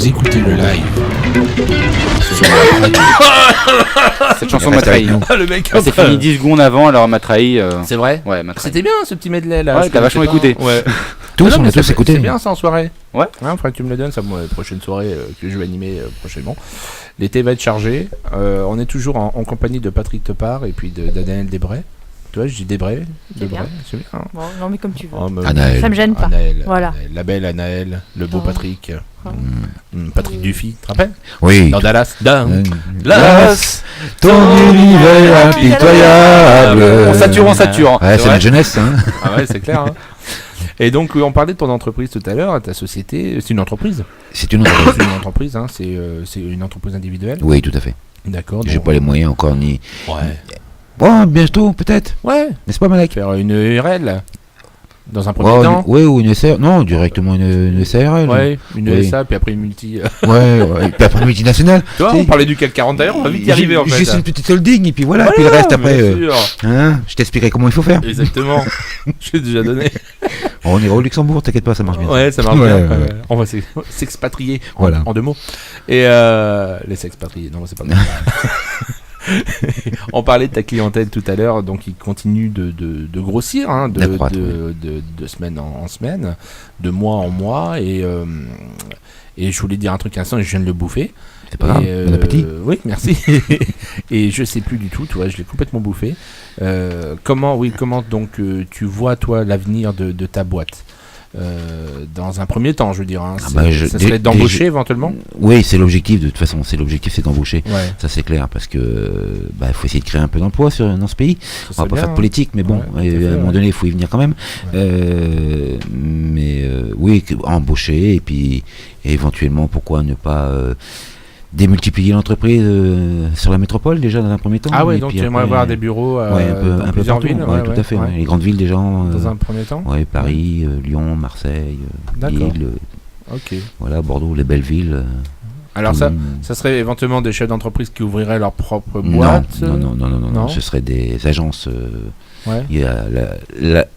Écoutez le live. Cette chanson m'a trahi. Le mec, c'est fini 10 secondes avant, alors m'a trahi. C'est vrai? Ouais, m'a trahi. C'était bien ce petit medley là. Ouais, t'as vachement écouté. Ouais. Tous, on a tous écouté. C'est bien ça en soirée. Ouais. Faudrait que tu me le donnes, ça, moi, prochaine soirée que je vais animer prochainement. L'été va être chargé. On est toujours en compagnie de Patrick Tepard et puis d'Anaël Desbray. Tu vois, je dis Desbray. C'est bien. C'est bien. Bon, non, mais comme tu veux. Anaël. Ça me gêne pas. Anaël, voilà. La belle Anaël, le beau Patrick. Patrick Dufy, tu te rappelles? Oui. Dans Dallas. Dallas, ton univers impitoyable. On sature. Ouais, c'est la jeunesse. Hein. Ah ouais, c'est clair. Hein. Et donc, on parlait de ton entreprise tout à l'heure, ta société. C'est une entreprise? C'est une entreprise. C'est une entreprise, hein. C'est une entreprise individuelle? Oui, tout à fait. D'accord. J'ai pas les moyens encore ni. Ouais. Bon, bientôt, peut-être. Ouais. N'est-ce pas, Malek? Faire une URL dans un premier temps. Oui, ou une SARL. Non, directement une SARL. Ouais, une SA, puis après une multi. Ouais, puis après une multinationale. Tu vois, on parlait du CAC 40 d'ailleurs, on va vite y arriver en fait. Juste une petite holding, et puis voilà, puis le reste après. Je t'expliquerai comment il faut faire. Exactement. Je l'ai déjà donné. On ira au Luxembourg, t'inquiète pas, ça marche bien. Ouais, ça marche bien. Ouais. On va s'expatrier voilà. En 2 mots. Et les s'expatrier, non, c'est pas mal. On parlait de ta clientèle tout à l'heure, donc il continue de grossir, hein, de semaine en semaine, de mois en mois, et je voulais dire un truc instant et je viens de le bouffer. C'est pas grave, bon appétit. Oui, merci. Et je sais plus du tout, tu vois, je l'ai complètement bouffé. Comment donc tu vois toi l'avenir de ta boîte? dans un premier temps, je veux dire. Hein. Ça serait d'embaucher éventuellement. Oui, c'est l'objectif. De toute façon, c'est d'embaucher. Ouais. Ça c'est clair, parce que faut essayer de créer un peu d'emploi dans ce pays. On va pas faire de politique, mais bon, à un moment donné, il faut y venir quand même. Ouais. Oui, embaucher et puis éventuellement, pourquoi ne pas démultiplier l'entreprise sur la métropole déjà dans un premier temps. Ah oui, donc tu aimerais avoir des bureaux un peu partout, villes, tout à fait. Ouais. Les grandes villes déjà. Dans un premier temps. Oui, Paris, Lyon, Marseille, Lille. Ok. Voilà, Bordeaux, les belles villes. Alors ça serait éventuellement des chefs d'entreprise qui ouvriraient leur propre boîte. Non, ce serait des agences. Ouais. Il y a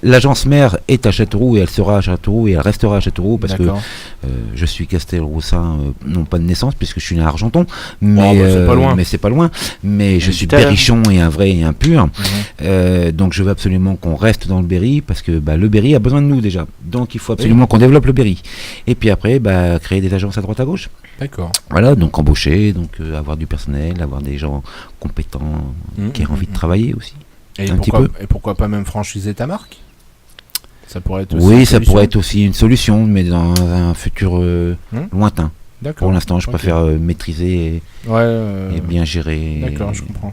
l'agence mère est à Châteauroux et elle sera à Châteauroux et elle restera à Châteauroux parce que je suis Castelroussin, non pas de naissance puisque je suis né à Argenton, mais c'est pas loin. Mais je suis berrichon et un vrai et un pur. Donc je veux absolument qu'on reste dans le Berry parce que le Berry a besoin de nous déjà. Donc il faut absolument qu'on développe le Berry. Et puis après créer des agences à droite à gauche. D'accord. Voilà, donc embaucher, donc avoir du personnel, avoir des gens compétents qui aient envie de travailler aussi. Et pourquoi pas même franchiser ta marque ? Ça pourrait être aussi oui, ça pourrait être aussi une solution, mais dans un futur lointain. D'accord. Pour l'instant, je préfère maîtriser et bien gérer. D'accord, je comprends.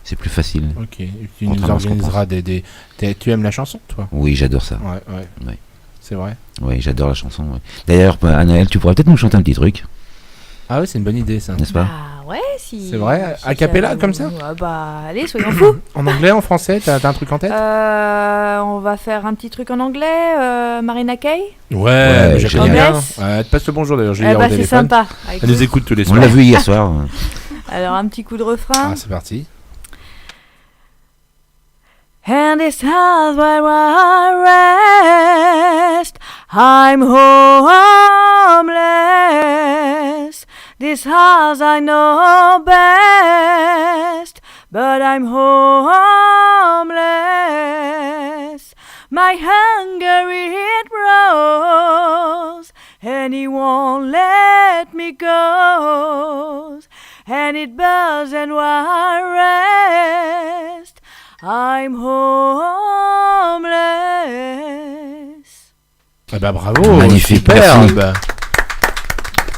C'est plus facile. Ok. Et tu nous organiseras tu aimes la chanson, toi ? Oui, j'adore ça. Ouais. C'est vrai ? Oui, j'adore la chanson. Ouais. D'ailleurs, Anaëlle, tu pourrais peut-être nous chanter un petit truc. Ah oui, c'est une bonne idée, ça. N'est-ce pas ? Ouais, si. C'est vrai, a cappella comme ça ? Allez, soyons fous. En anglais, en français, t'as un truc en tête ? On va faire un petit truc en anglais. Marina Kaye ? Ouais, j'ai bien. Elle te passe le bonjour d'ailleurs, j'ai hier au téléphone. C'est sympa. Elle nous écoute tous les soirs. On l'a vu hier soir. Alors, un petit coup de refrain. Ah, c'est parti. And this house where I rest, I'm homeless. This house I know best, but I'm homeless. My hunger it grows, and it won't let me go. And it burns, and while I rest, I'm homeless. Eh ben bravo, magnifique, superbe.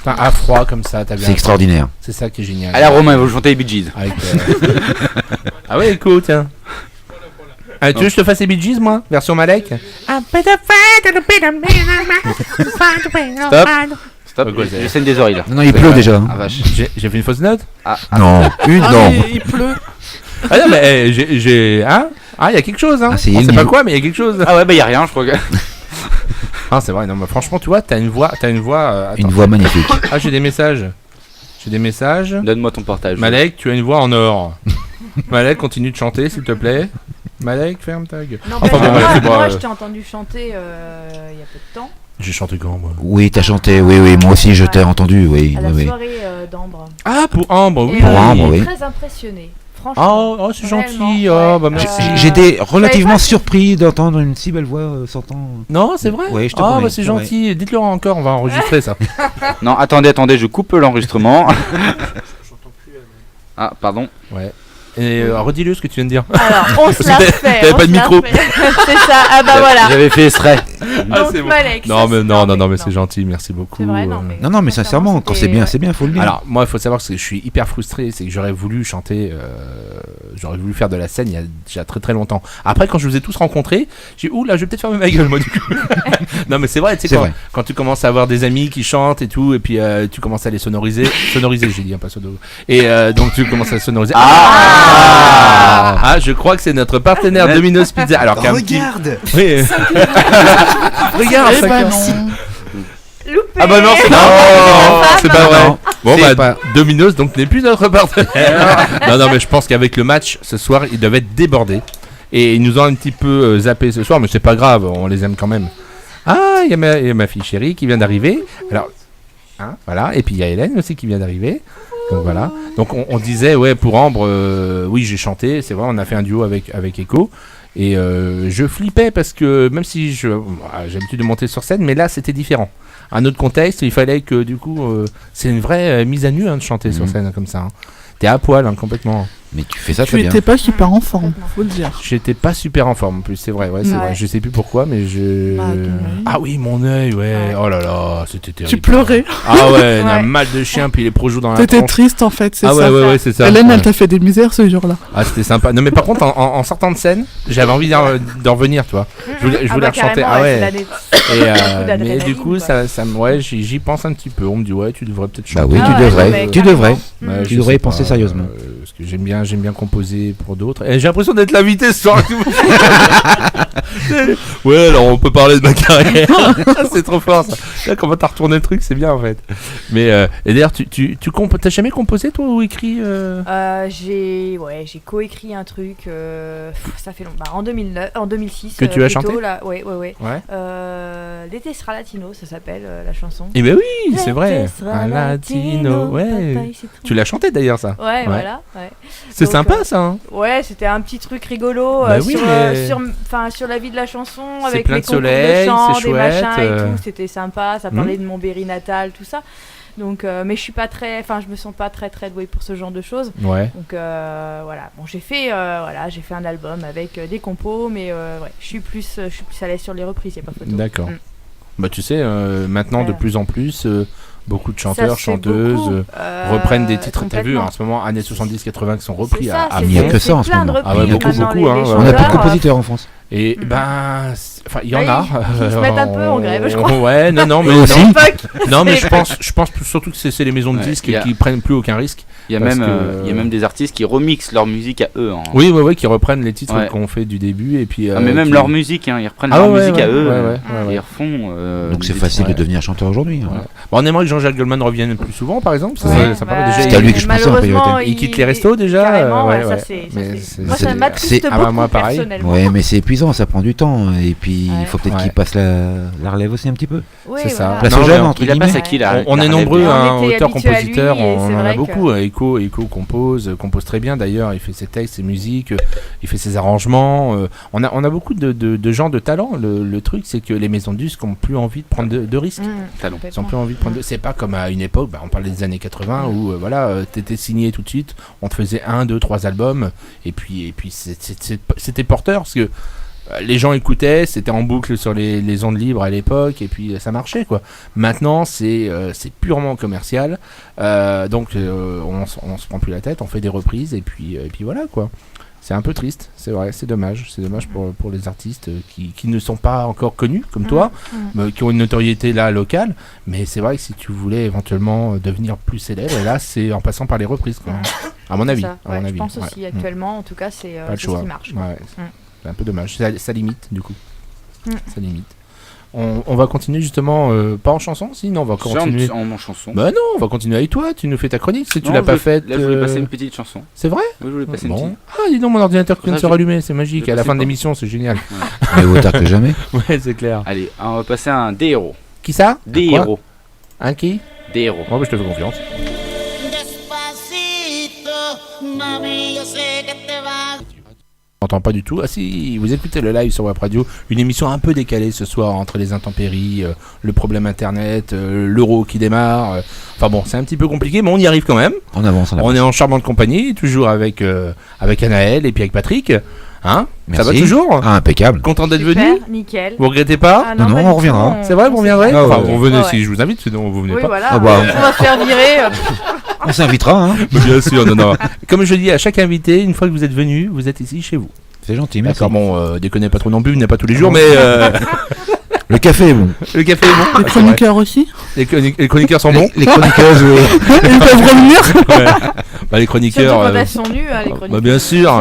À froid comme ça, t'as bien. C'est extraordinaire. C'est ça qui est génial. Allez, Romain, il va chanter les Bee Gees. Ah ouais, écoute, tiens. Tu veux que je te fasse les Bee Gees, moi, version Malek? Stop, je saigne des oreilles là. Non, il pleut déjà. Ah vache. J'ai fait une fausse note? Non, non. Il pleut. Ah non, mais il y a quelque chose, hein. On sait pas quoi, mais il y a quelque chose. Ah ouais, il y a rien, je crois que. Ah, c'est vrai, non, mais franchement, tu vois, t'as une voix. Une voix magnifique. Ah, j'ai des messages. Donne-moi ton portage. Malek, tu as une voix en or. Malek, continue de chanter, s'il te plaît. Malek, ferme ta gueule. Non, moi, je t'ai entendu chanter il y a peu de temps. J'ai chanté quand, moi? Oui, t'as chanté, oui, moi aussi, je t'ai entendu, oui. À la soirée d'Ambre. Ah, pour Ambre, oui. Pour Ambre, oui. Très impressionné. Oh, c'est gentil. J'ai été relativement surpris d'entendre une si belle voix s'entend. Non, c'est vrai. Ouais, je te promets, c'est gentil. Dites-le encore, on va enregistrer ça. Non, attendez, je coupe l'enregistrement. Ah, pardon. Ouais. Et redis-le ce que tu viens de dire. Alors, on se l'a fait. T'avais pas de micro. C'est ça. Ah bah voilà. J'avais fait extrait. Donc, bon. Malek, non, mais c'est gentil. Merci beaucoup. Vrai, non, mais sincèrement, quand c'est bien, faut le dire. Alors, moi, il faut savoir que je suis hyper frustré. C'est que j'aurais voulu chanter. J'aurais voulu faire de la scène il y a déjà très très longtemps. Après, quand je vous ai tous rencontrés, j'ai dit, ouh là, je vais peut-être fermer ma gueule, moi, du coup. Non, mais c'est vrai, tu sais, quand tu commences à avoir des amis qui chantent et tout, et puis tu commences à les sonoriser, j'ai dit, pas sono. Et donc, tu commences à sonoriser. Ah, je crois que c'est notre partenaire Domino's Pizza. Alors, regarde. Oui. Regarde, ça. Loupé. Ah bah non, c'est pas vrai. Bon Domino's donc n'est plus notre partenaire. non, mais je pense qu'avec le match ce soir, ils doivent être débordés et ils nous ont un petit peu zappé ce soir, mais c'est pas grave, on les aime quand même. Ah, il y a ma fille chérie qui vient d'arriver. Alors, voilà, et puis il y a Hélène aussi qui vient d'arriver. Donc voilà. Donc on disait pour Ambre, oui j'ai chanté, c'est vrai, on a fait un duo avec Echo. Et je flippais parce que même si j'ai l'habitude de monter sur scène, mais là c'était différent. Un autre contexte, il fallait que du coup, c'est une vraie mise à nu de chanter sur scène comme ça. T'es à poil complètement. Mais tu fais ça très bien. Tu n'étais pas super en forme, faut le dire. J'étais pas super en forme en plus, c'est vrai, c'est vrai. Je sais plus pourquoi, mais ah oui, mon œil, oh là là, c'était terrible. Tu pleurais. Ah ouais, un mal de chien, puis les projets dans la tronche. T'étais triste en fait, c'est ça. Ah ouais, c'est ça. Hélène, elle t'a fait des misères ce jour-là. Ah, c'était sympa. Non, mais par contre, en sortant de scène, j'avais envie d'en revenir, tu vois. Je voulais rechanter. Ah ouais. Mais du coup, j'y pense un petit peu. On me dit, ouais, tu devrais peut-être chanter. Bah oui, tu devrais. Tu devrais y penser sérieusement. Parce que j'aime bien composer pour d'autres. Et j'ai l'impression d'être l'invité ce soir. Ouais, alors on peut parler de ma carrière. C'est trop fort ça. Là, comment t'as retourné le truc, c'est bien en fait. Mais et d'ailleurs, t'as jamais composé toi ou écrit J'ai coécrit un truc. Ça fait longtemps. En 2006. Que tu as chanté là, ouais. L'été sera latino, ça s'appelle la chanson. Eh ben oui, c'est vrai. Un latino, ouais. Tu l'as chanté d'ailleurs ça. Ouais, voilà. Ouais. C'est sympa ça. Hein. Ouais, c'était un petit truc rigolo sur la vie de la chanson avec plein les de soleil, de chant, c'est des chouette, machins et tout. C'était sympa. Ça parlait de mon Berry natal, tout ça. Donc, mais je suis pas je me sens pas très douée pour ce genre de choses. Ouais. Donc voilà. Bon, j'ai fait un album avec des compos, mais je suis plus à l'aise sur les reprises. Y a pas photo. D'accord. Bah tu sais, maintenant de plus en plus. Beaucoup de chanteurs, chanteuses reprennent des titres. T'as vu en ce moment, années 70-80 qui sont repris il n'y a que ça en ce moment. Ah ouais, beaucoup. On a plus de compositeurs en France. Et il y en a. Ils se mettent un peu en grève, je crois. Ouais, non, mais aussi. Non, mais je pense surtout que c'est les maisons de disques qui prennent plus aucun risque. Il y a même des artistes qui remixent leur musique à eux. Oui, qui reprennent les titres qu'on fait du début et puis. Mais même leur musique, ils reprennent leur musique à eux et ils refont. Donc c'est facile de devenir chanteur aujourd'hui. On aimerait que Jean-Jacques Goldman revienne plus souvent, par exemple. Ça paraît déjà. C'est à lui que je pensais en priorité. Il quitte les restos déjà. Moi, ça m'attriste beaucoup personnellement. Ouais, mais c'est épuisant, ça prend du temps. Et puis il faut peut-être qu'il passe la relève aussi un petit peu. C'est ça. Place aux jeunes, entre guillemets. On est nombreux, auteurs, compositeurs. On en a beaucoup. Echo compose très bien d'ailleurs. Il fait ses textes, ses musiques, il fait ses arrangements. On a beaucoup de gens de talent. Le truc, c'est que les maisons de disques ont plus envie de prendre de risques. Ils ont plus envie de prendre. C'est pas comme à une époque. On parlait des années 80 où t'étais signé tout de suite. On te faisait 1, 2, 3 albums et puis c'était porteur parce que les gens écoutaient, c'était en boucle sur les ondes libres à l'époque et puis ça marchait quoi. Maintenant c'est purement commercial, donc on se prend plus la tête, on fait des reprises et puis voilà quoi. C'est un peu triste, c'est vrai, c'est dommage pour les artistes qui ne sont pas encore connus comme toi, qui ont une notoriété là locale, mais c'est vrai que si tu voulais éventuellement devenir plus célèbre, là c'est en passant par les reprises quoi. À mon avis. Je pense aussi actuellement, en tout cas c'est ce qui marche. C'est un peu dommage, ça limite du coup. Ça limite. On va continuer justement, pas en chanson, sinon on va continuer en chanson. Bah non, on va continuer avec toi, tu nous fais ta chronique, tu l'as pas faite. Là je voulais passer une petite chanson. C'est vrai? Oui, je voulais passer une petite. Ah dis donc, mon ordinateur qui vient de se rallumer, c'est magique, à la fin de l'émission, c'est génial. Mais vaut tard que jamais. Ouais, c'est clair. Allez, on va passer à un des héros. Qui ça? Des héros. Un qui? Des héros. Oh bah je te fais confiance. J'entends pas du tout. Ah si, vous écoutez le live sur Web Radio, une émission un peu décalée ce soir entre les intempéries, le problème internet, l'euro qui démarre. Enfin bon, c'est un petit peu compliqué, mais on y arrive quand même. On avance. On est en charmante compagnie, toujours avec Anaël et puis avec Patrick. Hein? Merci. Ça va toujours? Ah, impeccable. Content d'être venu? Nickel. Vous regrettez pas? Non, on reviendra. C'est vrai, vous reviendrez? Enfin, vous venez si je vous invite, sinon vous venez pas. Voilà. On va se faire virer. On s'invitera, hein. Bien sûr, non. Comme je dis à chaque invité, une fois que vous êtes venu, vous êtes ici chez vous. C'est gentil, merci. D'accord, bon, déconnez pas trop non plus, venez pas tous les jours, mais... Le café est bon. Le café est bon. Les chroniqueurs aussi. Les chroniqueurs sont bons. Les chroniqueuses, oui. Ils peuvent revenir. Ouais. Bah, les chroniqueurs. Surtout quand elles sont nues, les chroniqueurs. Bah, bien sûr.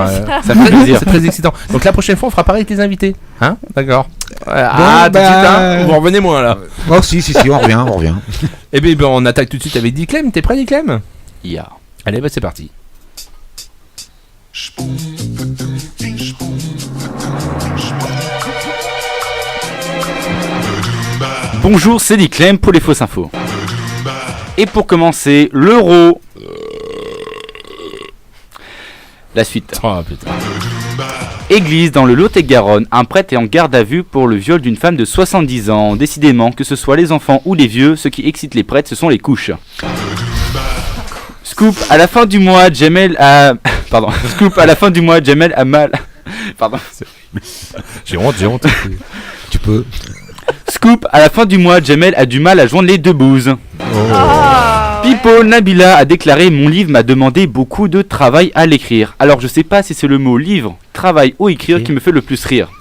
Ça fait plaisir. C'est très excitant. Donc la prochaine fois, on fera pareil avec les invités. Hein? D'accord. Tout de suite, hein. Vous en revenez moins là. Oh, si, on revient. Et bien, on attaque tout de suite avec Diclem. T'es prêt, Diclem? Yeah. Allez, bah, c'est parti. Bonjour, c'est Diclem pour les fausses infos. Et pour commencer, l'euro. La suite. Oh putain. Église dans le Lot-et-Garonne, un prêtre est en garde à vue pour le viol d'une femme de 70 ans. Décidément, que ce soit les enfants ou les vieux, ce qui excite les prêtres, ce sont les couches. Scoop, à la fin du mois, Jamel a... Pardon. Scoop, à la fin du mois, Jamel a mal. Pardon. J'ai honte. Tu peux. Scoop, à la fin du mois, Jamel a du mal à joindre les deux bouses. Pipo, Nabila a déclaré: mon livre m'a demandé beaucoup de travail à l'écrire. Alors je sais pas si c'est le mot livre, travail ou écrire qui me fait le plus rire.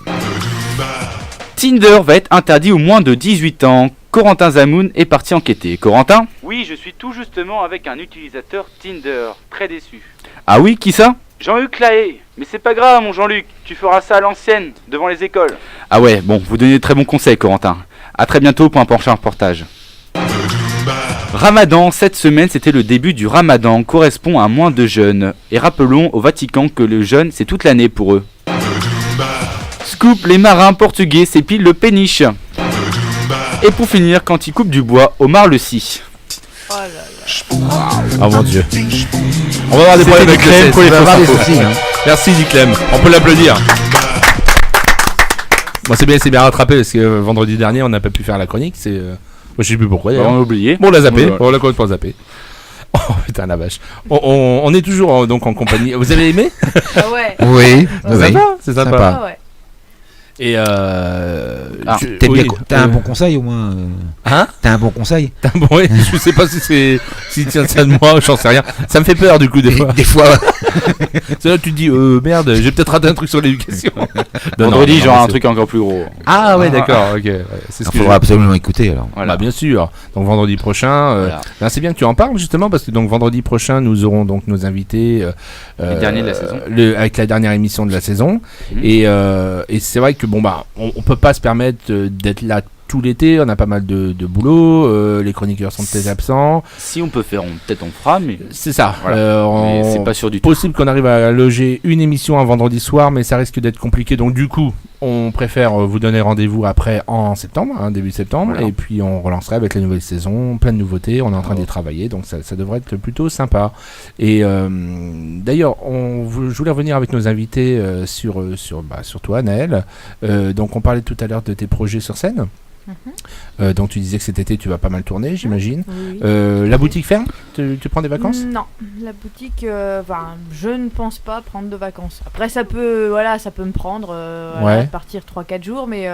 Tinder va être interdit aux moins de 18 ans. Corentin Zamoun est parti enquêter. Corentin ? Oui, je suis tout justement avec un utilisateur Tinder. Très déçu. Ah oui, qui ça ? Jean-Luc Lahaye. Mais c'est pas grave, mon Jean-Luc. Tu feras ça à l'ancienne, devant les écoles. Ah ouais, bon, vous donnez de très bons conseils, Corentin. A très bientôt pour un prochain reportage. Ramadan, cette semaine c'était le début du Ramadan, correspond à moins de jeûnes. Et rappelons au Vatican que le jeûne c'est toute l'année pour eux. Scoop, les marins portugais s'épilent le péniche. Et pour finir, quand ils coupent du bois, Omar le scie. Oh mon dieu. On va avoir des problèmes avec Clem pour les soucis. Merci Clem, on peut l'applaudir. Bon, c'est bien rattrapé parce que vendredi dernier on n'a pas pu faire la chronique, je sais plus pourquoi d'ailleurs. On a oublié. Bon, on l'a zappé, on l'a complètement zappé. Oh putain la vache. On est toujours donc en compagnie. Vous avez aimé? Ah ouais. Oui, c'est sympa. Ah ouais. Et t'as un bon conseil au moins. Hein? T'as un bon conseil? Oui, je sais pas s'il tient ça de moi, j'en sais rien. Ça me fait peur du coup des fois. Des fois. C'est là tu te dis merde, j'ai peut-être raté un truc sur l'éducation. Vendredi, genre un truc encore plus gros. Ah ouais, d'accord, ok. Ouais, c'est faudra absolument écouter alors. Voilà. Bah, bien sûr. Donc vendredi prochain, voilà. C'est bien que tu en parles justement parce que donc vendredi prochain nous aurons donc nos invités les derniers de la saison. Avec la dernière émission de la saison. Et c'est vrai que bon bah on peut pas se permettre d'être là tout l'été, on a pas mal de boulot, les chroniqueurs sont peut-être absents. Si on peut faire, peut-être on fera, mais c'est ça. Voilà. Mais c'est pas sûr du tout. Possible qu'on arrive à loger une émission un vendredi soir, mais ça risque d'être compliqué. Donc du coup, on préfère vous donner rendez-vous après en septembre, début septembre, et puis on relancerait avec la nouvelle saison, plein de nouveautés. On est en train d'y travailler, donc ça devrait être plutôt sympa. Et d'ailleurs, je voulais revenir avec nos invités sur toi, Naël. Donc on parlait tout à l'heure de tes projets sur scène. Donc tu disais que cet été tu vas pas mal tourner, j'imagine. Oui. La boutique ferme? Tu prends des vacances? Non, la boutique, je ne pense pas prendre de vacances. Après ça peut me prendre partir 3-4 jours, mais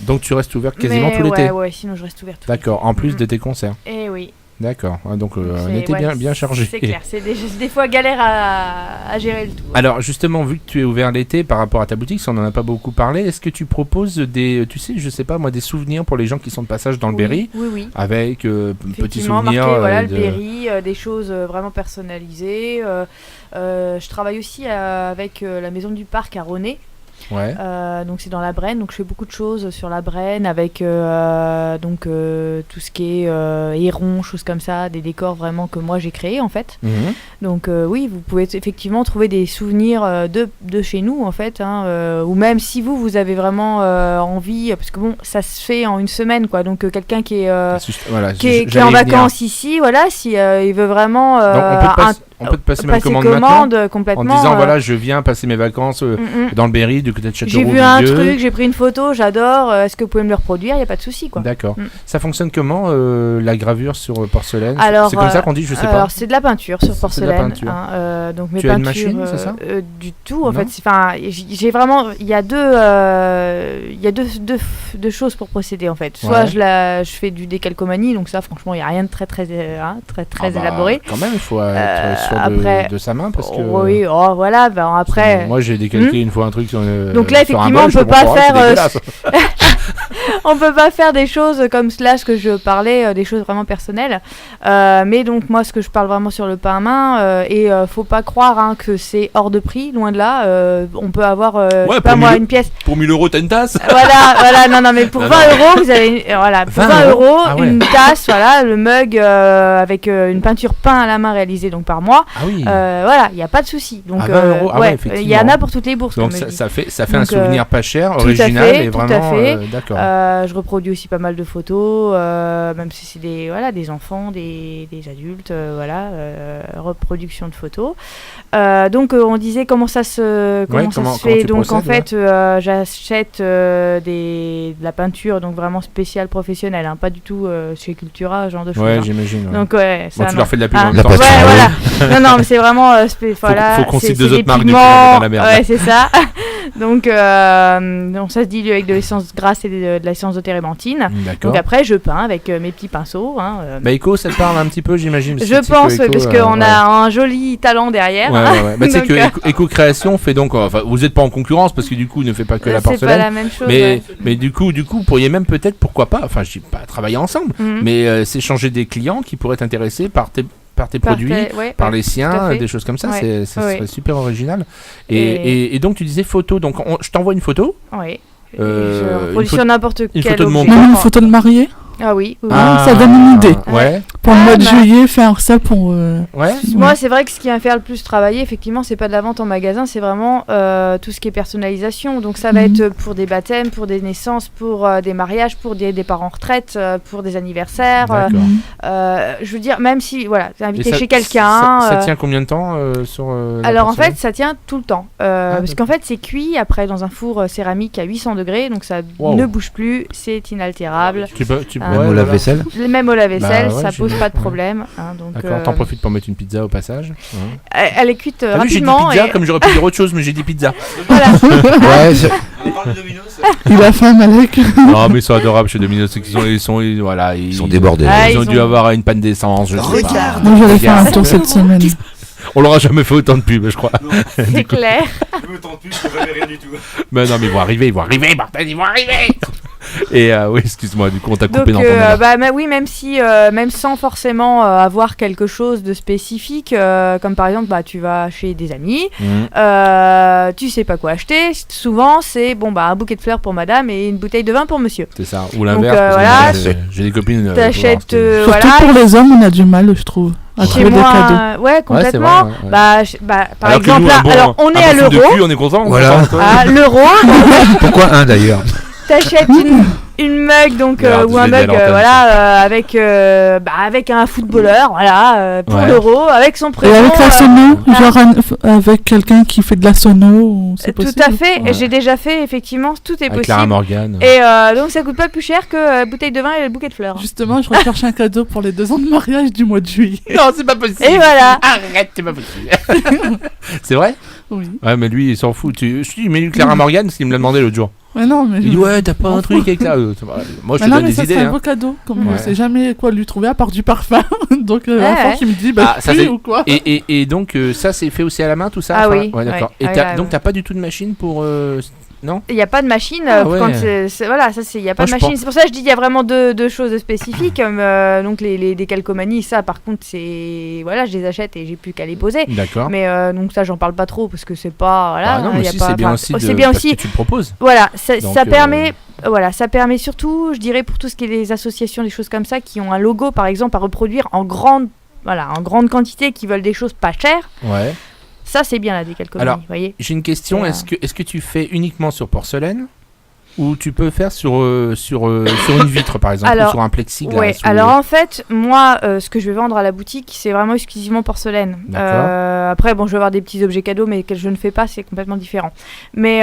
donc tu restes ouvert quasiment tout l'été? Ouais, sinon je reste ouvert tout D'accord, en plus de tes concerts? Eh oui. D'accord, donc un été bien chargé. C'est clair, c'est des fois galère à gérer le tout. Alors justement, vu que tu es ouvert l'été par rapport à ta boutique, si on en a pas beaucoup parlé, est-ce que tu proposes des souvenirs pour les gens qui sont de passage dans le Berry? Oui. Avec petits souvenirs marqué, le Berry, des choses vraiment personnalisées. Je travaille aussi avec la Maison du Parc à Ronet. Ouais. Donc c'est dans la Brenne, donc je fais beaucoup de choses sur la Brenne avec tout ce qui est hérons, choses comme ça, des décors vraiment que moi j'ai créés en fait. Donc oui, vous pouvez effectivement trouver des souvenirs de chez nous en fait, ou même si vous avez vraiment envie, parce que bon ça se fait en une semaine quoi, donc quelqu'un qui est qui est en vacances ici, voilà, si il veut vraiment on peut te passer même commande complètement, en disant voilà, je viens passer mes vacances dans le Berry du côté de Châteauroux. J'ai vu un truc, j'ai pris une photo, j'adore, est-ce que vous pouvez me le reproduire? Il n'y a pas de souci quoi. D'accord. Ça fonctionne comment la gravure sur porcelaine? Alors, c'est comme ça qu'on dit, je sais pas. Alors c'est de la peinture sur porcelaine. C'est de la peinture. Donc mes tu peintures, as une machine, c'est ça? Du tout en fait. J'ai vraiment, il y a deux choses pour procéder en fait. Soit je fais du décalcomanie, donc ça franchement il y a rien de très élaboré. Quand même il faut être sûr de sa main parce que. Oui, voilà. Ben après. Moi j'ai décalqué une fois un truc sur. Donc là effectivement on peut pas faire. On peut pas faire des choses comme cela, ce que je parlais, des choses vraiment personnelles. Mais donc moi ce que je parle vraiment sur le pain à main, et faut pas croire que c'est hors de prix, loin de là. On peut avoir une pièce. Pour 1000 € t'as une tasse. Voilà, non mais pour 20 €, vous avez pour 20 €, une tasse, voilà, le mug avec une peinture peint à la main réalisée donc par moi. Ah oui. Voilà, il y a pas de souci. Donc il y en a pour toutes les bourses. Donc ça fait un souvenir pas cher, original et vraiment. Tout à fait. D'accord. Je reproduis aussi pas mal de photos, même si c'est des enfants, des adultes, reproduction de photos. Donc on disait comment ça se fait. Donc en fait, j'achète de la peinture donc vraiment spéciale professionnelle, pas du tout chez Cultura, genre de choses. Ouais, j'imagine. Donc tu leur fais de la pub. Non, mais c'est vraiment. Voilà, faut qu'on cite c'est 2 autres marques de pigments, dans la merde. Ouais, c'est ça. Donc ça se dilue avec de l'essence grasse et de l'essence de térébenthine. Donc après, je peins avec mes petits pinceaux. Bah, Eco, ça te parle un petit peu, j'imagine. Je pense, parce qu'on a un joli talent derrière. Ouais. Bah, tu sais que Eco Création fait donc. Enfin, vous n'êtes pas en concurrence parce que du coup, il ne fait pas que la porcelaine. C'est pas la même chose. Mais du coup, vous pourriez même peut-être, pourquoi pas, enfin, je dis pas travailler ensemble, mais s'échanger des clients qui pourraient être intéressés par tes produits, par les siens, des choses comme ça. C'est serait super original. Et donc, tu disais photo. Donc, je t'envoie une photo. Oui. Je reproduis sur n'importe quelle photo de mon corps. Une photo de mariée. Ah oui. Ça donne une idée. Pour le mois de juillet, faire ça pour. Moi, c'est vrai que ce qui va me faire le plus travailler, effectivement, c'est pas de la vente en magasin, c'est vraiment tout ce qui est personnalisation. Donc ça va être pour des baptêmes, pour des naissances, pour des mariages, pour des départs en retraite, pour des anniversaires. Je veux dire, même si, voilà, t'es invité chez quelqu'un. Ça tient combien de temps sur Alors en fait, ça tient tout le temps. Parce qu'en fait, c'est cuit après dans un four céramique à 800 degrés, donc ça ne bouge plus, c'est inaltérable. Même au lave-vaisselle. Même au lave-vaisselle, ça pose pas de problème. D'accord, t'en profites pour mettre une pizza au passage. Elle est cuite rapidement. J'ai dit pizza, comme j'aurais pu dire autre chose, mais j'ai dit pizza. Voilà. Il a faim, Malek. Non, mais ils sont adorables chez Domino's. Ils sont débordés. Ils ont dû avoir une panne d'essence. Je sais pas. Moi, j'allais faire un tour cette semaine. On leur a jamais fait autant de pub, je crois. C'est clair. Autant de pub, je jamais rien du tout. Mais non, mais ils vont arriver, Martin, ils vont arriver. Et oui, excuse-moi, du coup on t'a coupé dans ton oui, même sans forcément avoir quelque chose de spécifique, comme par exemple, tu vas chez des amis, tu sais pas quoi acheter. Souvent, c'est un bouquet de fleurs pour madame et une bouteille de vin pour monsieur. C'est ça, ou l'inverse. J'ai des copines. T'achètes. Surtout pour les hommes, on a du mal, je trouve. À trouver des cadeaux. Ouais, complètement. Par exemple, alors on est à l'euro. On est content. Voilà. L'euro. Pourquoi un d'ailleurs? T'achètes une mug ou un mug avec un footballeur pour l'euro avec son prénom. Et avec la sono, avec quelqu'un qui fait de la sono, c'est possible. Tout à fait, j'ai déjà fait effectivement, tout est possible. Clara Morgan. Et donc ça coûte pas plus cher que bouteille de vin et le bouquet de fleurs. Justement, je recherche un cadeau pour les 2 ans de mariage du mois de juillet. Non, c'est pas possible. Et voilà. Arrête, c'est pas possible. C'est vrai? Oui. Ouais, mais lui il s'en fout. Je dis mais lui Clara Morgan, parce qu'il me l'a demandé l'autre jour. Ouais, non, mais il dit t'as pas un truc avec là. Moi je te donne des idées. C'est un beau cadeau, comme on sait jamais quoi lui trouver à part du parfum. Donc l'enfant qui me dit ou quoi. Et donc ça c'est fait aussi à la main tout ça. Ah oui. Ouais, d'accord. Et donc t'as pas du tout de machine pour non? Il n'y a pas de machine quand il y a pas de machine. C'est pour ça que je dis il y a vraiment deux choses spécifiques. Donc les décalcomanies, ça par contre c'est je les achète et j'ai plus qu'à les poser. D'accord. Mais donc ça j'en parle pas trop parce que c'est pas non, mais c'est bien aussi que tu le proposes. Voilà, ça permet ça permet surtout, je dirais, pour tout ce qui est les associations, des choses comme ça qui ont un logo par exemple à reproduire en grande quantité, qui veulent des choses pas chères. Ouais. Ça, c'est bien la décalcomanie. Alors, voyez. J'ai une question. Est-ce que tu fais uniquement sur porcelaine ou tu peux faire sur une vitre, par exemple, ou sur un plexiglas? Oui, alors en fait, moi, ce que je vais vendre à la boutique, c'est vraiment exclusivement porcelaine. Après, je vais avoir des petits objets cadeaux, mais que je ne fais pas, c'est complètement différent. Mais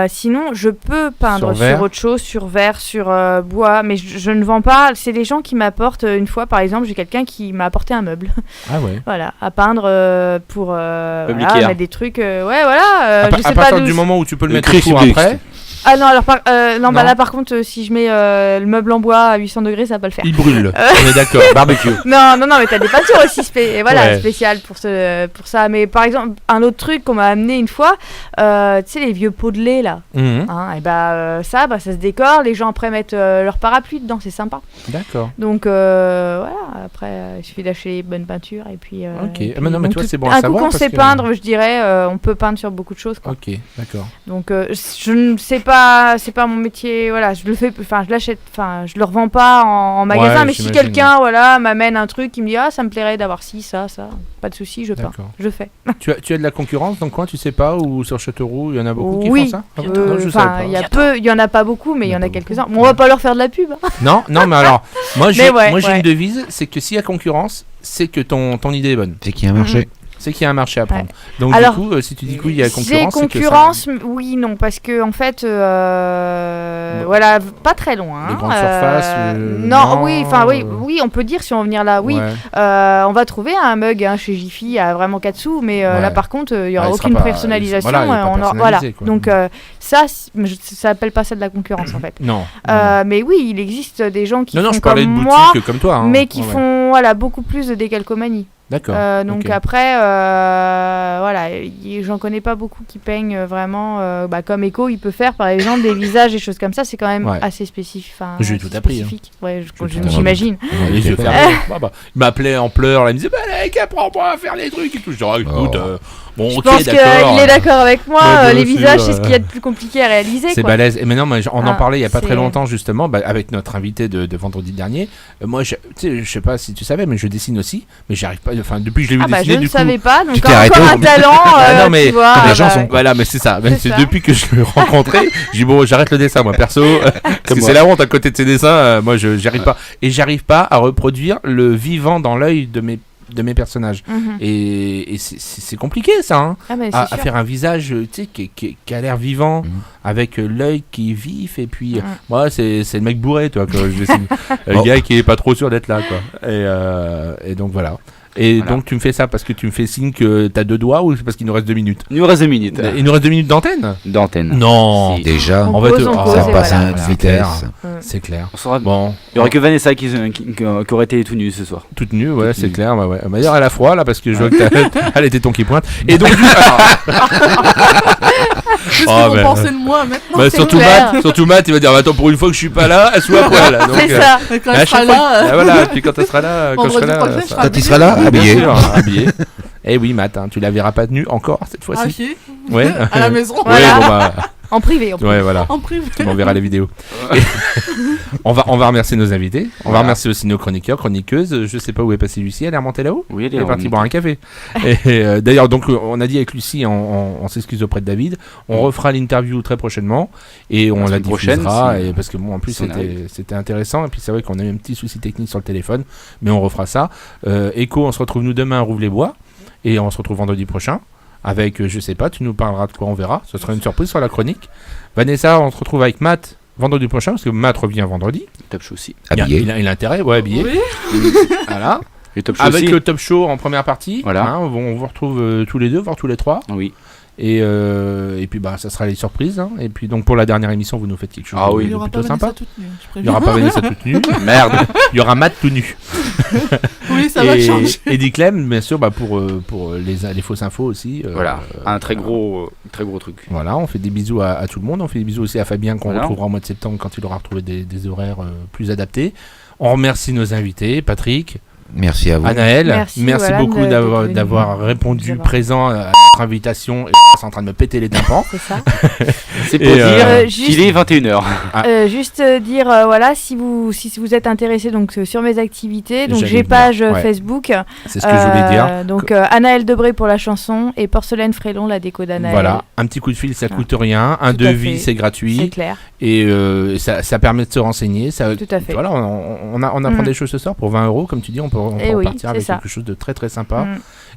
sinon, je peux peindre sur autre chose, sur verre, sur bois, mais je ne vends pas. C'est des gens qui m'apportent, une fois, par exemple, j'ai quelqu'un qui m'a apporté un meuble. Ah ouais. Voilà, à peindre pour mettre des trucs. Je sais à pas partir du moment où tu peux le mettre au four après. Ah non, alors là par contre, si je mets le meuble en bois à 800 degrés, ça va pas le faire. Il brûle, on est d'accord, barbecue. Non, mais t'as des peintures aussi spéciales pour ça. Mais par exemple, un autre truc qu'on m'a amené une fois, tu sais, les vieux pots de lait là. Ça se décore, les gens après mettent leur parapluie dedans, c'est sympa. D'accord. Donc après, il suffit d'acheter les bonnes peintures et puis. Ok, mais toi c'est bon à savoir. Un coup qu'on sait peindre, je dirais, on peut peindre sur beaucoup de choses, quoi. Ok, d'accord. Donc je ne sais pas. C'est pas mon métier, je le fais, je l'achète, je le revends pas en magasin, mais si quelqu'un m'amène un truc qui me dit ça me plairait d'avoir ça, pas de souci, je peins, je fais. Tu as de la concurrence dans le coin, tu sais pas, ou sur Châteauroux il y en a beaucoup qui font ça? Il y en a pas beaucoup, mais il y en a quelques-uns. On va pas leur faire de la pub. Non, mais alors moi j'ai une devise, c'est que s'il y a concurrence, c'est que ton idée est bonne. C'est qu'il y a un marché. c'est qu'il y a un marché à prendre. Donc alors, du coup, si tu dis que oui, il y a concurrence, oui, non, parce que en fait, voilà, pas très loin. Les grandes surfaces. Non, oui, on peut dire si on va venir là, oui, on va trouver un mug chez Jiffy à vraiment 4 sous, mais là par contre, il y aura aucune personnalisation. Voilà, donc ça s'appelle pas ça de la concurrence en fait. Non. Mais oui, il existe des gens qui font je comme parlais de moi, boutiques comme toi, mais qui font beaucoup plus de décalcomanie. D'accord. Donc après, j'en connais pas beaucoup qui peignent vraiment. Comme Echo, il peut faire par exemple des visages et choses comme ça. C'est quand même assez spécifique. J'ai tout appris. J'imagine. Les yeux fermés. Il m'appelait en pleurs. Il me disait apprends-moi à faire les trucs et tout. Je dis écoute. Bon, je pense qu'il est d'accord avec moi. Les visages, c'est ce qu'il y a de plus compliqué à réaliser. C'est balèze. Et maintenant, on en parlait il y a pas très longtemps justement avec notre invité de vendredi dernier. Moi, je sais pas si tu savais, mais je dessine aussi. Mais j'arrive pas. Enfin, depuis que je l'ai vu dessiner, je ne savais pas. Donc encore un talent. Non mais tu vois, les gens sont. Voilà, mais c'est ça. C'est depuis que je l'ai rencontré. J'ai dit bon, j'arrête le dessin, moi perso. Parce que c'est la honte à côté de ces dessins. Moi, j'arrive pas. Et j'arrive pas à reproduire le vivant dans l'œil de mes personnages. Et c'est compliqué ça, à faire un visage qui a l'air vivant, avec l'œil qui est vif, et puis moi c'est le mec bourré, toi, quand je dessine. Le gars qui est pas trop sûr d'être là, quoi. Et donc voilà. Et donc tu me fais ça parce que tu me fais signe que t'as 2 doigts, ou c'est parce qu'il nous reste 2 minutes? Il nous reste 2 minutes. Il nous reste 2 minutes d'antenne? Non. Si. Déjà. On va ça passe à une vitesse. C'est clair. Bon. Il y aurait que Vanessa qui aurait été toute nue ce soir. Toute nue, ouais, c'est clair. D'ailleurs, elle a froid là parce que je vois que t'as les tétons qui pointent. Et donc, qu'est-ce qu'ils vont penser de moi maintenant? Surtout Matt, il va dire attends, pour une fois que je suis pas là, elle soit à poil. C'est ça. Quand elle sera là. Voilà, puis quand elle sera là, quand je serai là. Quand tu seras là, habillé. Eh oui, Matt, tu la verras pas tenue encore cette fois-ci. Ouais. À la maison. Voilà. En privé. Ouais, voilà. En privé. On verra les vidéos. On va remercier nos invités. On va remercier aussi nos chroniqueurs, chroniqueuses. Je sais pas où est passée Lucie. Elle est remontée là-haut? Oui, elle est partie boire un café. Et d'ailleurs, donc, on a dit avec Lucie, on s'excuse auprès de David. On refera l'interview très prochainement et on la diffusera. Parce que bon, en plus, c'était intéressant. Et puis c'est vrai qu'on a eu un petit souci technique sur le téléphone, mais on refera ça. Echo, on se retrouve nous demain à Rouvre-les-Bois et on se retrouve vendredi prochain. Avec, je sais pas, tu nous parleras de quoi, on verra. Ce sera une surprise sur la chronique. Vanessa, on se retrouve avec Matt vendredi prochain, parce que Matt revient vendredi. Top Show aussi. Habillé. Il a intérêt, habillé. Oui. Voilà. Et Top Show avec aussi. Le Top Show en première partie. Voilà. On vous retrouve tous les deux, voire tous les trois. Oui. Et puis ça sera les surprises. Et puis donc pour la dernière émission, vous nous faites quelque chose de plutôt sympa. Il n'y aura pas Vanessa toute nue. Merde. Il y aura Matt tout nu. Oui, ça va changer. Et Eddie Clem, bien sûr, pour les fausses infos aussi. Voilà, un très gros truc. Voilà, on fait des bisous à tout le monde. On fait des bisous aussi à Fabien qu'on retrouvera au mois de septembre quand il aura retrouvé des horaires plus adaptés. On remercie nos invités, Patrick. Merci à vous. Anaël, merci beaucoup d'avoir répondu présent à notre invitation. Et c'est en train de me péter les tympans. C'est ça. C'est pour dire qu'il est 21h. Juste dire, si vous êtes intéressé donc, sur mes activités, donc j'ai page Facebook. C'est ce que je voulais dire. Donc Anaël Debré pour la chanson et Porcelaine Frélon, la déco d'Anaël. Voilà, un petit coup de fil, ça coûte rien. Un devis, c'est gratuit. C'est clair. Et ça permet de se renseigner. Tout à fait. Voilà, on apprend des choses ce soir pour 20 €, comme tu dis, on peut repartir avec quelque chose de très très sympa.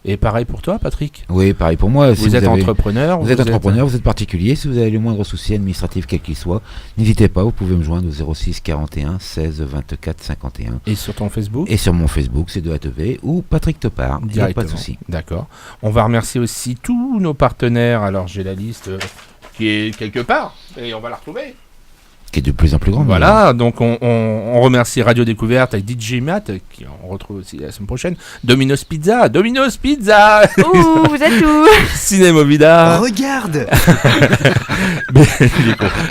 Et pareil pour toi, Patrick? Oui, pareil pour moi. Vous êtes entrepreneur. Vous êtes entrepreneur, vous êtes particulier. Si vous avez le moindre souci administratif, quel qu'il soit, n'hésitez pas, vous pouvez me joindre au 06 41 16 24 51. Et sur ton Facebook? Et sur mon Facebook, c'est C2ATV ou Patrick Topard. Il n'y a pas de souci. D'accord. On va remercier aussi tous nos partenaires. Alors, j'ai la liste qui est quelque part et on va la retrouver. Qui est de plus en plus grande. Voilà, donc on remercie Radio Découverte avec DJ Matt, qui on retrouve aussi la semaine prochaine. Domino's Pizza. Ouh, vous êtes où? Cinémovida. Regarde.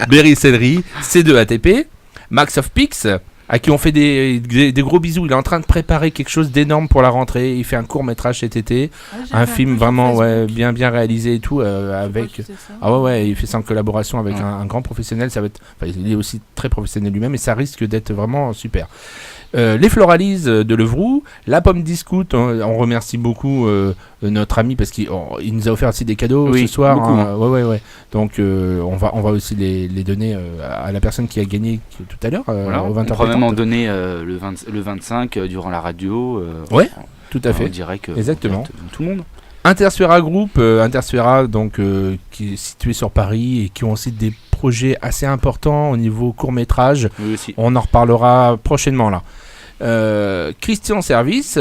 Berry Céleri, C2ATP, Max of Pix, à qui on fait des gros bisous. Il est en train de préparer quelque chose d'énorme pour la rentrée. Il fait un court-métrage cet été, un film vraiment bien réalisé et tout avec. Il fait ça en collaboration avec un grand professionnel. Ça va être, il est aussi très professionnel lui-même et ça risque d'être vraiment super. Les Floralises de Levroux, la Pomme Discount, on remercie beaucoup notre ami parce qu'il nous a offert aussi des cadeaux ce soir. Donc on va aussi les donner à la personne qui a gagné tout à l'heure. Au 20h. On pourra même en donner le 25 durant la radio. Tout à fait. On dirait que exactement. Tout le monde. Intersfera Group, Intersfera donc qui est situé sur Paris et qui ont aussi des projets assez importants au niveau court-métrage. Oui, aussi. On en reparlera prochainement là. Christian Service,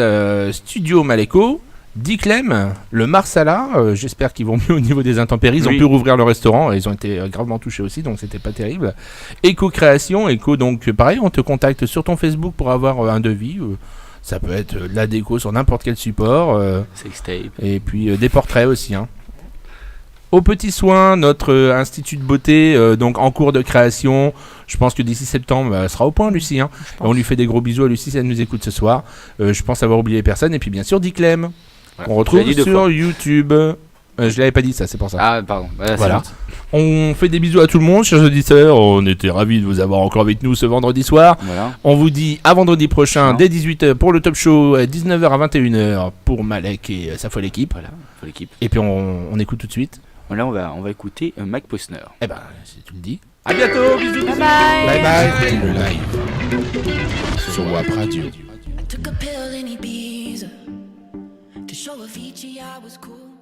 Studio Maleko, Diclem, le Marsala, j'espère qu'ils vont mieux au niveau des intempéries. Ils ont pu rouvrir le restaurant, ils ont été gravement touchés aussi, donc c'était pas terrible. Eco Création, donc pareil, on te contacte sur ton Facebook pour avoir un devis. Ça peut être de la déco sur n'importe quel support. Sextape. Et puis des portraits aussi. Au Petit Soin, notre institut de beauté, donc en cours de création. Je pense que d'ici septembre, elle sera au point, Lucie. On lui fait des gros bisous à Lucie si elle nous écoute ce soir. Je pense avoir oublié personne. Et puis bien sûr, Diclem. On retrouve sur YouTube. Je l'avais pas dit ça, c'est pour ça. Ah, pardon. Voilà. On fait des bisous à tout le monde, chers auditeurs. On était ravis de vous avoir encore avec nous ce vendredi soir. Voilà. On vous dit à vendredi prochain, dès 18h pour le Top Show, 19h à 21h pour Malek et sa folle équipe. Voilà, folle équipe. Et puis on écoute tout de suite. Là, on va écouter Mike Posner. Eh ben, si tu le dis. À bientôt, bisous. Bye bye. Bye bye. Le live sur WAP Radio. I took a pill in Ibiza to show Avicii I was cool.